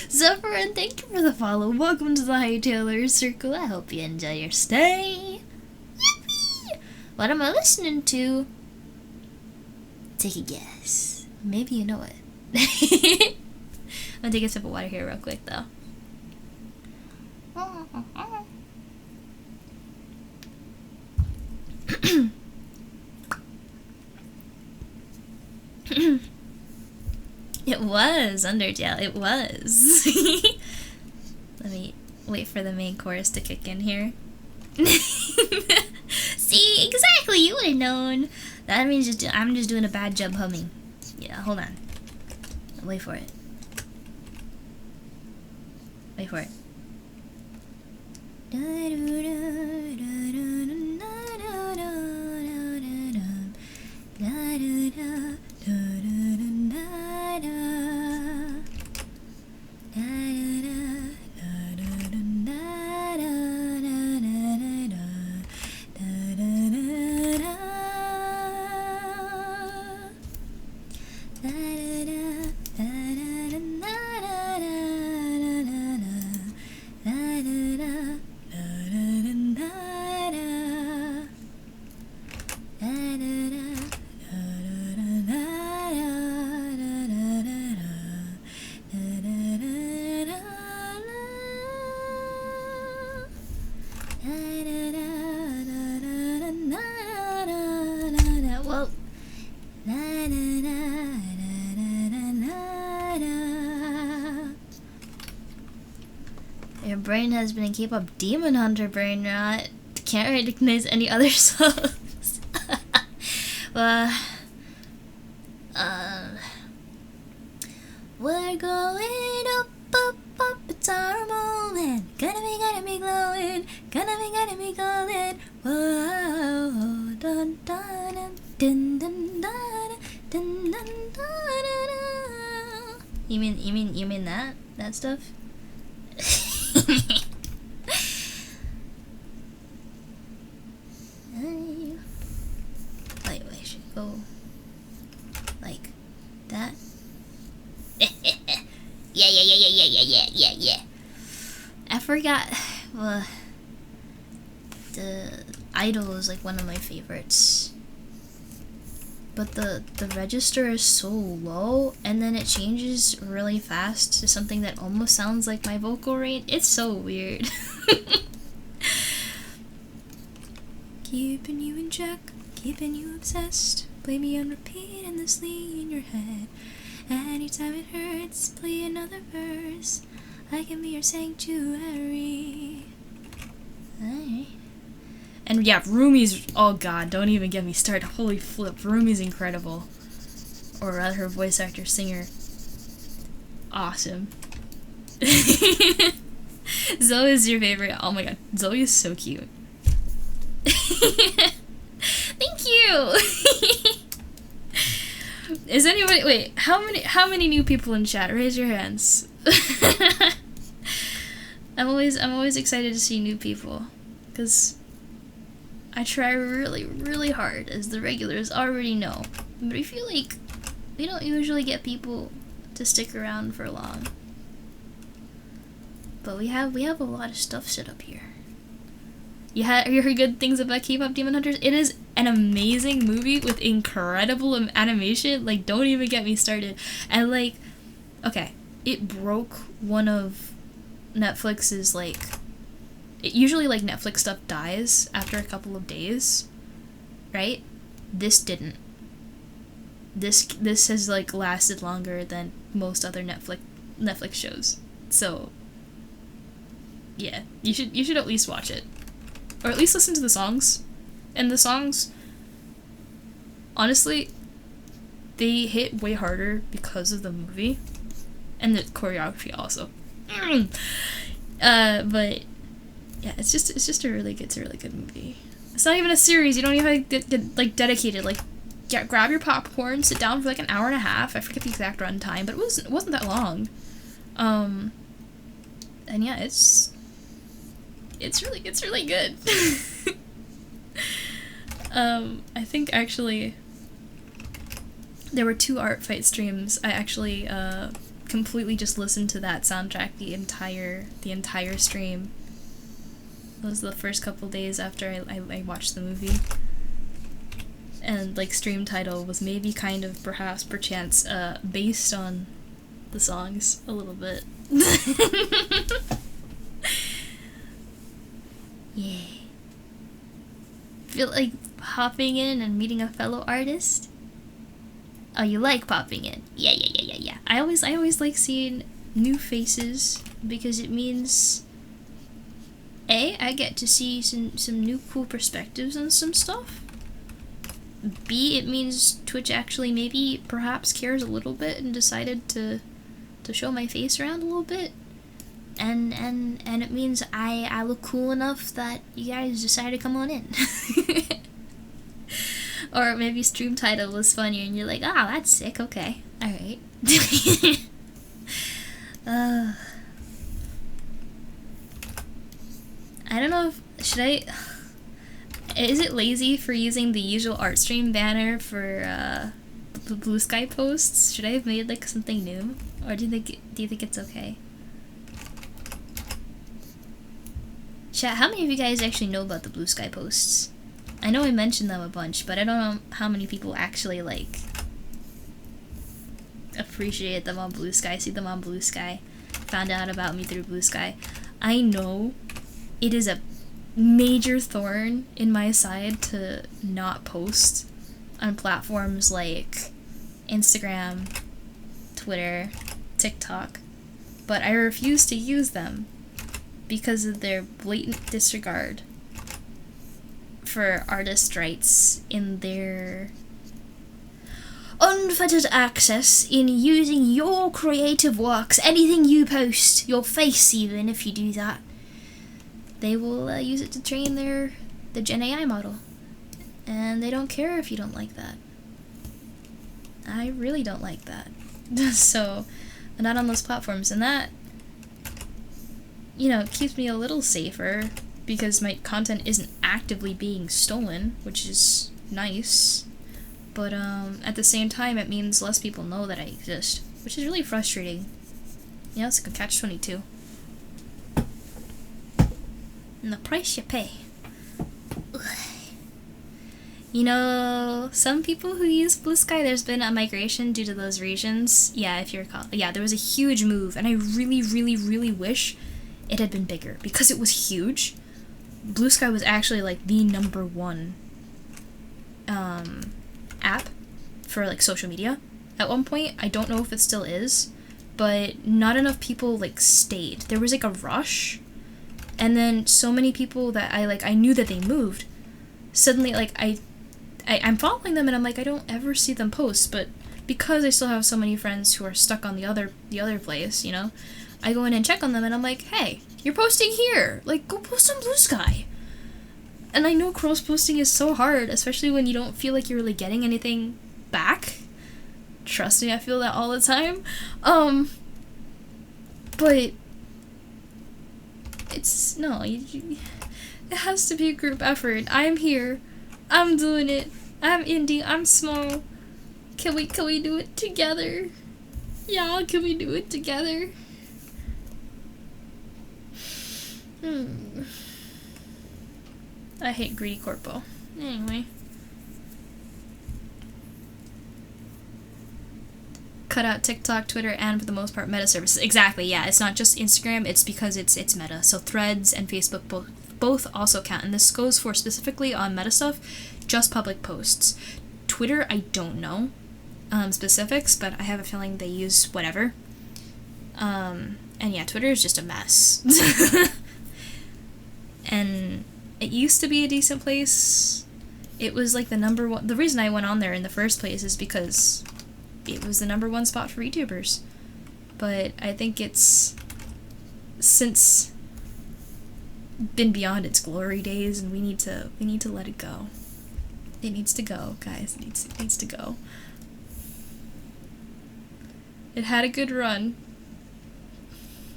Zephyrin, thank you for the follow. Welcome to the Hightailers Circle. I hope you enjoy your stay. Yippee! What am I listening to? Take a guess. Maybe you know it. I'm gonna take a sip of water here real quick though. It was Undertale. It was. Let me wait for the main chorus to kick in here. See, exactly. You would have known. That means I'm just doing a bad job humming. Yeah, hold on. Wait for it. Wait for it. Your brain has been a K-pop demon hunter brain rot. Can't recognize any other songs. Well, we're going up, up, up, it's our moment. Gonna be glowing, gonna be golden. Whoa, dun dun dun dun dun dun dun dun dun. You mean that stuff? Wait, should go like that. Yeah. I forgot. Well, the Idol is like one of my favorites, but the register is so low, and then it changes really fast to something that almost sounds like my vocal rate. It's so weird. Keeping you in check, keeping you obsessed. Play me on repeat endlessly in your head. Anytime it hurts, play another verse. I can be your sanctuary. Alright. And yeah, Rumi's, oh god, don't even get me started. Holy flip, Rumi's incredible. Or rather, her voice actor, singer. Awesome. Zoe is your favorite. Oh my god, Zoe is so cute. Thank you! Is anybody, wait, how many new people in chat? Raise your hands. I'm always excited to see new people, because I try really, really hard, as the regulars already know. But I feel like we don't usually get people to stick around for long. But we have a lot of stuff set up here. You heard good things about K-pop Demon Hunters? It is an amazing movie with incredible animation. Like, don't even get me started. And like, okay, it broke one of Netflix's like. Usually, like, Netflix stuff dies after a couple of days, right? This didn't. This has, like, lasted longer than most other Netflix shows. So, yeah, you should at least watch it. Or at least listen to the songs. And the songs, honestly, they hit way harder because of the movie. And the choreography also. But
yeah, it's just a really good movie. It's not even a series. You don't even have to get like dedicated. Like, grab your popcorn, sit down for like an hour and a half. I forget the exact run time, but it wasn't that long. And yeah, it's really good. I think actually there were 2 artfight streams. I actually completely just listened to that soundtrack the entire stream. It was the first couple days after I watched the movie. And like stream title was maybe kind of perchance based on the songs a little bit. Yeah. Feel like popping in and meeting a fellow artist? Oh, you like popping in? Yeah. I always like seeing new faces because it means A, I get to see some new cool perspectives on some stuff. B, it means Twitch actually perhaps cares a little bit and decided to show my face around a little bit. And it means I look cool enough that you guys decide to come on in. Or maybe stream title was funny and you're like, oh, that's sick, okay. Alright. I don't know is it lazy for using the usual art stream banner for the Blue Sky posts? Should I have made like something new? Or do you think it's okay? Chat, how many of you guys actually know about the Blue Sky posts? I know I mentioned them a bunch, but I don't know how many people actually like appreciate them on Blue Sky, see them on Blue Sky, found out about me through Blue Sky. I know it is a major thorn in my side to not post on platforms like Instagram, Twitter, TikTok, but I refuse to use them because of their blatant disregard for artist rights in their unfettered access in using your creative works, anything you post, your face even, if you do that. They will use it to train the Gen AI model. And they don't care if you don't like that. I really don't like that. So, I'm not on those platforms. And that, keeps me a little safer because my content isn't actively being stolen, which is nice. But at the same time, it means less people know that I exist, which is really frustrating. It's like a catch-22. And the price you pay. Some people who use Blue Sky, there's been a migration due to those regions. Yeah, if you recall. Yeah, there was a huge move, and I really, really, really wish it had been bigger, because it was huge. Blue Sky was actually, like, the #1 app for, like, social media. At one point, I don't know if it still is, but not enough people, like, stayed. There was, like, a rush. And then so many people that I knew that they moved, suddenly, like, I'm following them and I'm like, I don't ever see them post, but because I still have so many friends who are stuck on the other place, I go in and check on them and I'm like, hey, you're posting here! Like, go post on Blue Sky! And I know cross-posting is so hard, especially when you don't feel like you're really getting anything back. Trust me, I feel that all the time. But it's, no, it has to be a group effort. I'm here. I'm doing it. I'm indie. I'm small. Can we do it together? Yeah, can we do it together? I hate greedy corpo. Anyway. Cut out TikTok, Twitter, and for the most part meta services. Exactly, yeah. It's not just Instagram, it's because it's meta. So Threads and Facebook both also count. And this goes for specifically on meta stuff, just public posts. Twitter, I don't know specifics, but I have a feeling they use whatever. And yeah, Twitter is just a mess. And it used to be a decent place. It was like the #1. The reason I went on there in the first place is because it was the #1 spot for VTubers. But I think it's since been beyond its glory days, and we need to let it go. It needs to go, guys. It needs to go. It had a good run,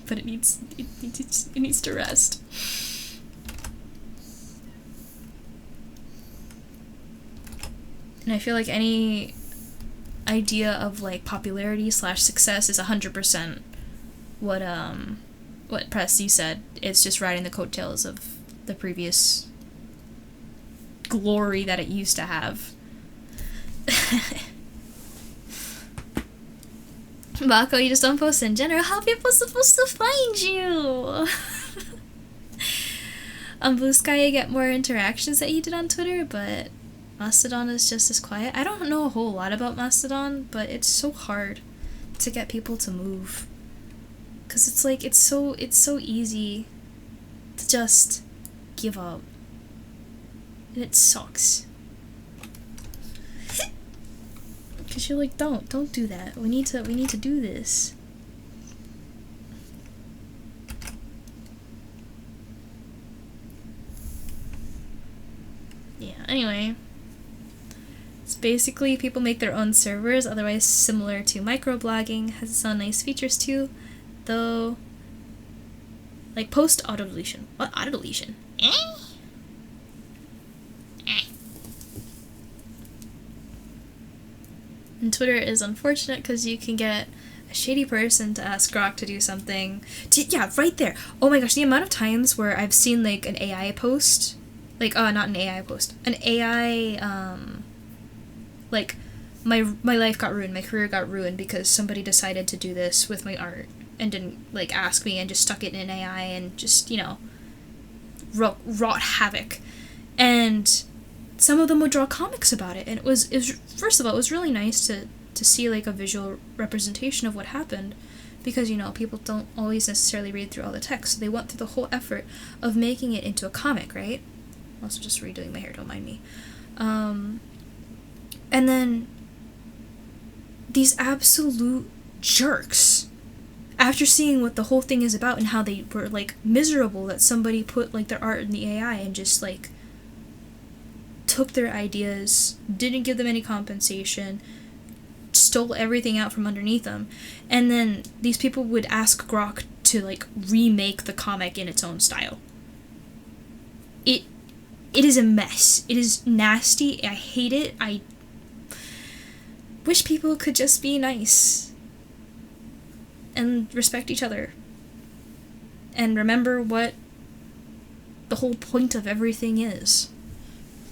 but it needs to rest. And I feel like any idea of like popularity / success is 100% what Press you said. It's just riding the coattails of the previous glory that it used to have. Mako, you just don't post in general. How are people supposed to find you? On Blue Sky, you get more interactions that you did on Twitter, but Mastodon is just as quiet. I don't know a whole lot about Mastodon, but it's so hard to get people to move. 'Cause it's like, it's so easy to just give up. And it sucks. 'Cause you're like, don't do that. We need to do this. Yeah, anyway. It's basically people make their own servers, otherwise similar to microblogging, has its own nice features too, though, like post auto-deletion. What auto-deletion? And Twitter is unfortunate because you can get a shady person to ask Grok to do something. Yeah, right there. Oh my gosh, the amount of times where I've seen like an AI post, like, not an AI post, an AI, like, my life got ruined, my career got ruined because somebody decided to do this with my art and didn't, like, ask me and just stuck it in AI and just, you know, wrought havoc. And some of them would draw comics about it, and it was first of all, it was really nice to see, like, a visual representation of what happened, because, you know, people don't always necessarily read through all the text, so they went through the whole effort of making it into a comic, right? I'm also just redoing my hair, don't mind me. And then these absolute jerks, after seeing what the whole thing is about and how they were, like, miserable that somebody put, like, their art in the AI and just, like, took their ideas, didn't give them any compensation, stole everything out from underneath them, and then these people would ask Grok to, like, remake the comic in its own style. It is a mess. It is nasty. I hate it. I wish people could just be nice and respect each other and remember what the whole point of everything is.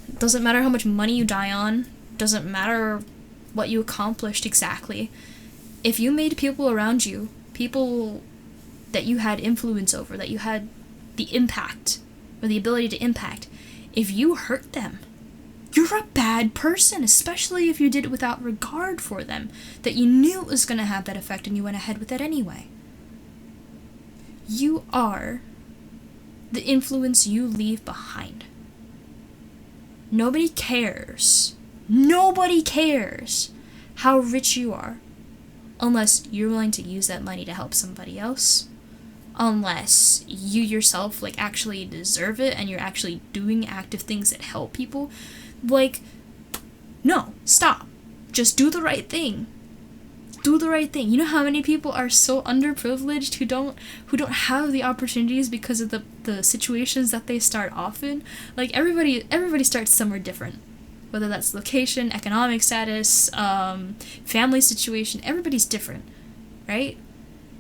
It doesn't matter how much money you die on, doesn't matter what you accomplished exactly. If you made people around you, people that you had influence over, that you had the impact or the ability to impact, if you hurt them, you're a bad person, especially if you did it without regard for them, that you knew it was going to have that effect and you went ahead with it anyway. You are the influence you leave behind. Nobody cares how rich you are unless you're willing to use that money to help somebody else, unless you yourself, like, actually deserve it and you're actually doing active things that help people. Like, no, stop. Just do the right thing. Do the right thing. You know how many people are so underprivileged who don't have the opportunities because of the situations that they start off in? Like, everybody starts somewhere different. Whether that's location, economic status, family situation, everybody's different, right?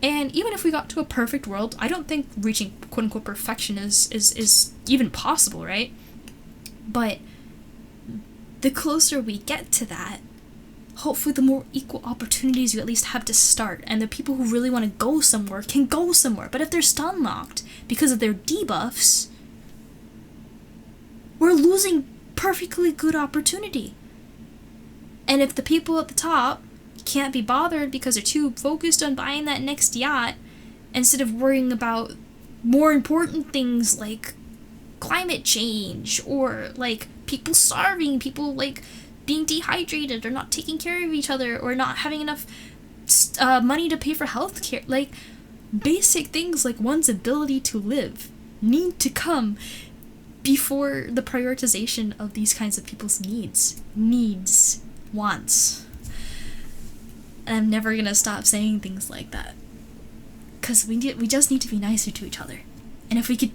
And even if we got to a perfect world, I don't think reaching quote-unquote perfection is even possible, right? But the closer we get to that, hopefully the more equal opportunities you at least have to start, and the people who really want to go somewhere can go somewhere. But if they're stun locked because of their debuffs, we're losing perfectly good opportunity. And if the people at the top can't be bothered because they're too focused on buying that next yacht instead of worrying about more important things like climate change or, like, people starving, people, like, being dehydrated or not taking care of each other or not having enough money to pay for healthcare, like, basic things like one's ability to live, need to come before the prioritization of these kinds of people's needs, wants. And I'm never gonna stop saying things like that, because we just need to be nicer to each other. And if we could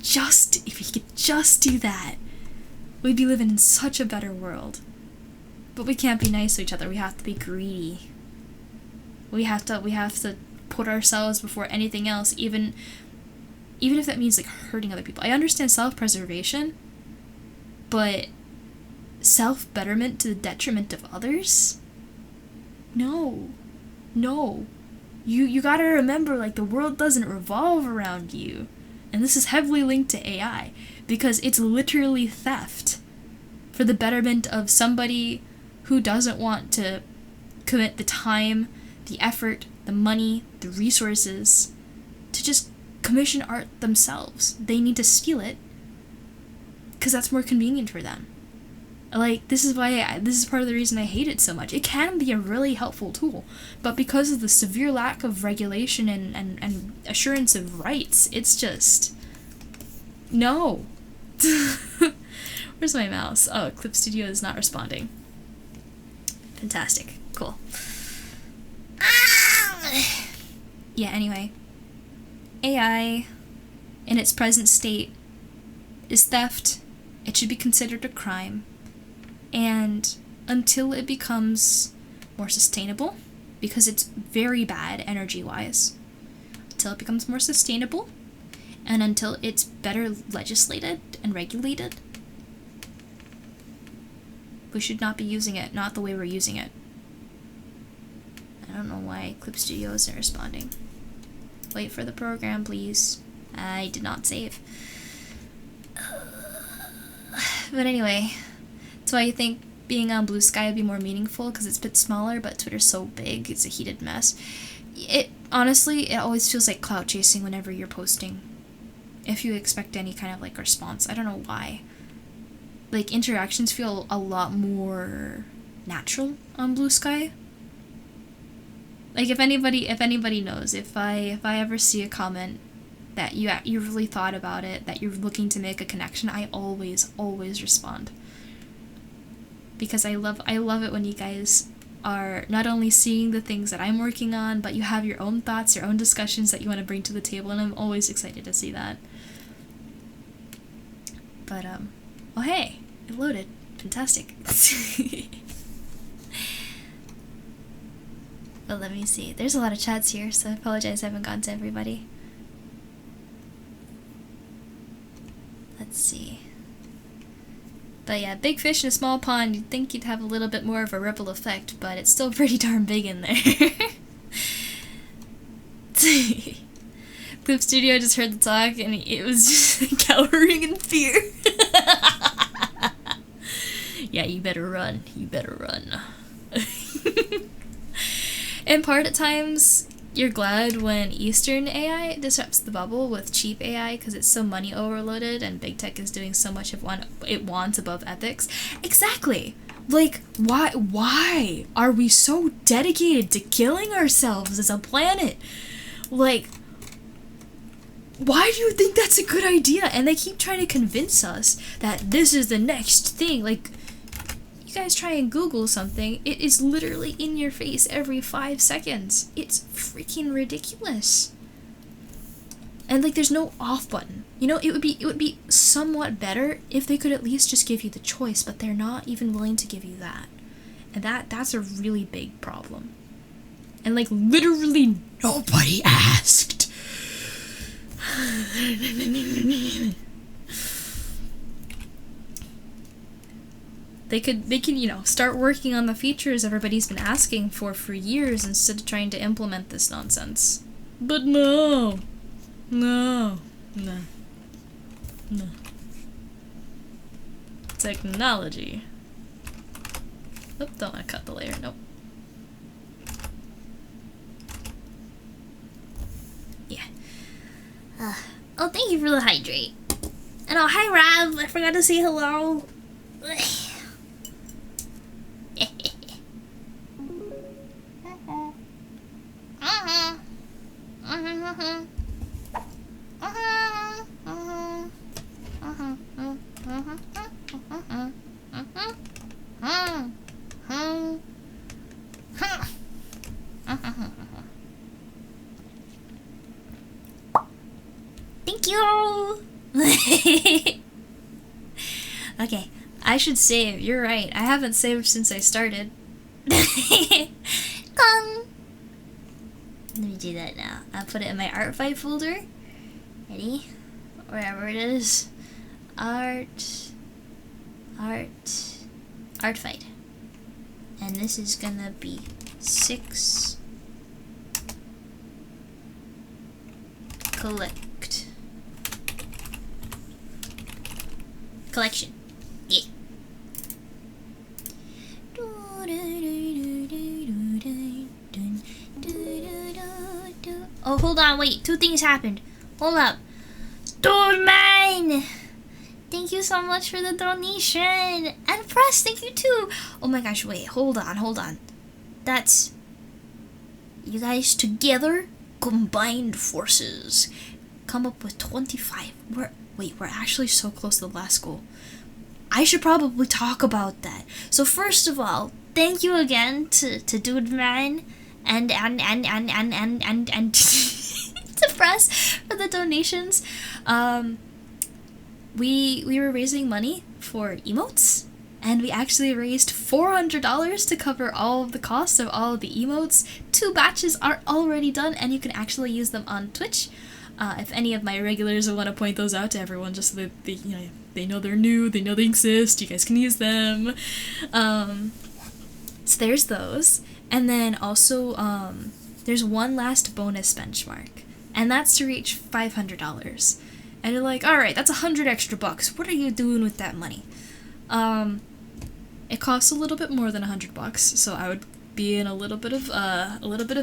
just do that, we'd be living in such a better world. But we can't be nice to each other. We have to be greedy. We have to put ourselves before anything else, even if that means like hurting other people. I understand self-preservation, but self-betterment to the detriment of others? No. You gotta remember, like, the world doesn't revolve around you. And this is heavily linked to AI, because it's literally theft for the betterment of somebody who doesn't want to commit the time, the effort, the money, the resources to just commission art themselves. They need to steal it because that's more convenient for them. Like, this is part of the reason I hate it so much. It can be a really helpful tool, but because of the severe lack of regulation and assurance of rights, it's just... No. Where's my mouse? Oh, Clip Studio is not responding. Fantastic. Cool. Yeah, anyway. AI, in its present state, is theft. It should be considered a crime. And until it becomes more sustainable, because it's very bad energy-wise, until it becomes more sustainable, and until it's better legislated and regulated, we should not be using it, not the way we're using it. I don't know why Clip Studio isn't responding. Wait for the program, please. I did not save. But anyway, that's why I think being on Blue Sky would be more meaningful, because it's a bit smaller, but Twitter's so big, it's a heated mess. Honestly, it always feels like clout chasing whenever you're posting. If you expect any kind of, like, response. I don't know why. Like, interactions feel a lot more natural on Blue Sky. Like, if anybody knows, if I ever see a comment that you really thought about it, that you're looking to make a connection, I always respond. Because I love it when you guys are not only seeing the things that I'm working on, but you have your own thoughts, your own discussions that you want to bring to the table, and I'm always excited to see that. But, well, hey, it loaded. Fantastic. But let me see. There's a lot of chats here, so I apologize I haven't gotten to everybody. Let's see. But yeah, big fish in a small pond, you'd think you'd have a little bit more of a ripple effect, but it's still pretty darn big in there. Clip Studio just heard the talk, and it was just cowering in fear. Yeah, you better run. You better run. In part, at times, you're glad when Eastern AI disrupts the bubble with cheap AI because it's so money overloaded and big tech is doing so much of what it wants above ethics. Exactly! Like, why are we so dedicated to killing ourselves as a planet? Like, why do you think that's a good idea? And they keep trying to convince us that this is the next thing. Like, you guys try and Google something, it is literally in your face every 5 seconds. It's freaking ridiculous. And like, there's no off button. You know, it would be somewhat better if they could at least just give you the choice, but they're not even willing to give you that. And that's a really big problem. And like, literally nobody asked. They can, you know, start working on the features everybody's been asking for years instead of trying to implement this nonsense. But no. Technology. Oop, don't want to cut the layer, nope.
Yeah. Oh, thank you for the hydrate. And oh, hi Rob, I forgot to say hello. Thank you. Okay, I should save. You're right. I haven't saved since I started. Kong. Let me do that now. I'll put it in my artfight folder. Ready? Wherever it is. Artfight. And this is gonna be 6 collection. Yeah. Oh, hold on, wait. 2 things happened. Hold up. Dude, man! Thank you so much for the donation. And Press, thank you too. Oh my gosh, wait. Hold on. That's... You guys together, combined forces, come up with 25. We're actually so close to the last goal. I should probably talk about that. So first of all, thank you again to Dude Man and to Press for the donations. We were raising money for emotes, and we actually raised $400 to cover all of the costs of all of the emotes. 2 batches are already done, and you can actually use them on Twitch. If any of my regulars want to point those out to everyone, just so that they know they're new, they know they exist, you guys can use them. So there's those. And then also, there's one last bonus benchmark, and that's to reach $500. And you're like, alright, that's $100 extra bucks. What are you doing with that money? It costs a little bit more than $100, so I would be in a little bit of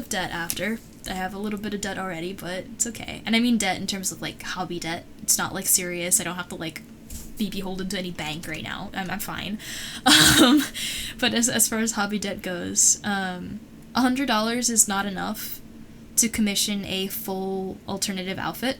debt after. I have a little bit of debt already, but it's okay. And I mean debt in terms of like hobby debt. It's not like serious. I don't have to like be beholden to any bank right now. I'm fine. But as far as hobby debt goes, $100 is not enough to commission a full alternative outfit.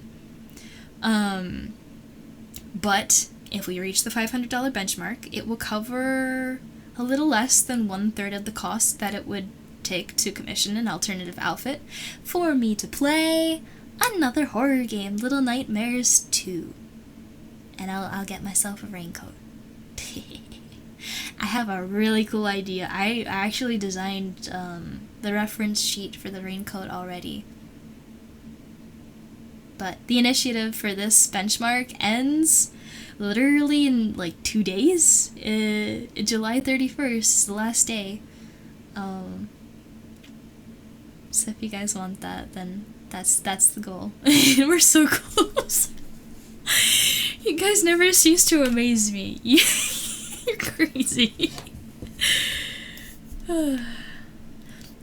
But if we reach the $500 benchmark, it will cover a little less than 1/3 of the cost that it would take to commission an alternative outfit for me to play another horror game, Little Nightmares 2. And I'll get myself a raincoat. I have a really cool idea. I actually designed the reference sheet for the raincoat already. But the initiative for this benchmark ends literally in like 2 days. July 31st is the last day. So if you guys want that, then that's the goal. We're so close. You guys never cease to amaze me. You're crazy.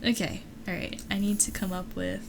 Okay, alright. I need to come up with...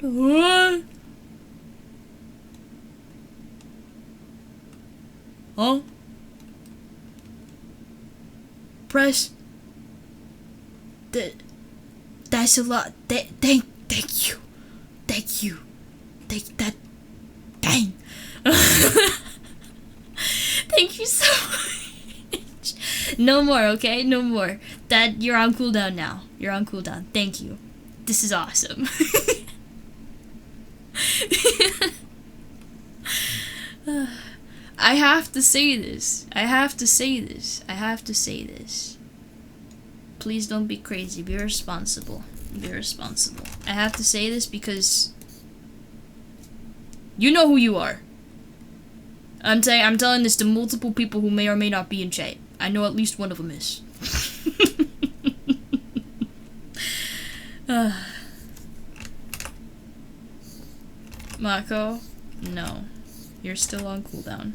What? Huh? Press. That's a lot. Thank you. That. Dang. Thank you so much. No more, okay? No more. That you're on cooldown now. You're on cooldown. Thank you. This is awesome. I have to say this. Please don't be crazy. Be responsible. I have to say this because you know who you are. I'm telling this to multiple people who may or may not be in chat. I know at least one of them is. Mako, no. You're still on cooldown.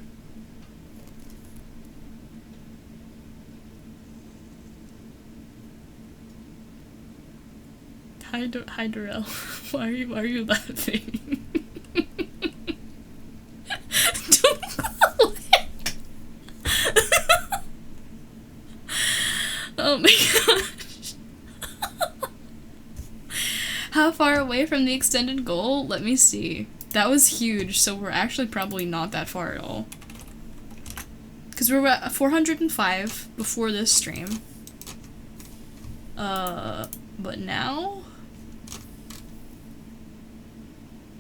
Hi, Darrell. Why are you laughing? Don't call it. Oh my gosh. How far away from the extended goal? Let me see. That was huge, so we're actually probably not that far at all. Because we were at 405 before this stream. But now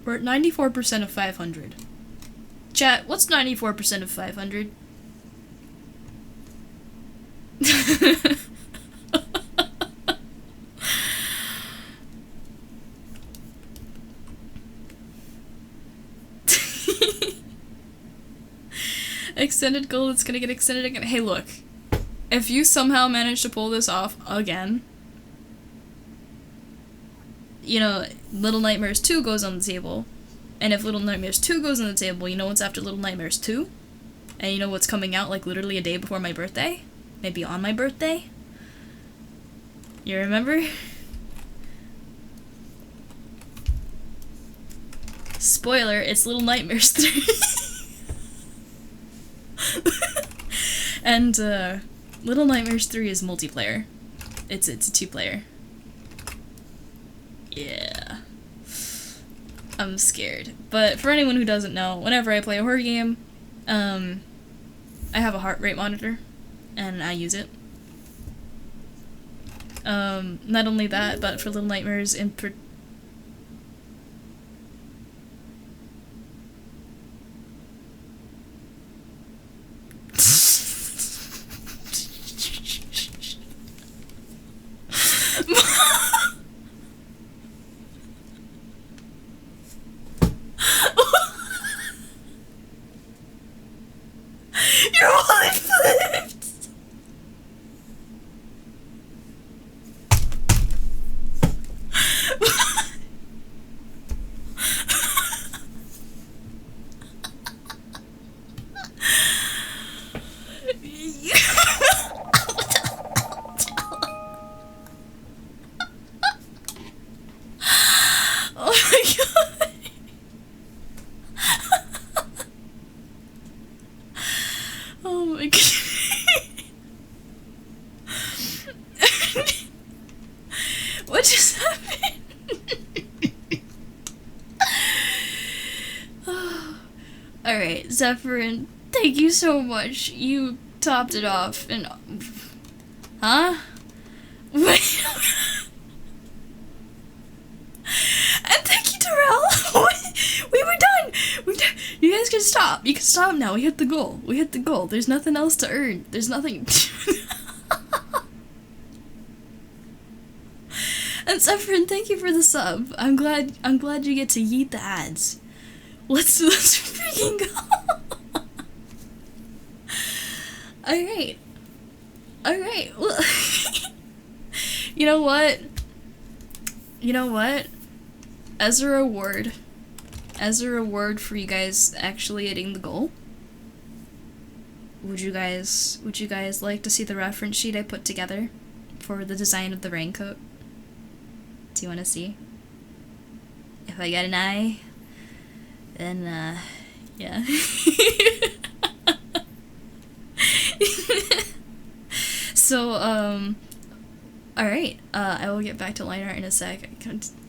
we're at 94% of 500. Chat, what's 94% of 500? Extended goal, it's gonna get extended again. Hey, look. If you somehow manage to pull this off again, you know, Little Nightmares 2 goes on the table. And if Little Nightmares 2 goes on the table, you know what's after Little Nightmares 2? And you know what's coming out, like, literally a day before my birthday? Maybe on my birthday? You remember? Spoiler, it's Little Nightmares 3. And, Little Nightmares 3 is multiplayer. It's a 2-player. Yeah. I'm scared. But for anyone who doesn't know, whenever I play a horror game, I have a heart rate monitor, and I use it. Not only that, but for Little Nightmares in Your wallet flipped! Oh my god! Oh my god. What just happened? Alright, Zephyrin, thank you so much. You topped it off and... Huh? Wait. And thank you, Darrell! We were done! You guys can stop. You can stop now. We hit the goal. We hit the goal. There's nothing else to earn. There's nothing... And Zephyrin, thank you for the sub. I'm glad you get to yeet the ads. Let's freaking go. Alright. Alright. Well, you know what? You know what? As a reward for you guys actually hitting the goal, would you guys like to see the reference sheet I put together for the design of the raincoat? Do you want to see? If I get an eye, then yeah. So alright, I will get back to line art in a sec.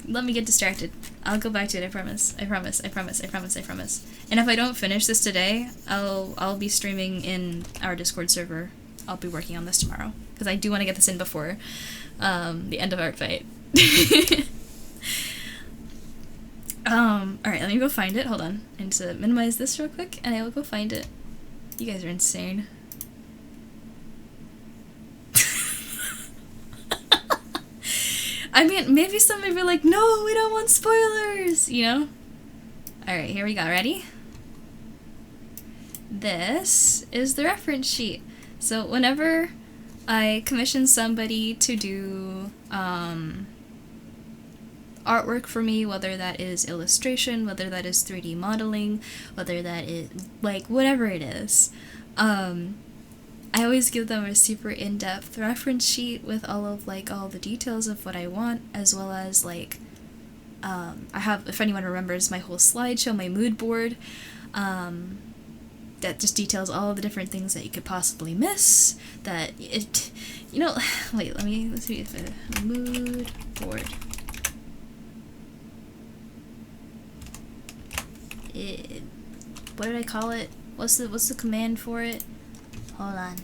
Let me get distracted. I'll go back to it, I promise. I promise. And if I don't finish this today, I'll be streaming in our Discord server. I'll be working on this tomorrow, because I do want to get this in before the end of Artfight. Alright, let me go find it. Hold on. I need to minimize this real quick, and I will go find it. You guys are insane. I mean, maybe some may be like, no, we don't want spoilers, you know? Alright, here we go. Ready? This is the reference sheet. So whenever I commission somebody to do artwork for me, whether that is illustration, whether that is 3D modeling, whether that is, like, whatever it is, I always give them a super in-depth reference sheet with all of like all the details of what I want, as well as like I have, if anyone remembers, my whole slideshow, my mood board, that just details all the different things that you could possibly miss. That it, you know, wait, let's see if mood board. What did I call it? What's the command for it? Hold on.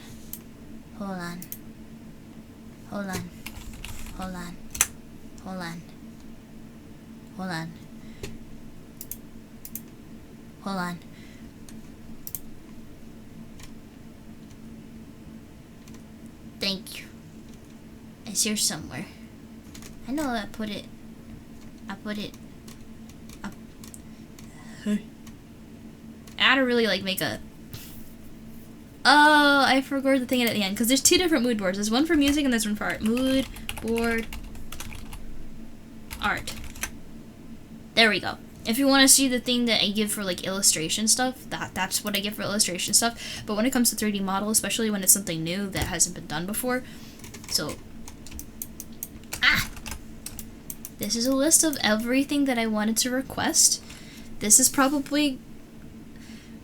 Thank you. It's here somewhere. I know I put it up. I had to really like make a... Oh, I forgot the thing at the end, because there's two different mood boards. There's one for music and there's one for art. Mood board art. There we go. If you want to see the thing that I give for like illustration stuff, that's what I give for illustration stuff. But when it comes to 3D model, especially when it's something new that hasn't been done before, so this is a list of everything that I wanted to request. This is probably,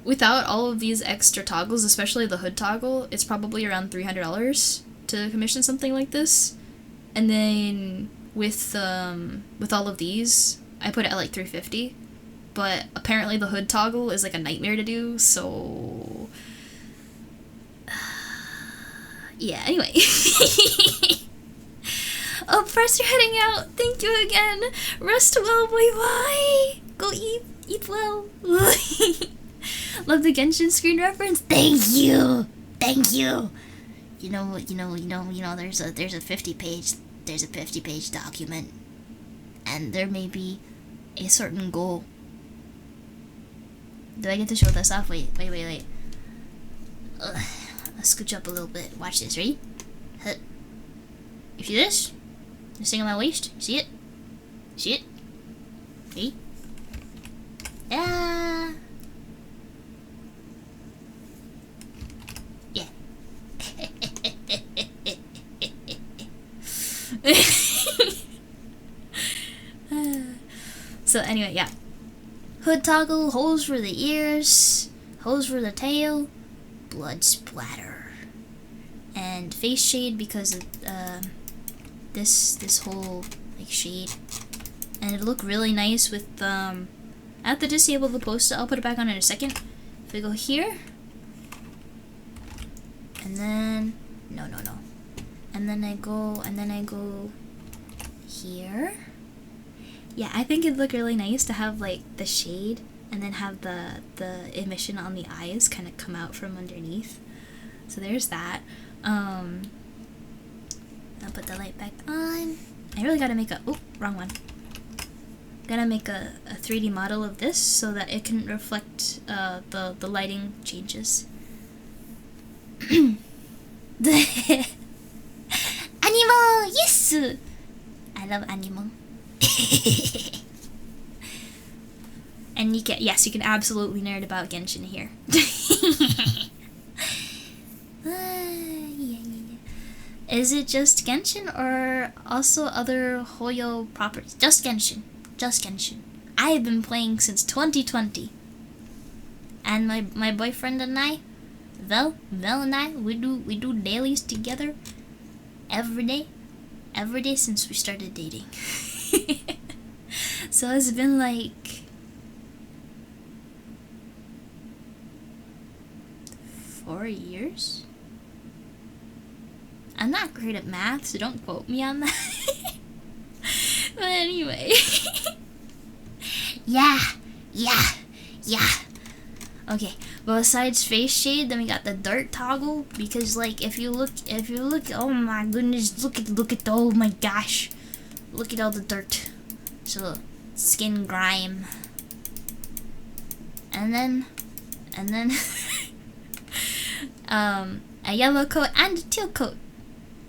without all of these extra toggles, especially the hood toggle, it's probably around $300 to commission something like this. And then with all of these, I put it at like $350. But apparently the hood toggle is like a nightmare to do, so yeah, anyway. Oh, first you're heading out. Thank you again. Rest well, bye-bye. Go eat well. Love the Genshin screen reference. Thank you. You know. There's a 50-page document, and there may be a certain goal. Do I get to show this off? Wait. Ugh. Let's scooch up a little bit. Watch this. Ready? You see this? This thing on my waist? See it? Ready? Yeah. So anyway, yeah. Hood toggle, holes for the ears, holes for the tail, blood splatter, and face shade because of this whole like shade, and it'll look really nice with I have to disable the post-it. I'll put it back on in a second. If we go here, and then no, and then I go here. Yeah, I think it'd look really nice to have like the shade and then have the emission on the eyes kind of come out from underneath. So there's that. I'll put the light back on. I really gotta make wrong one. Gotta make a 3D model of this so that it can reflect the lighting changes. Animo, yes! I love Animo. And you can absolutely nerd about Genshin here. Yeah. Is it just Genshin or also other Hoyo properties? Just Genshin. I have been playing since 2020. And my boyfriend and I, Vel and I, we do dailies together every day since we started dating. So it's been like 4 years. I'm not great at math, so don't quote me on that. But anyway. Yeah. Okay, but besides face shade, then we got the dirt toggle, because like if you look, oh my goodness, look at oh my gosh, look at all the dirt. So skin grime, and then a yellow coat and a teal coat.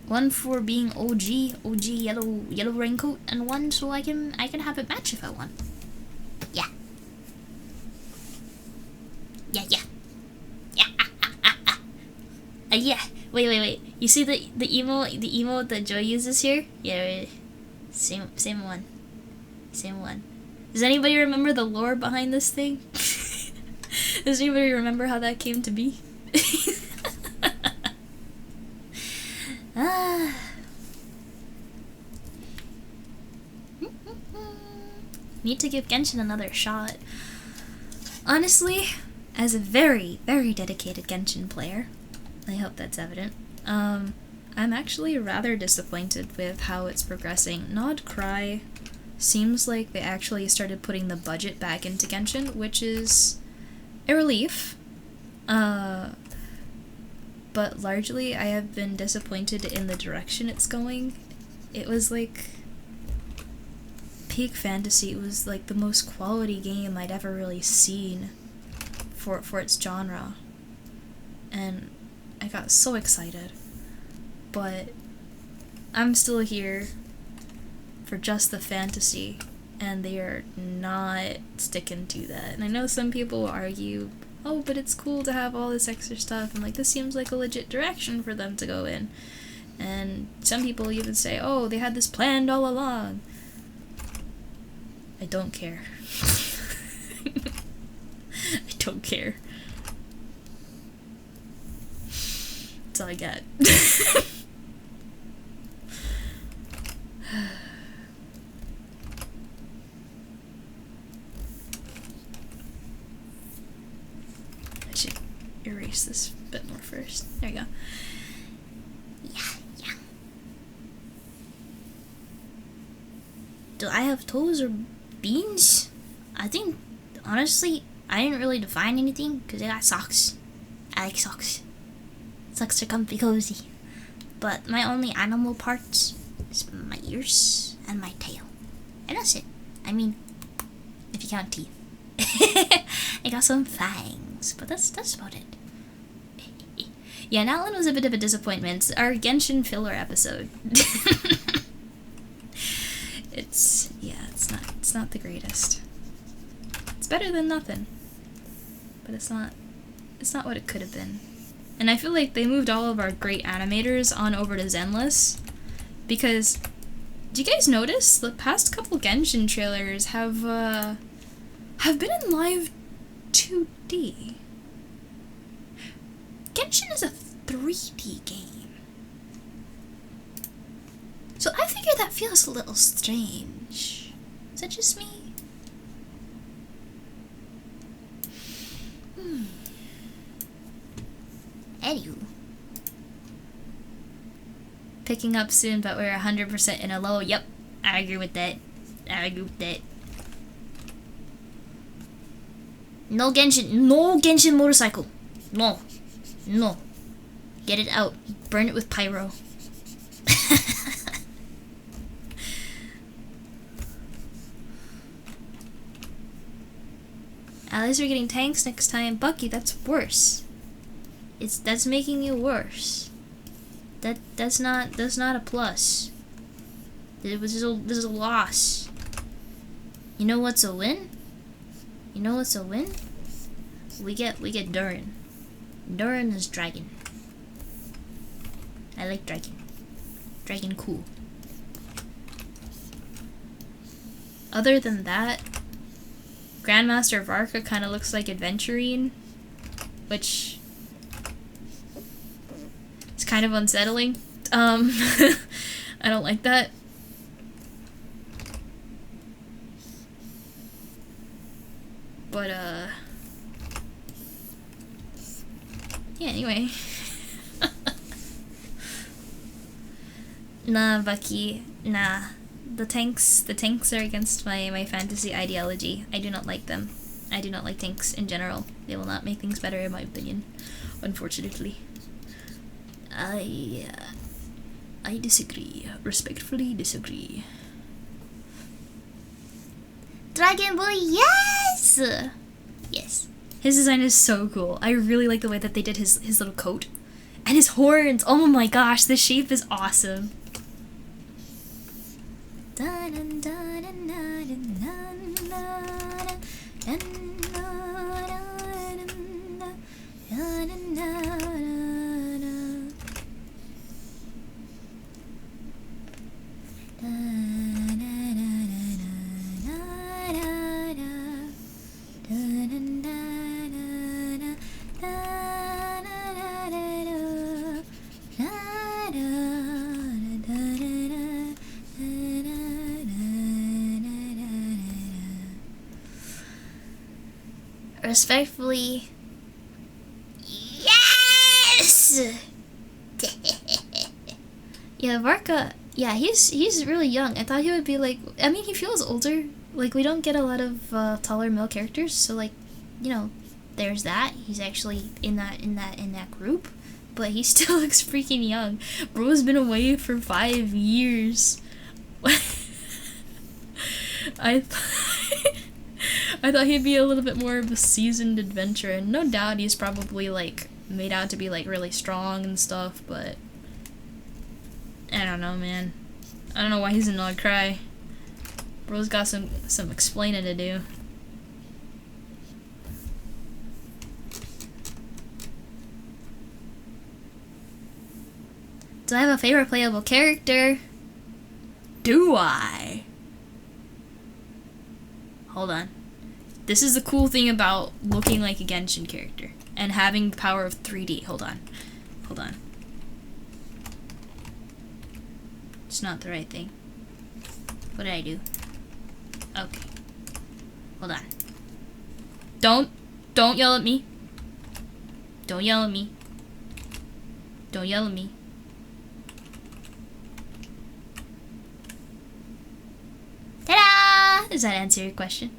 One for being OG yellow raincoat, and one so I can have it match if I want. Yeah. Yeah. Wait. You see the emote that Joy uses here? Yeah, right. Same one. Same one. Does anybody remember the lore behind this thing? Does anybody remember how that came to be? Need to give Genshin another shot. Honestly, as a very, very dedicated Genshin player, I hope that's evident, I'm actually rather disappointed with how it's progressing. Not cry. Seems like they actually started putting the budget back into Genshin, which is a relief. But largely I have been disappointed in the direction it's going. It was like peak fantasy. It was like the most quality game I'd ever really seen for its genre. And I got so excited. But I'm still here for just the fantasy, and they are not sticking to that. And I know some people will argue, oh, but it's cool to have all this extra stuff, and like this seems like a legit direction for them to go in. And some people even say, oh, they had this planned all along. I don't care. I don't care. That's all I got. I should erase this a bit more first. There you go. Yeah. Do I have toes or beans? I think, honestly, I didn't really define anything because I got socks. I like socks. Socks are comfy cozy. But my only animal parts is my ears and my tail. And that's it. I mean, if you count teeth. I got some fangs, but that's about it. Yeah, that one was a bit of a disappointment. Our Genshin filler episode. It's not the greatest. It's better than nothing. But it's not what it could have been. And I feel like they moved all of our great animators on over to Zenless, because do you guys notice the past couple Genshin trailers have been in live 2D. Genshin is a 3D game. So I figure that feels a little strange. Is that just me? Anywho. Picking up soon, but we're 100% in a low. Yep, I agree with that. No Genshin motorcycle. No. Get it out. Burn it with pyro. At least we're getting tanks next time. Bucky, that's worse. That's making you worse. That's not a plus. This is a loss. You know what's a win? We get Durin. Durin is dragon. I like dragon. Dragon cool. Other than that, Grandmaster Varka kind of looks like Adventurine, which is kind of unsettling. I don't like that. But, yeah, anyway. Nah, Bucky, nah. The tanks are against my fantasy ideology. I do not like them. I do not like tanks in general. They will not make things better, in my opinion. Unfortunately. I disagree. Respectfully disagree. Dragon Boy, yes! Yes. His design is so cool. I really like the way that they did his little coat. And his horns! Oh my gosh, the shape is awesome. Respectfully, yes! Yeah, Varka, yeah, he's really young. I thought he would be like, I mean, he feels older. Like, we don't get a lot of taller male characters, so like, you know, there's that. He's actually in that group, but he still looks freaking young. Bro's been away for 5 years. I thought he'd be a little bit more of a seasoned adventurer, and no doubt he's probably like made out to be like really strong and stuff, but I don't know, man. I don't know why he's a Nod Cry. Bro's got some explaining to do. Do I have a favorite playable character? Do I? Hold on. This is the cool thing about looking like a Genshin character and having the power of 3D. Hold on. It's not the right thing. What did I do? Okay. Hold on. Don't yell at me. Don't yell at me. Don't yell at me. Ta-da! Does that answer your question?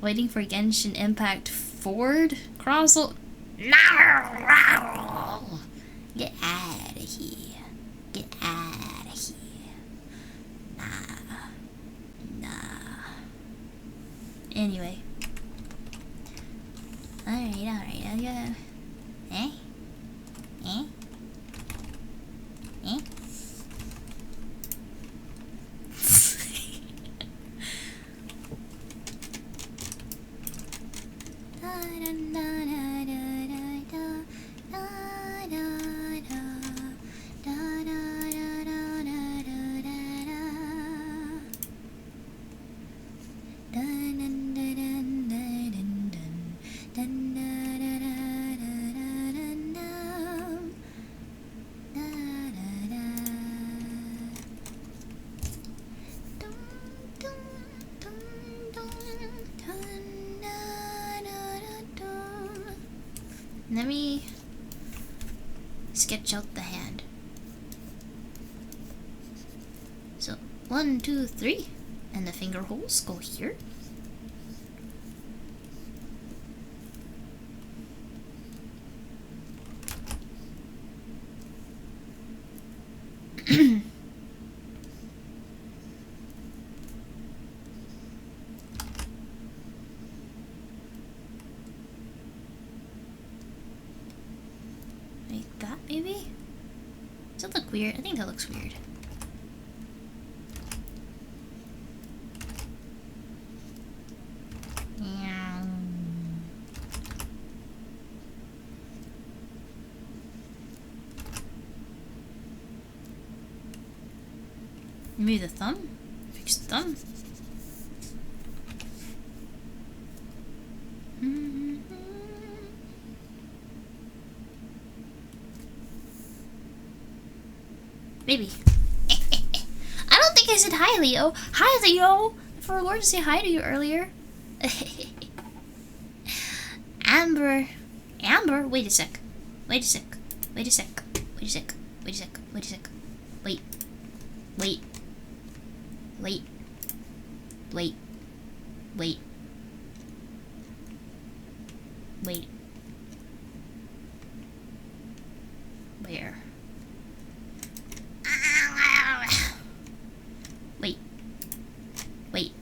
Waiting for Genshin Impact Ford Crossel. No! Get out of here. Get out of here. Nah. Anyway. Alright. I'll go. Eh? Let me sketch out the hand. So 1, 2, 3, and the finger holes go here. Like that, maybe? Does that look weird? I think that looks weird. Maybe the thumb? Fix the thumb. Maybe. I don't think I said hi, Leo. Hi, Leo. I forgot to say hi to you earlier. Amber. Wait a sec. Wait. Where? Wait.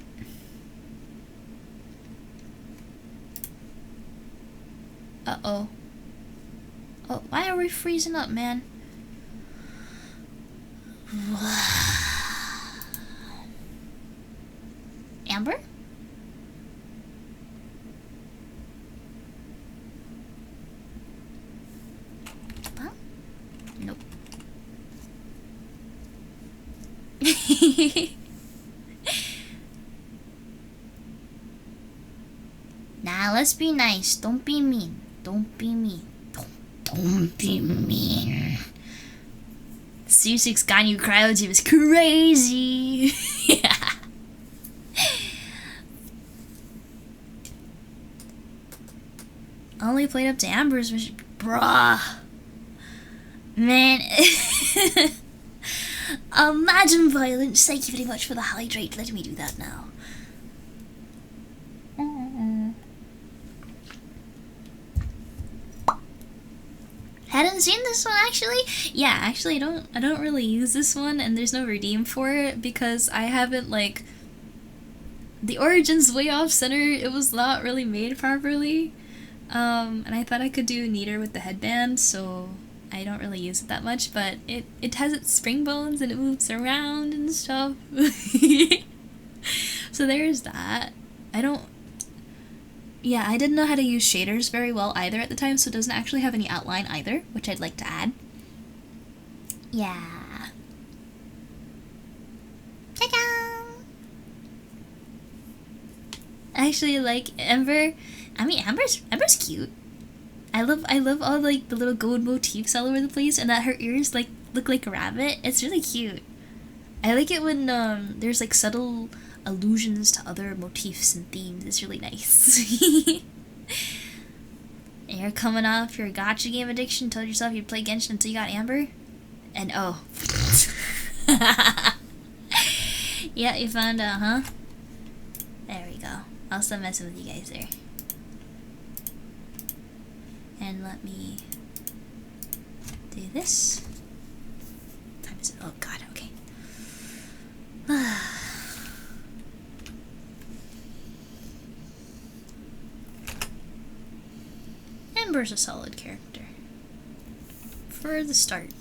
Uh-oh. Oh, why are we freezing up, man? Amber? Huh? Nope. Nah, let's be nice. Don't be mean. Don't be mean. C6 Ganyu cryo team is crazy. Yeah. Only played up to Amber's, which, bruh. Man. Imagine violence. Thank you very much for the hydrate. Let me do that now. Hadn't seen this one actually. Yeah, actually I don't really use this one, and there's no redeem for it because I haven't, like, the origin's way off center. It was not really made properly. And I thought I could do neater with the headband, so I don't really use it that much, but it has its spring bones and it moves around and stuff. So there's that. I didn't know how to use shaders very well either at the time, so it doesn't actually have any outline either, which I'd like to add. Yeah. Ta-da! Actually, like, Amber's cute. I love all, like, the little gold motifs all over the place, and that her ears, like, look like a rabbit. It's really cute. I like it when there's, like, subtle allusions to other motifs and themes. It's really nice. And you're coming off your gacha game addiction, told yourself you'd play Genshin until you got Amber, and oh. Yeah, you found out, huh? There we go. I'll stop messing with you guys there. And let me do this. What time is it? Oh god, okay. Amber's a solid character. For the start.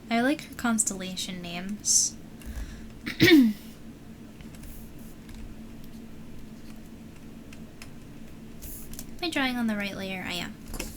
I like her constellation names. Am I drawing on the right layer? I am. Cool.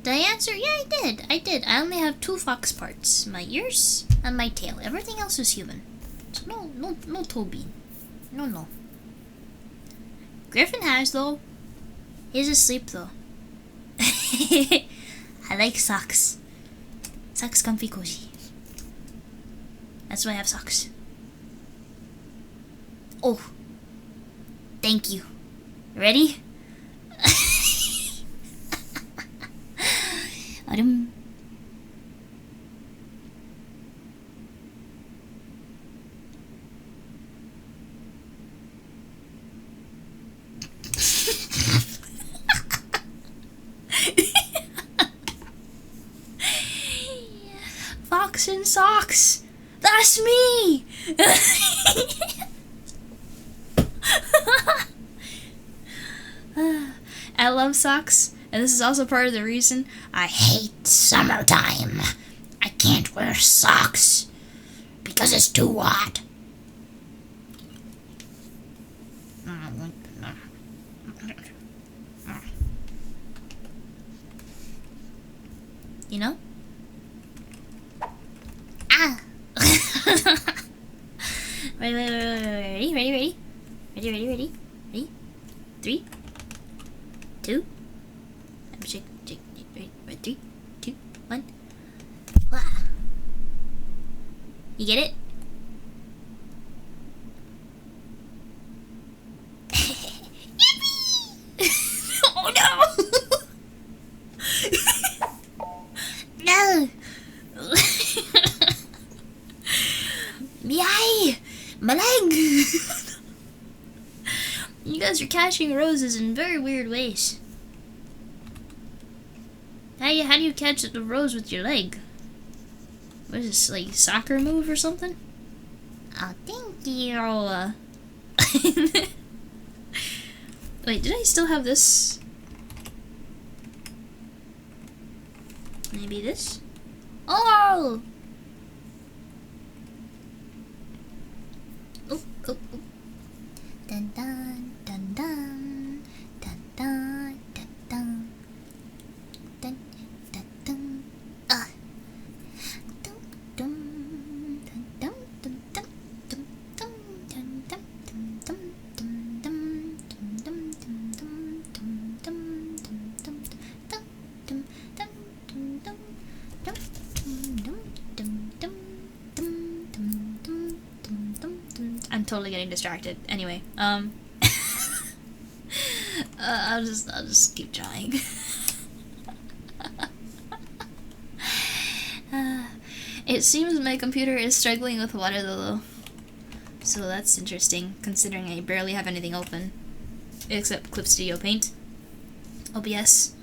Did I answer? Yeah, I did. I only have 2 fox parts. My ears and my tail. Everything else is human. So no toe bean. No. Griffin has, though. He's asleep, though. I like socks. Socks comfy cozy. That's why I have socks. Oh. Thank you. Ready? Adam. Fox in socks. That's me. I love socks. And this is also part of the reason I hate summertime. I can't wear socks because it's too hot. You know? Ah! Ready? Ready? 3, 2. Shake, right, 3, 2, 1. Wah. You get it? Yippee! Oh no! No! Yay! My leg! You guys are catching roses in very weird ways. How do you catch the rose with your leg? What is this, like, soccer move or something? Oh, thank you. Wait, did I still have this? Maybe this? Oh! Oh. Dun, dun dun dun dun dun dun dun dun dun dun. Dum dum dun dum dum dum dum dum dum dum dum dum dum dum dum dum dum dum dum. I'm totally getting distracted. Anyway, I'll just keep trying. It seems my computer is struggling with water though. So that's interesting, considering I barely have anything open. Except Clip Studio Paint, OBS,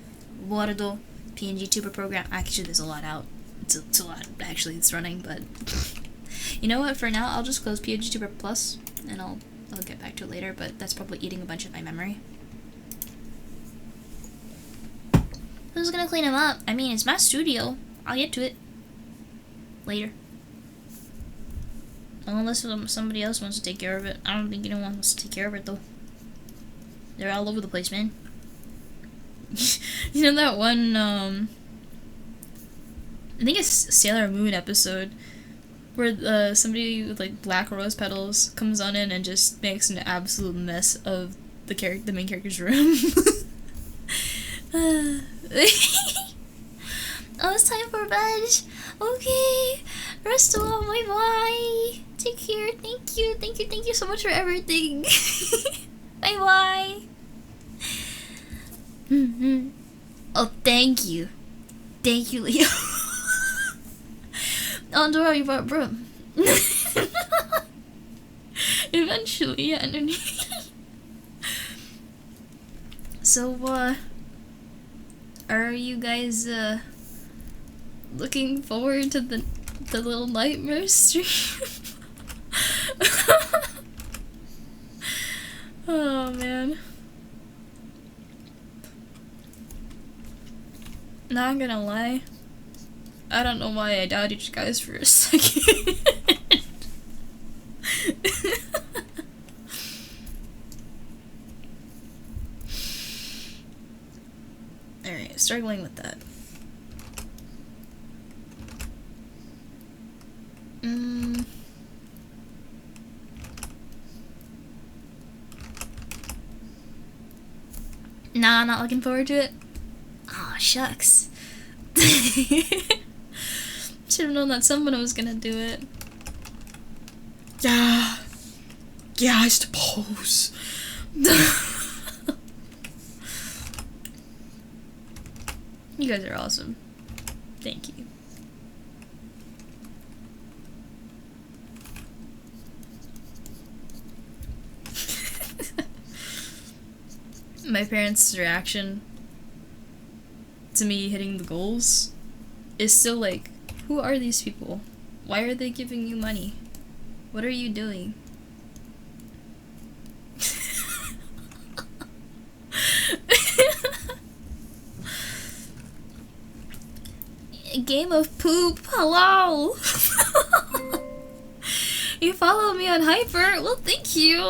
Word, PNGTuber program. Actually, there's a lot out. It's a lot, actually, it's running, but... You know what, for now, I'll just close PNGTuber Plus, and I'll get back to it later, but that's probably eating a bunch of my memory. Who's gonna clean them up? I mean, it's my studio. I'll get to it later. Unless somebody else wants to take care of it. I don't think anyone wants to take care of it, though. They're all over the place, man. You know that one, I think it's Sailor Moon episode where somebody with like black rose petals comes on in and just makes an absolute mess of the main character's room. Oh, it's time for bed. Okay, rest well, bye bye. Take care. Thank you so much for everything. Bye bye. Oh, thank you, Leo. Oh, don't worry about broom. Eventually, yeah. So, are you guys looking forward to the little nightmare stream? Oh man. Not gonna lie, I don't know why I doubted you guys for a second. Alright, struggling with that. Nah, not looking forward to it. Aw, shucks. Should have known that someone was gonna do it.
Yeah, I suppose.
You guys are awesome. Thank you. My parents' reaction to me hitting the goals is still like, who are these people? Why are they giving you money? What are you doing? A game of poop. Hello. You follow me on Hyper? Well, thank you.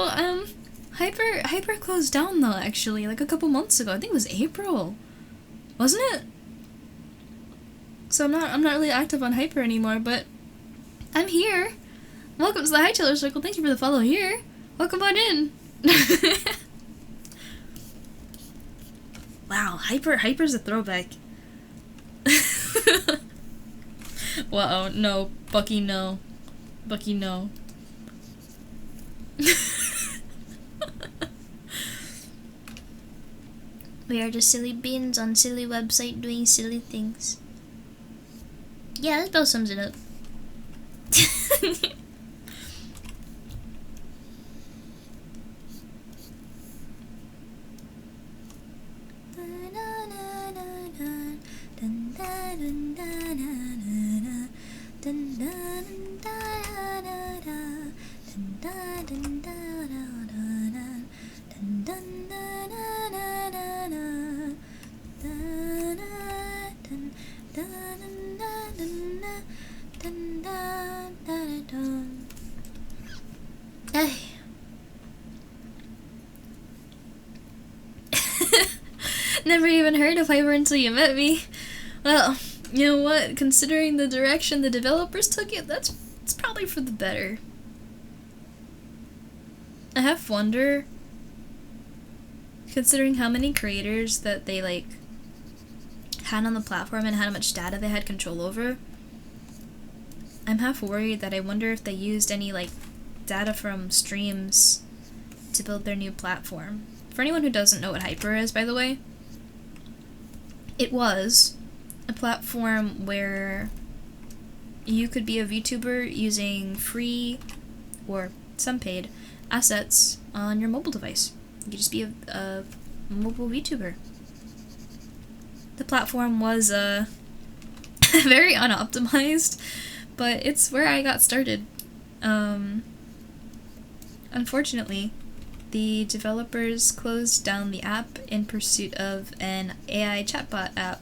Hyper closed down though, actually, like a couple months ago. I think it was April, wasn't it? So I'm not really active on Hyper anymore, but I'm here. Welcome to the Hightailor Circle. Thank you for the follow here. Welcome on in. Wow, Hyper's a throwback. Wow, no, Bucky, no. Bucky, no. We are just silly beans on silly website doing silly things. Yeah, that about sums it up.
Never even heard of Hyper until you met me. Well, you know what? Considering the direction the developers took it, it's probably for the better. I have wonder, considering how many creators that they like had on the platform and how much data they had control over, I'm half worried that I wonder if they used any like data from streams to build their new platform. For anyone who doesn't know what Hyper is, by the way, it was a platform where you could be a VTuber using free or some paid assets on your mobile device. You could just be a mobile VTuber. The platform was very unoptimized, but it's where I got started. Unfortunately, the developers closed down the app in pursuit of an AI chatbot app,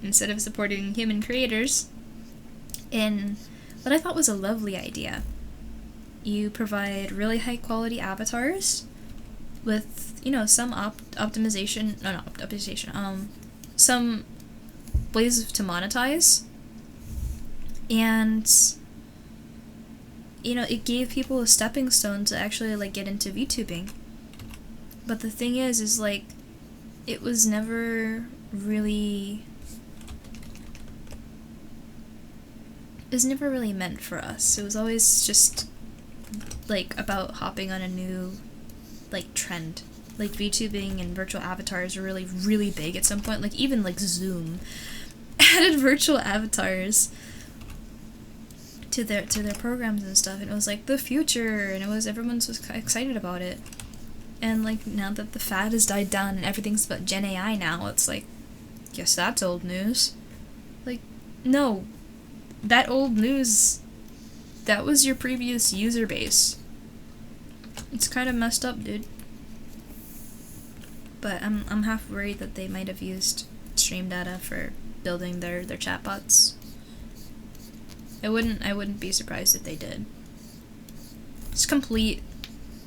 instead of supporting human creators in what I thought was a lovely idea. You provide really high quality avatars with, you know, some some ways to monetize, and you know, it gave people a stepping stone to actually like get into VTubing. But the thing is like, it was never really meant for us. It was always just like about hopping on a new like trend. Like VTubing and virtual avatars were really, really big at some point. Like even like Zoom added virtual avatars to their programs and stuff, and it was like the future, and everyone was excited about it. And like now that the fad has died down and everything's about Gen AI now, it's like, guess that's old news. Like, no, that old news, that was your previous user base. It's kind of messed up, dude. But I'm half worried that they might have used stream data for building their chatbots. I wouldn't be surprised if they did. It's complete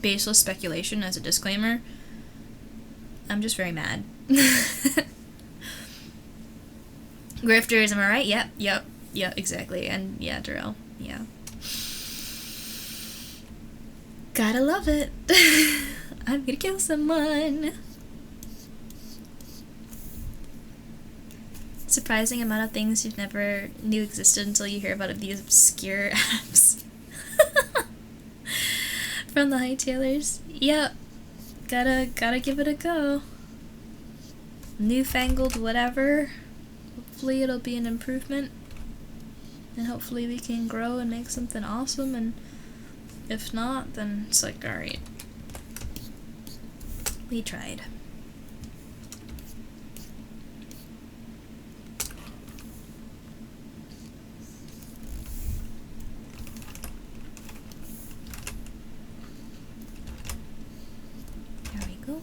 baseless speculation as a disclaimer. I'm just very mad. Grifters, am I right? Yep, exactly. And yeah, Darrell, yeah. Gotta love it. I'm gonna kill someone. Surprising amount of things you never knew existed until you hear about these obscure apps. From the hightailers. Yep. Gotta give it a go. Newfangled whatever. Hopefully it'll be an improvement. And hopefully we can grow and make something awesome, and if not, then it's like, alright. We tried. There we go.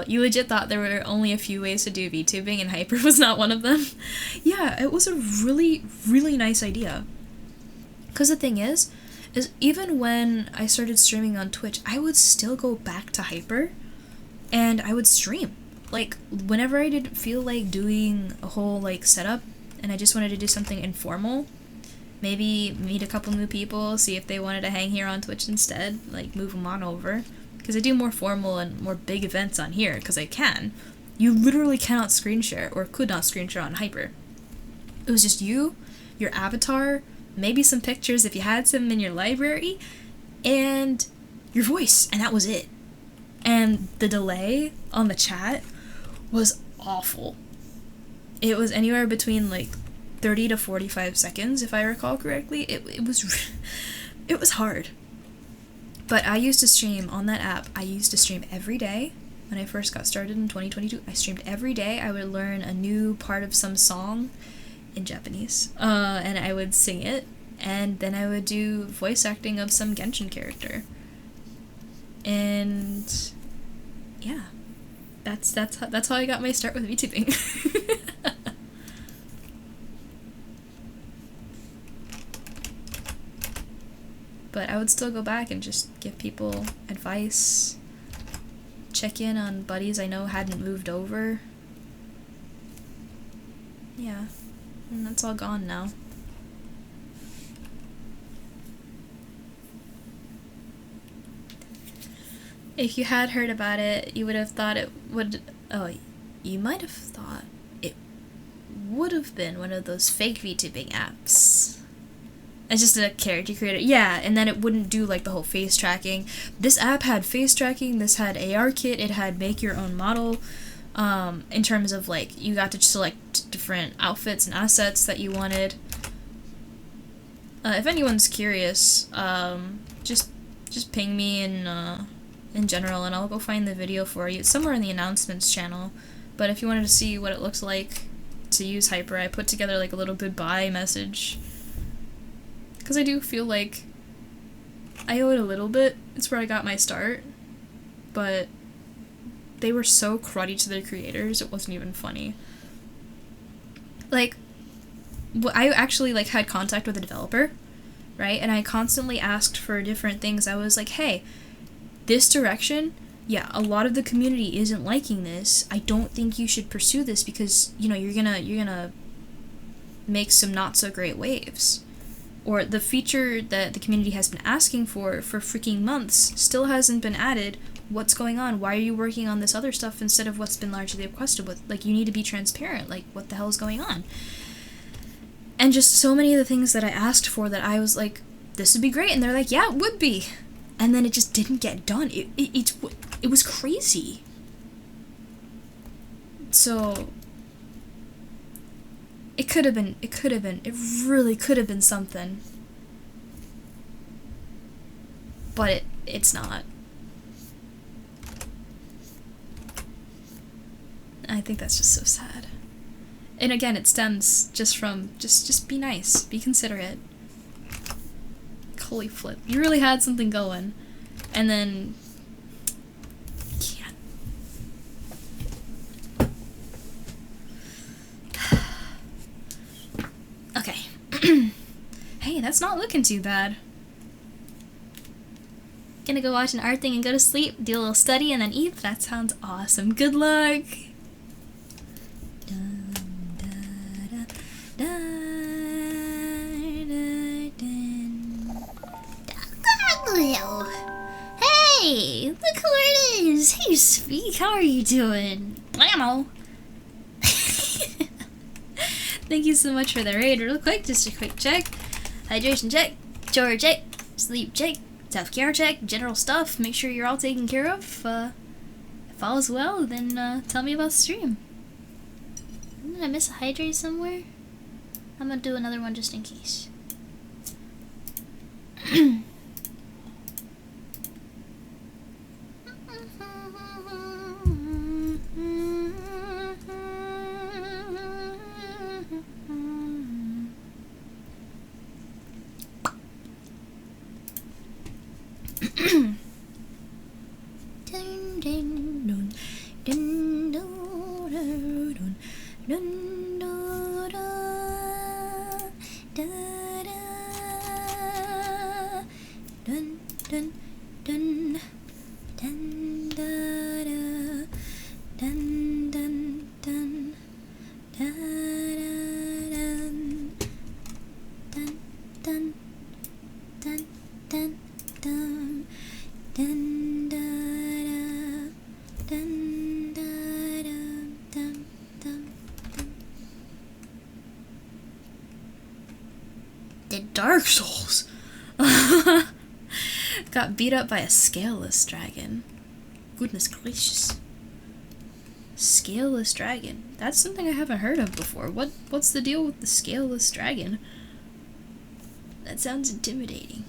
You legit thought there were only a few ways to do VTubing and Hyper was not one of them? Yeah, it was a really, really nice idea. Because the thing is even when I started streaming on Twitch, I would still go back to Hyper and I would stream. Like, whenever I didn't feel like doing a whole, like, setup and I just wanted to do something informal, maybe meet a couple new people, see if they wanted to hang here on Twitch instead, like, move them on over. Because I do more formal and more big events on here, because I can. You literally cannot screen share, or could not screen share on Hyper. It was just you, your avatar, maybe some pictures if you had some in your library, and your voice, and that was it. And the delay on the chat was awful. It was anywhere between like 30 to 45 seconds, if I recall correctly. It was hard. But I used to stream on that app. I used to stream every day. When I first got started in 2022, I streamed every day. I would learn a new part of some song in Japanese, and I would sing it, and then I would do voice acting of some Genshin character. And yeah, That's how I got my start with VTubing. But I would still go back and just give people advice, check in on buddies I know hadn't moved over. Yeah, and that's all gone now. If you had heard about it, you would have thought it would... Oh, you might have thought it would have been one of those fake VTubing apps. It's just a character creator. Yeah, and then it wouldn't do, like, the whole face tracking. This app had face tracking, this had AR kit, it had make your own model, in terms of, like, you got to select different outfits and assets that you wanted. If anyone's curious, just ping me in general, and I'll go find the video for you. It's somewhere in the announcements channel, but if you wanted to see what it looks like to use Hyper, I put together, like, a little goodbye message. Because I do feel like I owe it a little bit. It's where I got my start. But they were so cruddy to their creators, it wasn't even funny. Like, I actually, like, had contact with a developer, right? And I constantly asked for different things. I was like, hey, this direction, yeah, a lot of the community isn't liking this. I don't think you should pursue this because, you know, you're gonna make some not so great waves. Or the feature that the community has been asking for freaking months still hasn't been added. What's going on? Why are you working on this other stuff instead of what's been largely requested with? Like, you need to be transparent. Like, what the hell is going on? And just so many of the things that I asked for that I was like, this would be great. And they're like, yeah, it would be. And then it just didn't get done. It was crazy. So... It really could have been something. But it's not. I think that's just so sad. And again, it stems just from, just be nice, be considerate. Holy flip. You really had something going. And then... Okay. Hey, that's not looking too bad. Gonna go watch an art thing and go to sleep, do a little study, and then eat. That sounds awesome. Good luck! Hey! Look who it is! Hey, Speak, how are you doing? Blammo! Thank you so much for the raid. Real quick, just a quick check. Hydration check, chore check, sleep check, self-care check, general stuff. Make sure you're all taken care of. If all is well, then tell me about the stream. Did I miss a hydrate somewhere? I'm gonna do another one just in case. Dark Souls! Got beat up by a scaleless dragon. Goodness gracious. Scaleless dragon. That's something I haven't heard of before. What's the deal with the scaleless dragon? That sounds intimidating.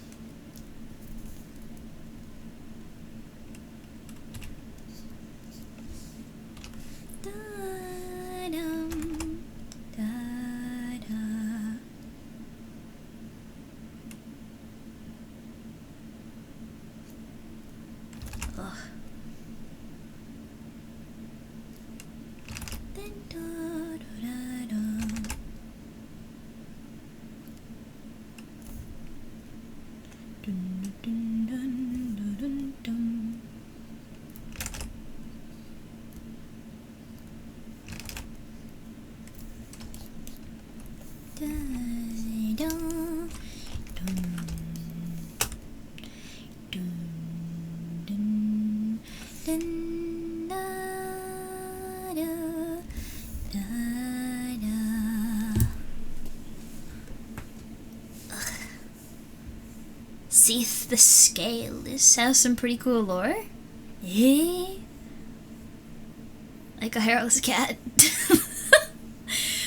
Seeth the Scale. This has some pretty cool lore. Eh? Like a hairless cat.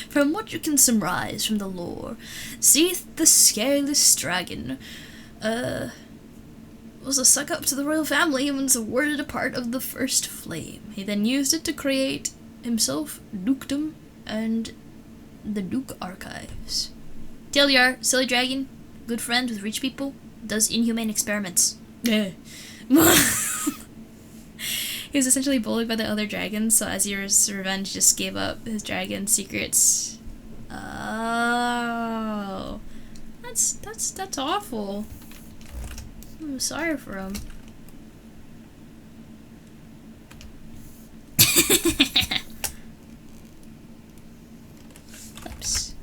From what you can surmise from the lore, Seeth the Scaleless Dragon was a suck up to the royal family and was awarded a part of the First Flame. He then used it to create himself dukedom and the Duke Archives. TLDR, silly dragon, good friend with rich people, does inhumane experiments. He was essentially bullied by the other dragons, so as his revenge, just gave up his dragon secrets. Oh, that's awful. I'm sorry for him. Oops.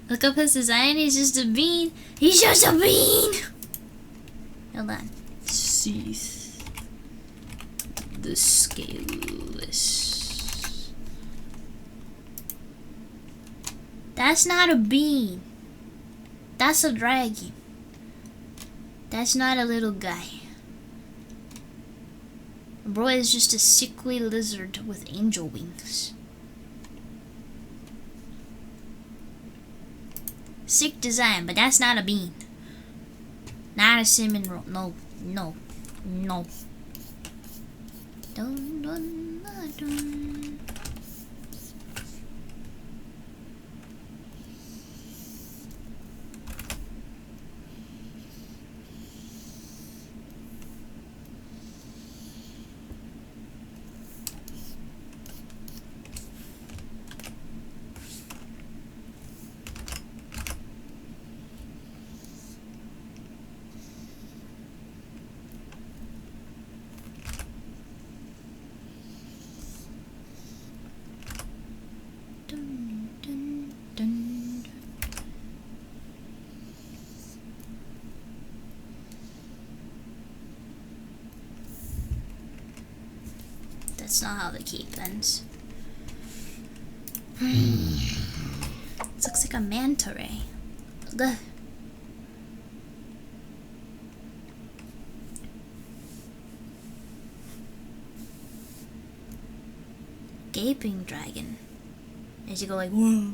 Look up his design, he's just a bean. He's just a bean! Hold on. Seeth the Scaleless. That's not a bean. That's a dragon. That's not a little guy. Bro is just a sickly lizard with angel wings. Sick design, but that's not a bean. Not a cinnamon roll. No, no, no. Dun, dun, dun, dun. Dun, dun, dun. That's not how the cape ends. This looks like a manta ray. Ugh. Gaping dragon. As you go like, whoa.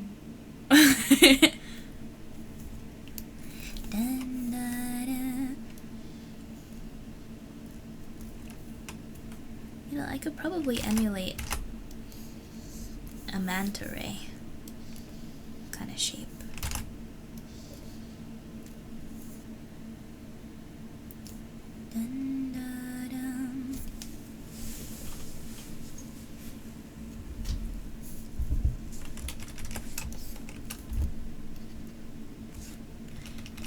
Dun, da, da. You know, I could probably emulate a manta ray kind of shape. Dun, da, dum.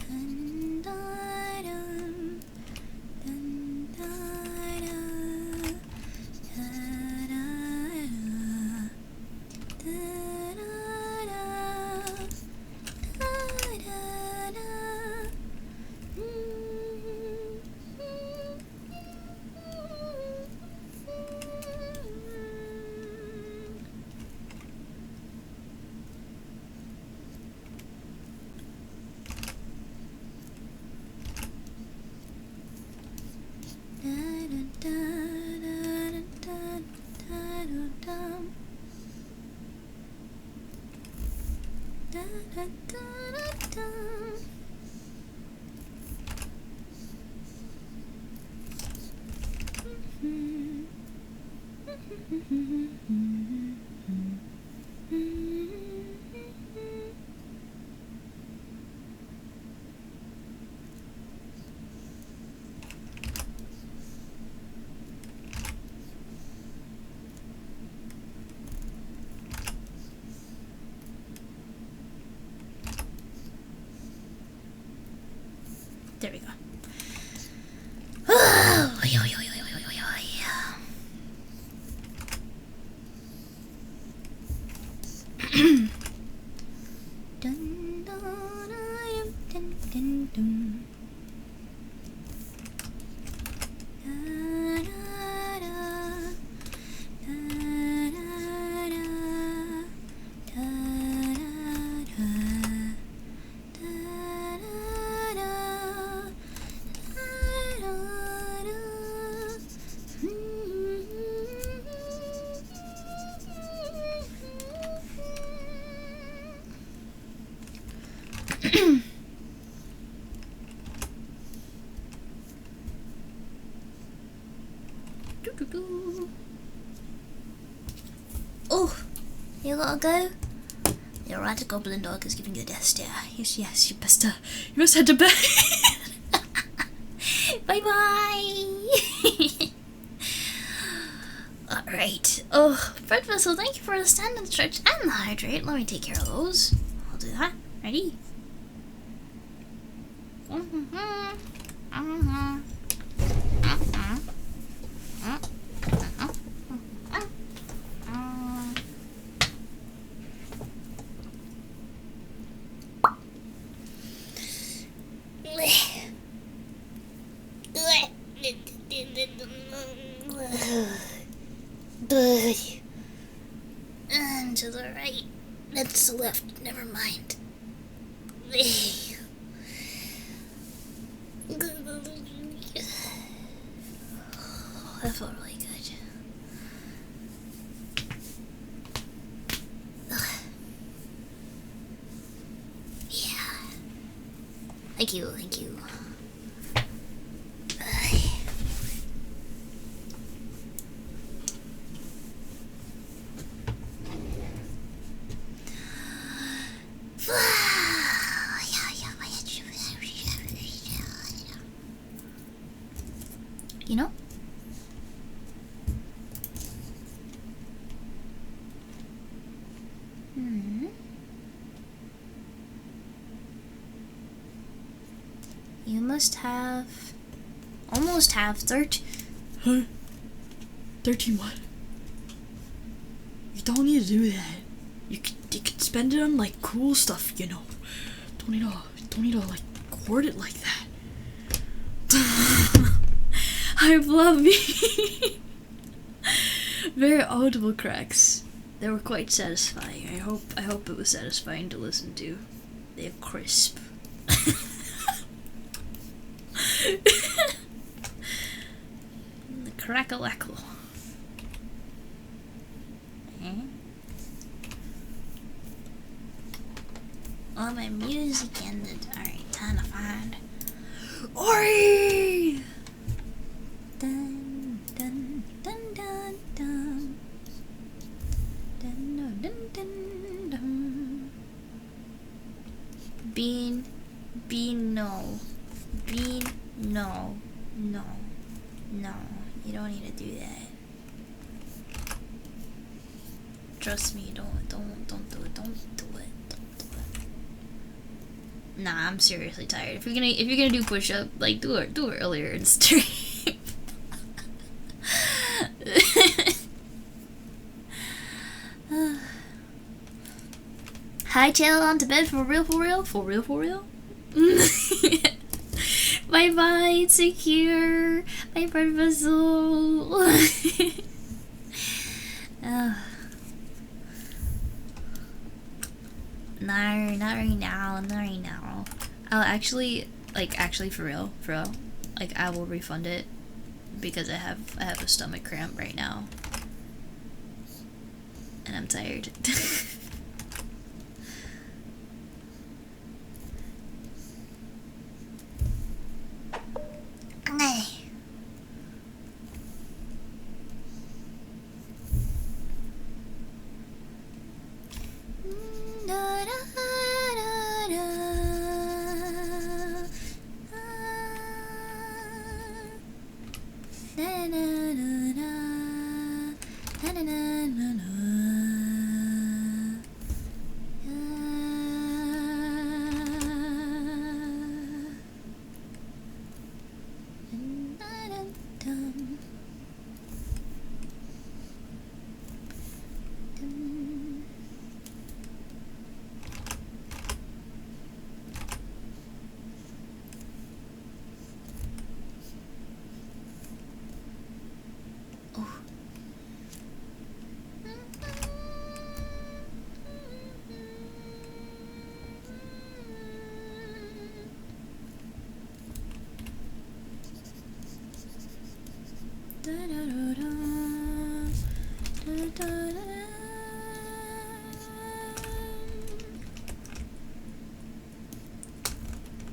Dun, da, dum. Dun, da, da. Da, da, da. Da, da, da. Da, da. There we go. Oh, you gotta go? Your rat goblin dog is giving you a death stare. Yes, yes, you must head to bed. Bye bye. Alright. Oh, Bread Vessel, thank you for the stand and stretch and the hydrate. Let me take care of those. I'll do that. Ready? And to the right. That's the left. Never mind. That felt really good. Yeah. Thank you, thank you. You know? You must have almost have 13.
Huh? 13 what? You don't need to do that. You could spend it on like cool stuff, you know. Don't need to like hoard it like that. I love me. Very audible cracks. They were quite satisfying. I hope it was satisfying to listen to. They're crisp. The crackle-lackle.
All my music ended. Alright, time to find
Ori!
Dun dun dun dun dun. Dun dun dun dun dun. Bean, no. Bean, no. You don't need to do that. Trust me, don't do it. Don't do it. Nah, I'm seriously tired. If you're gonna do push up, like do it earlier in stream. Hightail on to bed for real. Bye bye, secure. Bye, Bread Vessel. No, not right now. I'll actually for real, like I will refund it because I have a stomach cramp right now, and I'm tired.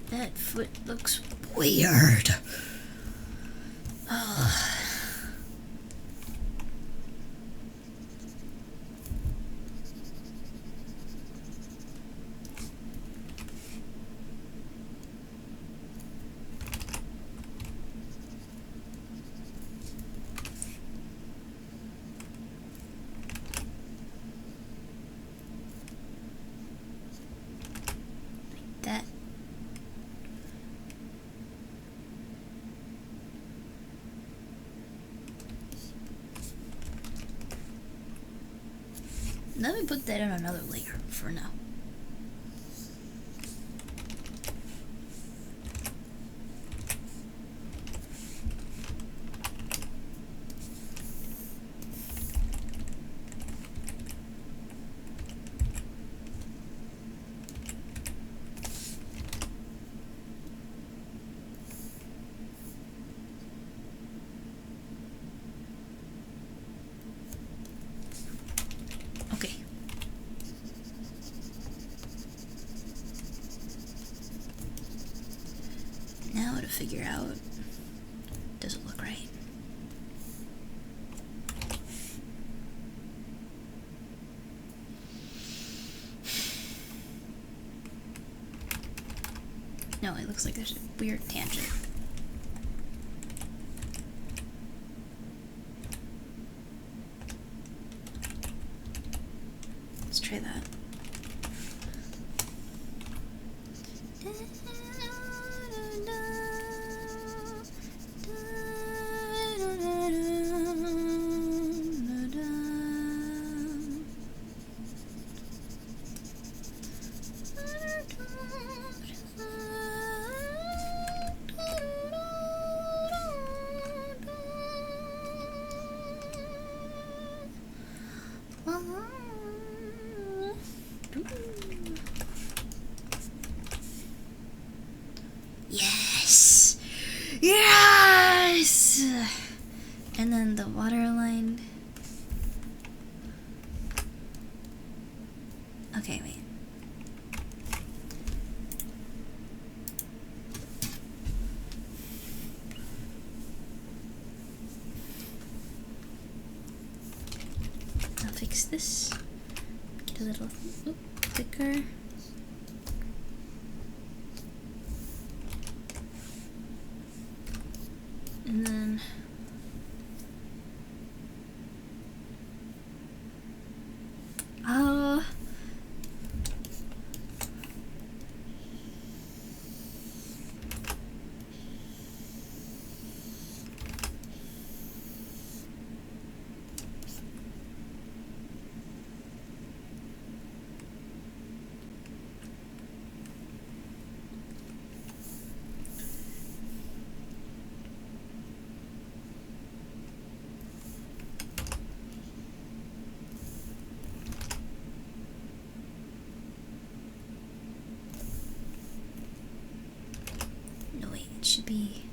That foot looks weird. Oh. That. Let me put that on another layer for now. Okay. Now to figure out, does it look right? No, it looks like there's a weird tangent. Let's try that. Yes! Yes! And then the water line. Okay, wait. I'll fix this. Get a little thicker. And then no, wait, it should be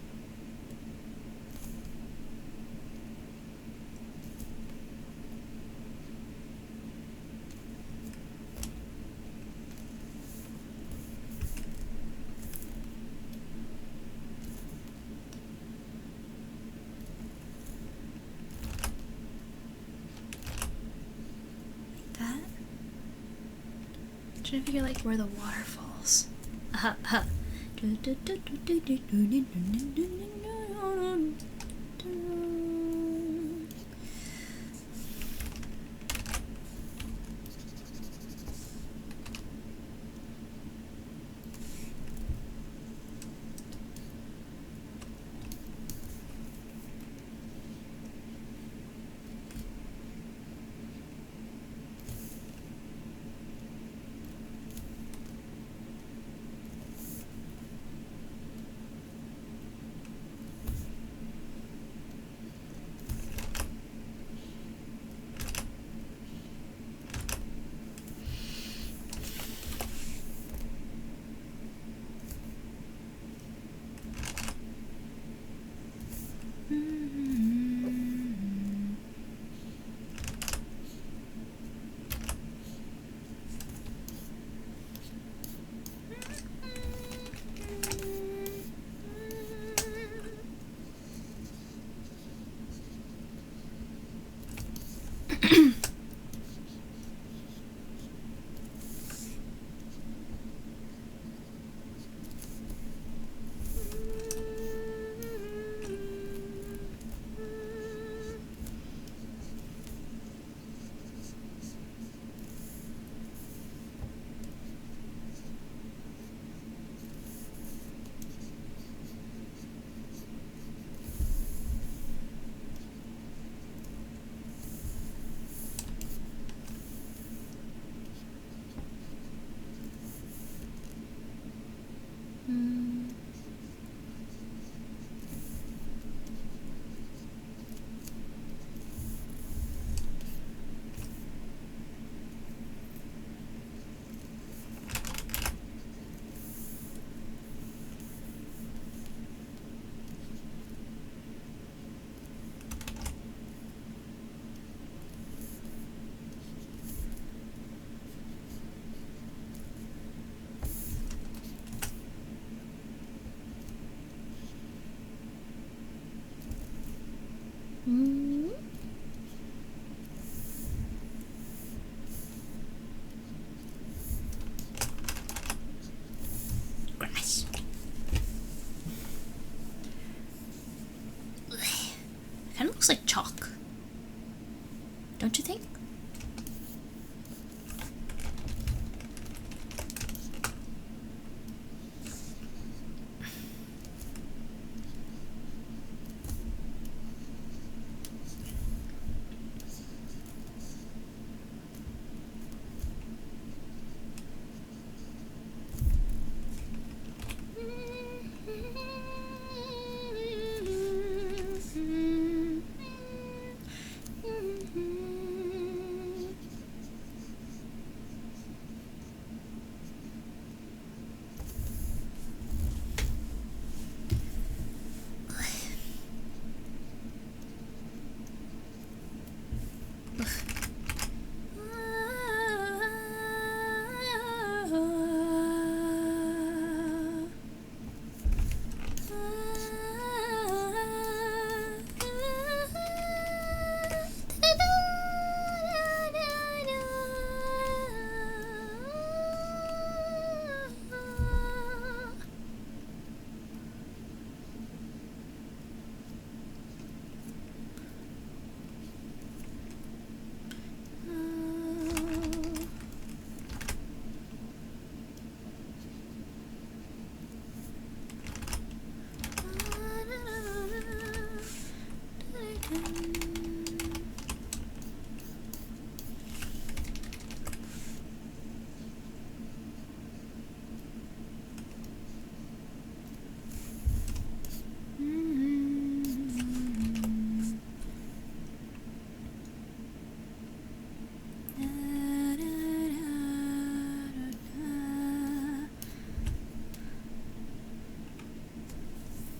like that. I'm trying to figure like where the water falls. Aha. Grass. Kind of looks like chalk. Don't you think?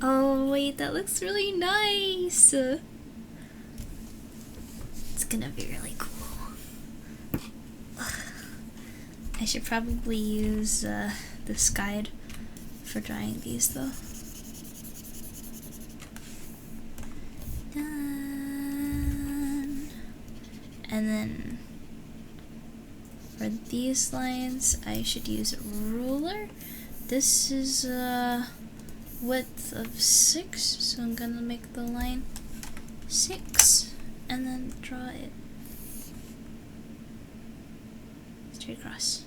Oh wait, that looks really nice. It's gonna be really cool. I should probably use this guide for drawing these though. Done. And then for these lines, I should use a ruler. This is width of 6, so I'm gonna make the line 6 and then draw it straight across.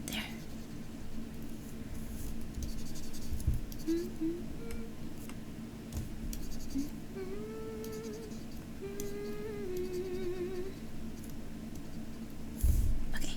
There. Okay.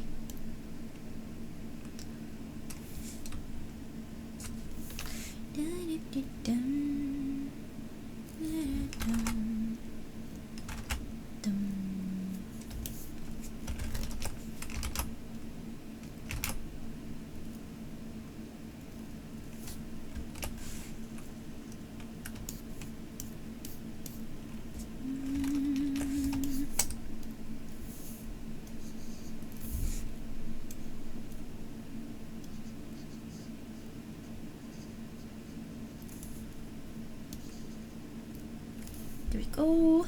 There we go.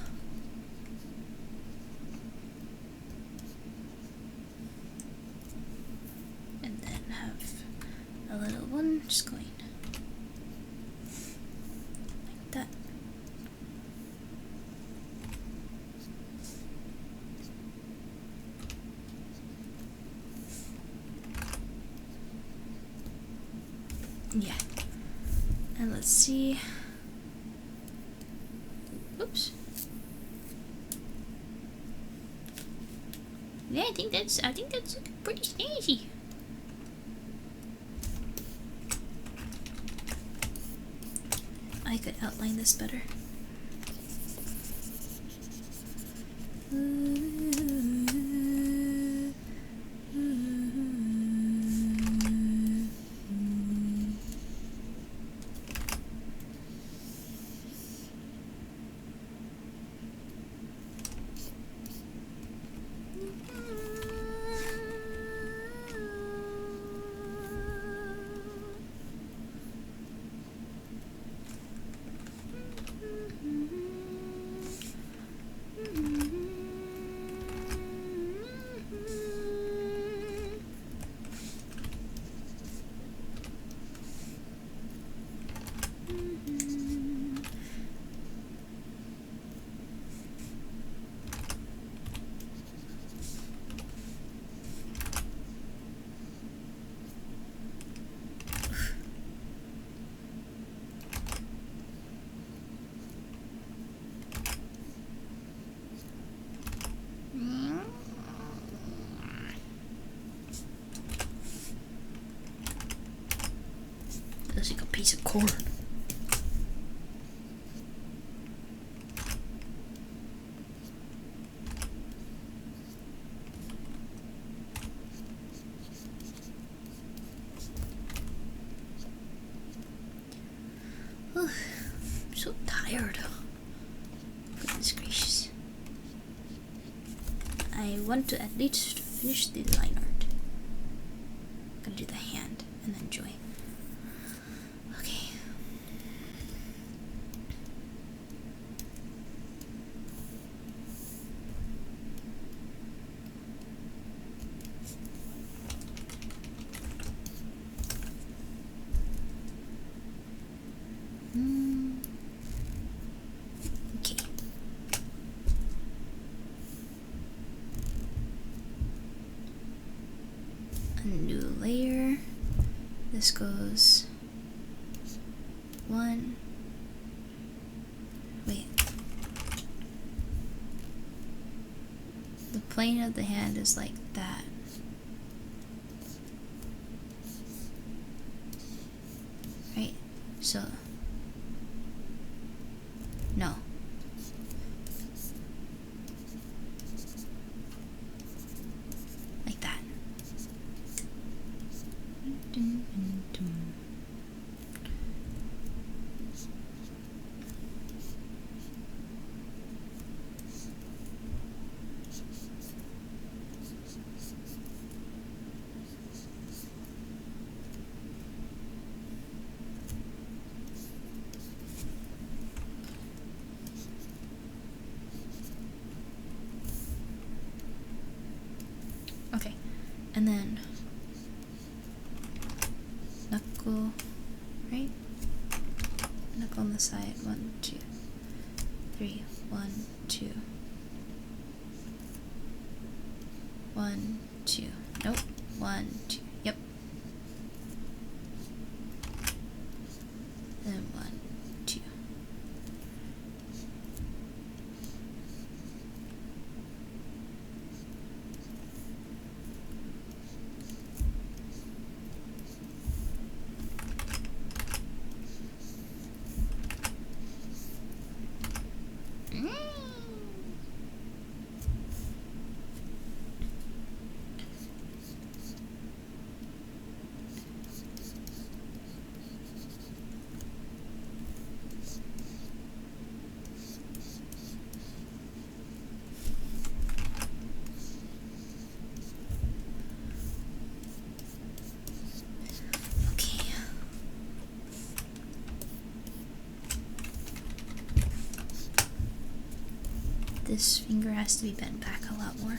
And then have a little one just going like that. Yeah. And let's see. Oops. Yeah, I think that's looking pretty snazzy. I could outline this better. Looks like a piece of corn. I'm so tired. Goodness gracious. I want to at least finish the line art. I'm gonna do the hand and then joy. Okay. Okay. A new layer. This goes one. Wait. The plane of the hand is like that. Right? So. No. Like that. Okay, and then knuckle, right? Knuckle on the side. 1, 2, 3. 1, 2. 1, 2. Nope. 1, 2. Yep. Then 1, 2.
this finger has to be bent back a lot more.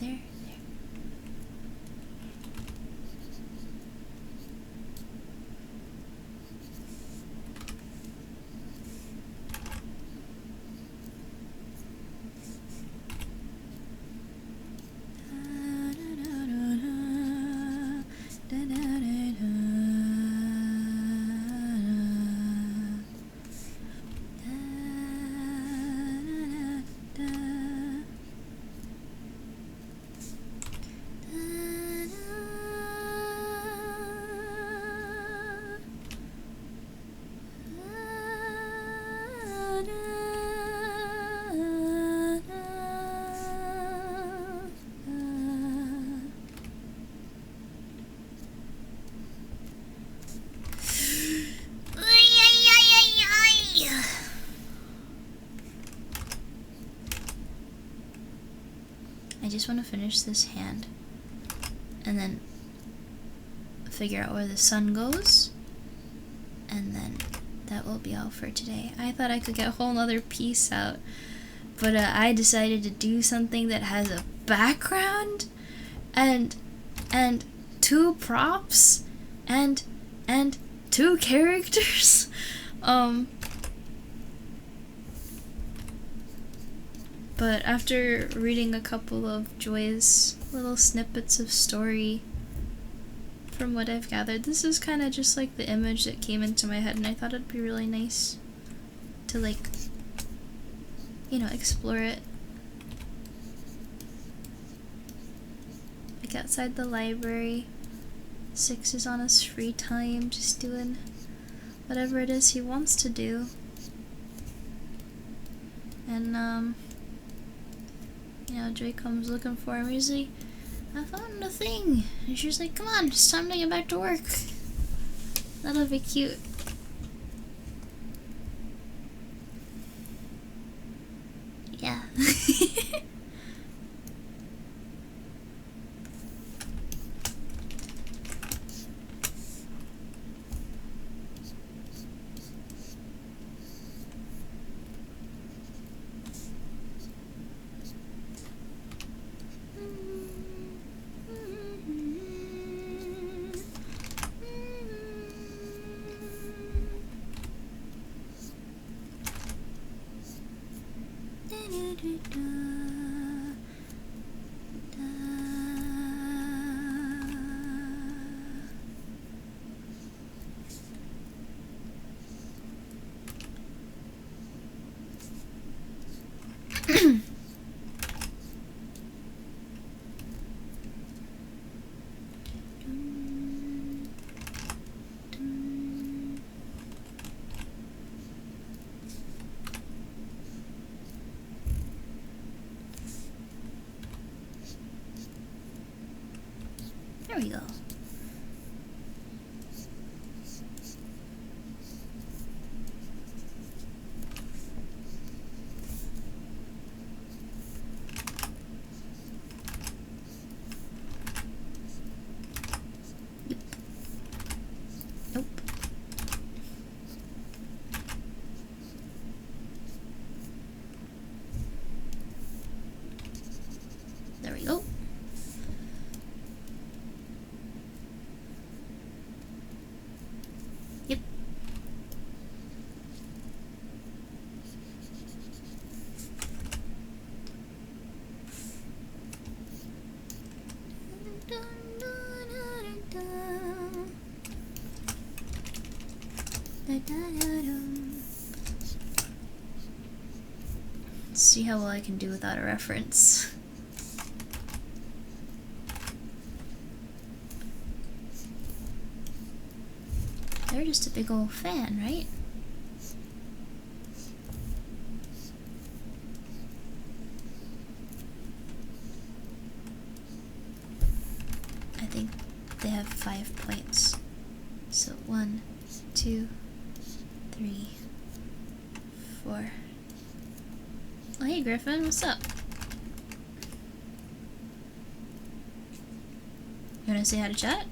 There. I just want to finish this hand and then figure out where the sun goes, and then that will be all for today. I thought I could get a whole nother piece out, but I decided to do something that has a background and two props and two characters. But after reading a couple of Joy's little snippets of story, from what I've gathered, this is kind of just like the image that came into my head, and I thought it'd be really nice to, like, you know, explore it. Like outside the library, Six is on his free time, just doing whatever it is he wants to do. And, you know, Joy comes looking for him. He's like, I found a thing. And she's like, come on, it's time to get back to work. That'll be cute. Yeah. There we go. Nope. There we go. Let's see how well I can do without a reference. They're just a big old fan, right? I think they have 5 points. So 1, 2, 3, 4. Oh, hey Griffin, what's up? You wanna say hi to chat?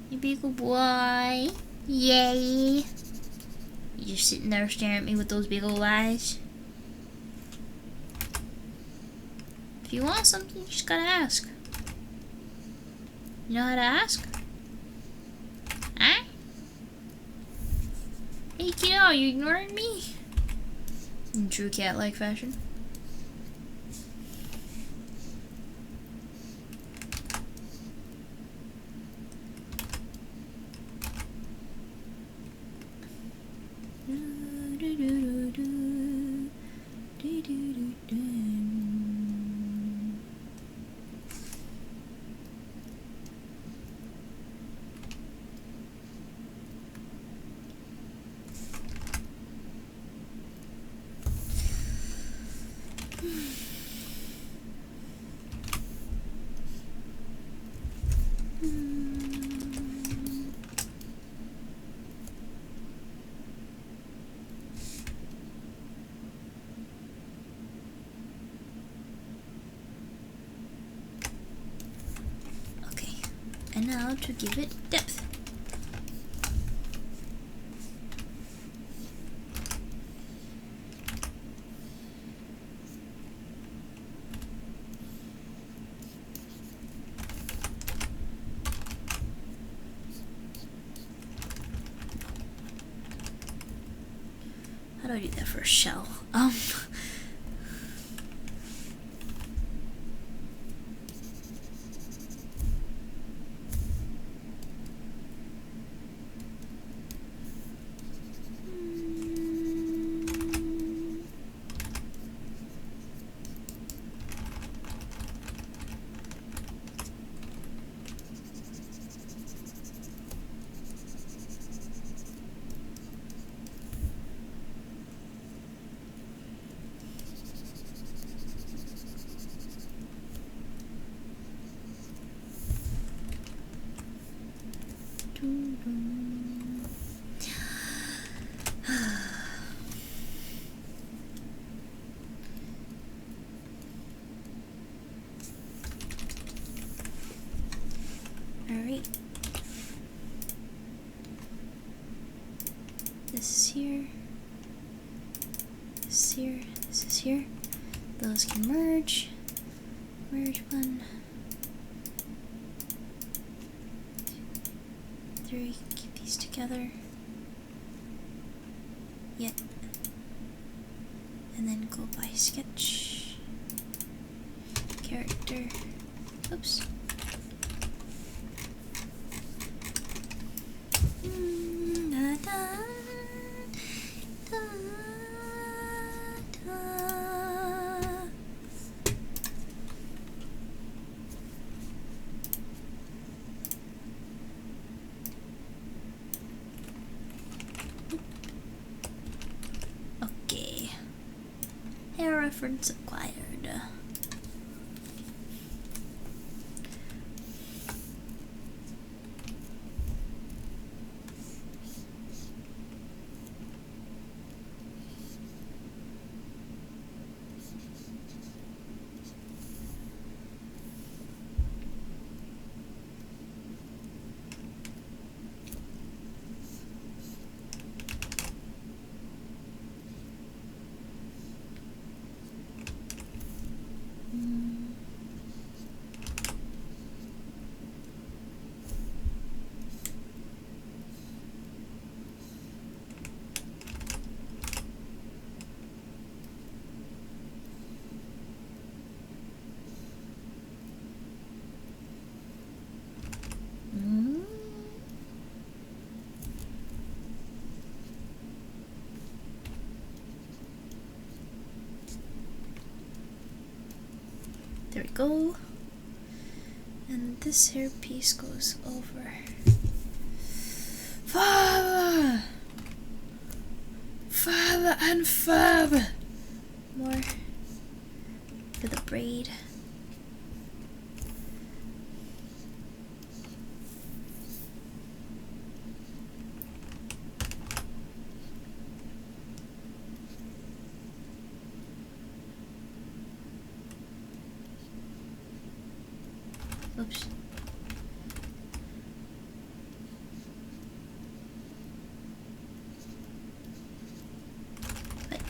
You big ol' boy. Yay. You just sitting there staring at me with those big old eyes. If you want something, you just gotta ask. You know how to ask? Huh? Hey kiddo, are you ignoring me? In true cat-like fashion. Okay, and now to give it depth. How do I do that for a shell? Alright. This is here. This is here. This is here. Those can merge. Merge 1, 3. Keep these together. Yep. And then go by sketch. Character. Oops. Okay. Hair reference acquired. There we go. And this hair piece goes over. Further! Further and further! More for the braid. Oops. What?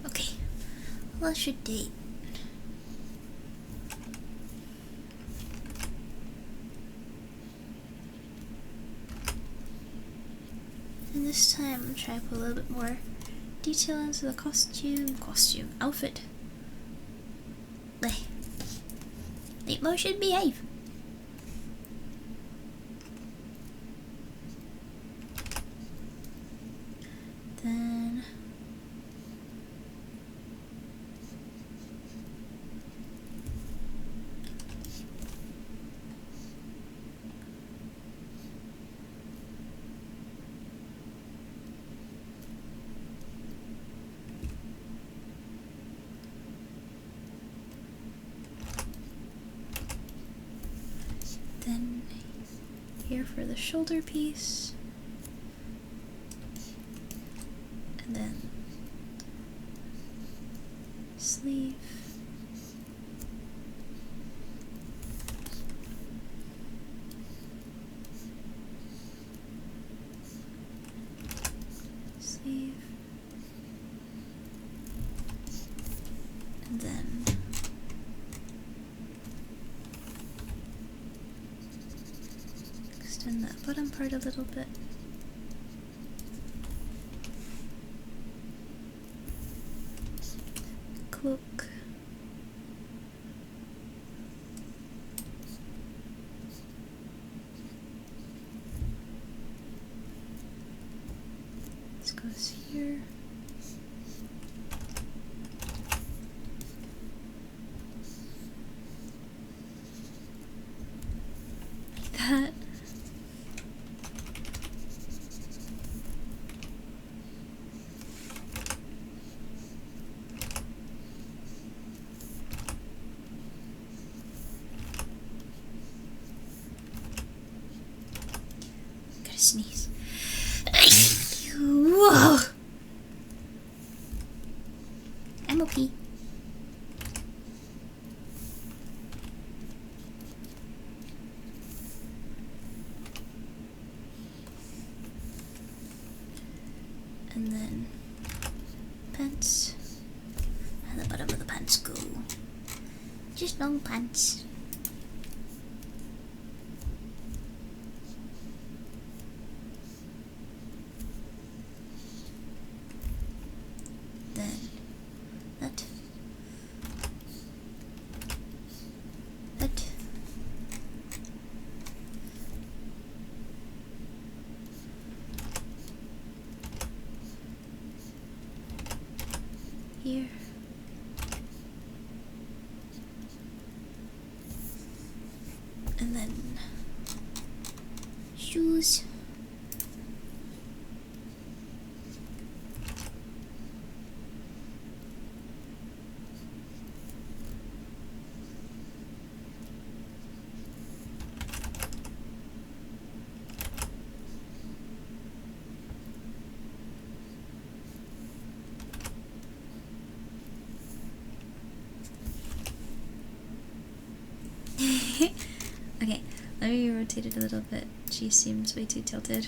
Okay, what should date? And this time I'm trying to put a little bit more detail into the outfit. Late motion, behave. Then here for the shoulder piece, and then sleeve, sleeve, and then extend that bottom part a little bit. Cloak. This goes here. Like that. Sneeze. Whoa. I'm okay. And then pants. And the bottom of the pants go. Just long pants. Here. And then shoes. Okay, let me rotate it a little bit. She seems way too tilted.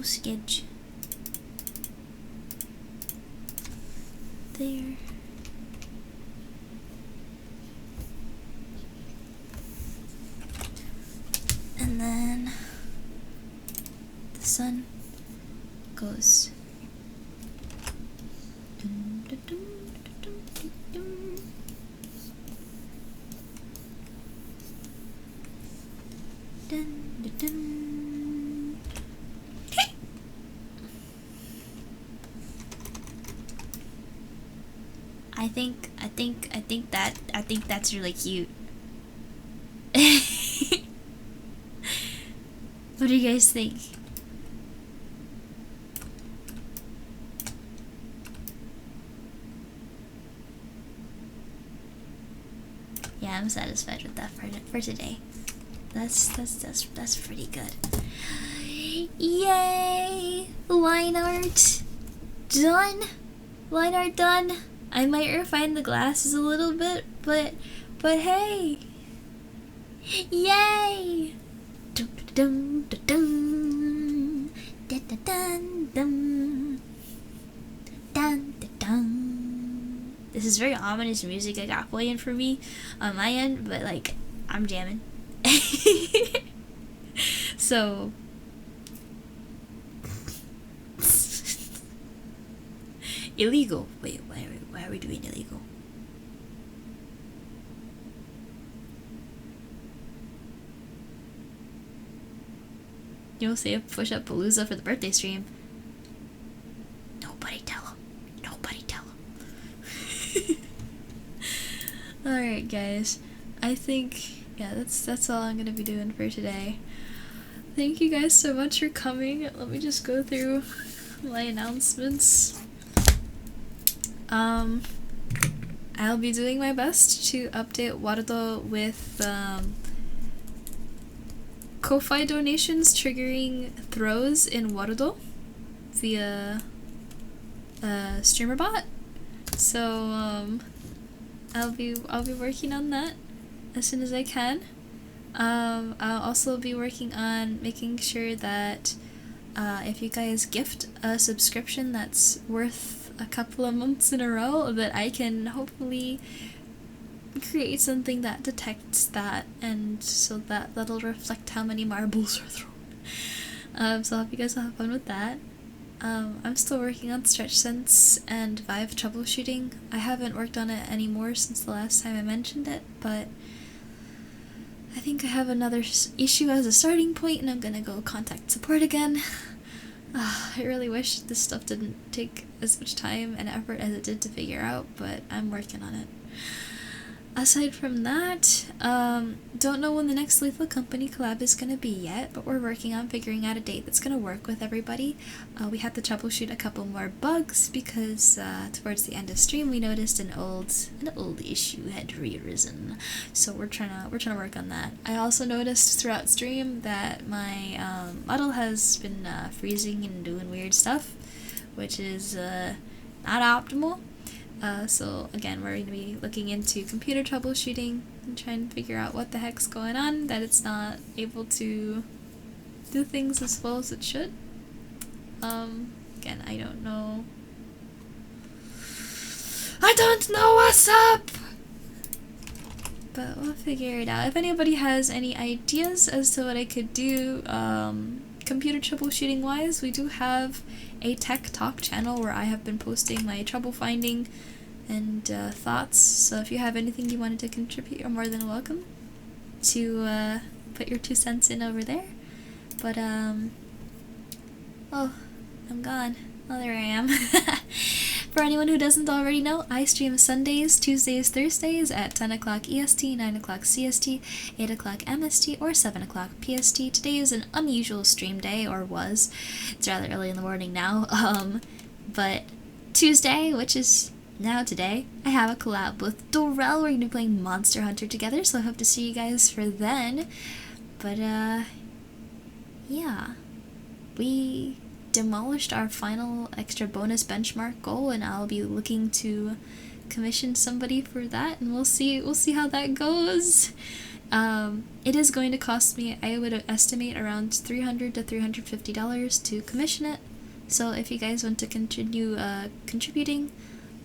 sketch. There. And then the sun goes. Dun, dun, dun, dun, dun, dun. Dun, dun, dun. I think that's really cute. What do you guys think? Yeah, I'm satisfied with that for today. That's pretty good. Yay! Line art done. Line art done. I might refine the glasses a little bit, but hey! Yay! Dun dun dun dun dun dun dun dun dun dun. This is very ominous music I got playing for me on my end, but like I'm jamming. So illegal. Wait, why are we doing illegal? You'll say a push-up palooza for the birthday stream. Nobody tell him. Nobody tell him. Alright guys, I think, yeah, that's all I'm gonna be doing for today. Thank you guys so much for coming. Let me just go through my announcements. I'll be doing my best to update Warudo with Ko-Fi donations triggering throws in Warudo via StreamerBot. So I'll be working on that as soon as I can. I'll also be working on making sure that if you guys gift a subscription that's worth a couple of months in a row, that I can hopefully create something that detects that, and so that'll reflect how many marbles are thrown. So I hope you guys will have fun with that. I'm still working on Stretch Sense and Vive troubleshooting. I haven't worked on it anymore since the last time I mentioned it, but I think I have another issue as a starting point, and I'm gonna go contact support again. I really wish this stuff didn't take as much time and effort as it did to figure out, but I'm working on it. Aside from that, don't know when the next Lethal Company collab is going to be yet, but we're working on figuring out a date that's going to work with everybody. We had to troubleshoot a couple more bugs because towards the end of stream we noticed an old issue had re-arisen, so we're trying to work on that. I also noticed throughout stream that my model has been freezing and doing weird stuff, which is not optimal. So again, we're going to be looking into computer troubleshooting and trying to figure out what the heck's going on, that it's not able to do things as well as it should. Again, I don't know what's up! But we'll figure it out. If anybody has any ideas as to what I could do, computer troubleshooting wise, we do have a tech talk channel where I have been posting my trouble finding and thoughts, so if you have anything you wanted to contribute, you're more than welcome to put your 2 cents in over there. But oh, I'm gone. Oh, there I am. For anyone who doesn't already know, I stream Sundays, Tuesdays, Thursdays at 10 o'clock EST, 9 o'clock CST, 8 o'clock MST, or 7 o'clock PST. Today is an unusual stream day, or was. It's rather early in the morning now. But Tuesday, which is now today, I have a collab with Dorel. We're going to be playing Monster Hunter together, so I hope to see you guys for then. But, yeah. We demolished our final extra bonus benchmark goal, and I'll be looking to commission somebody for that, and we'll see how that goes.
It is going to cost me, I would estimate, around $300 to $350 to commission it. So if you guys want to continue contributing,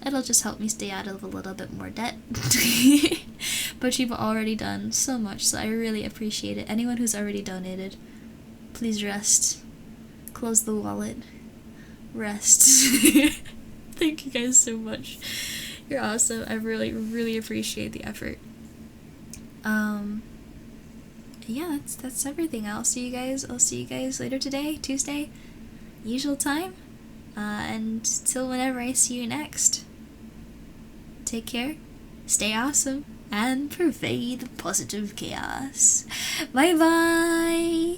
it'll just help me stay out of a little bit more debt. But you've already done so much, so I really appreciate it. Anyone who's already donated, please rest. Close the wallet. Rest. Thank you guys so much. You're awesome. I really, really appreciate the effort. Yeah, that's everything. I'll see you guys later today, Tuesday, usual time. And till whenever I see you next. Take care, stay awesome, and pervade the positive chaos. Bye bye!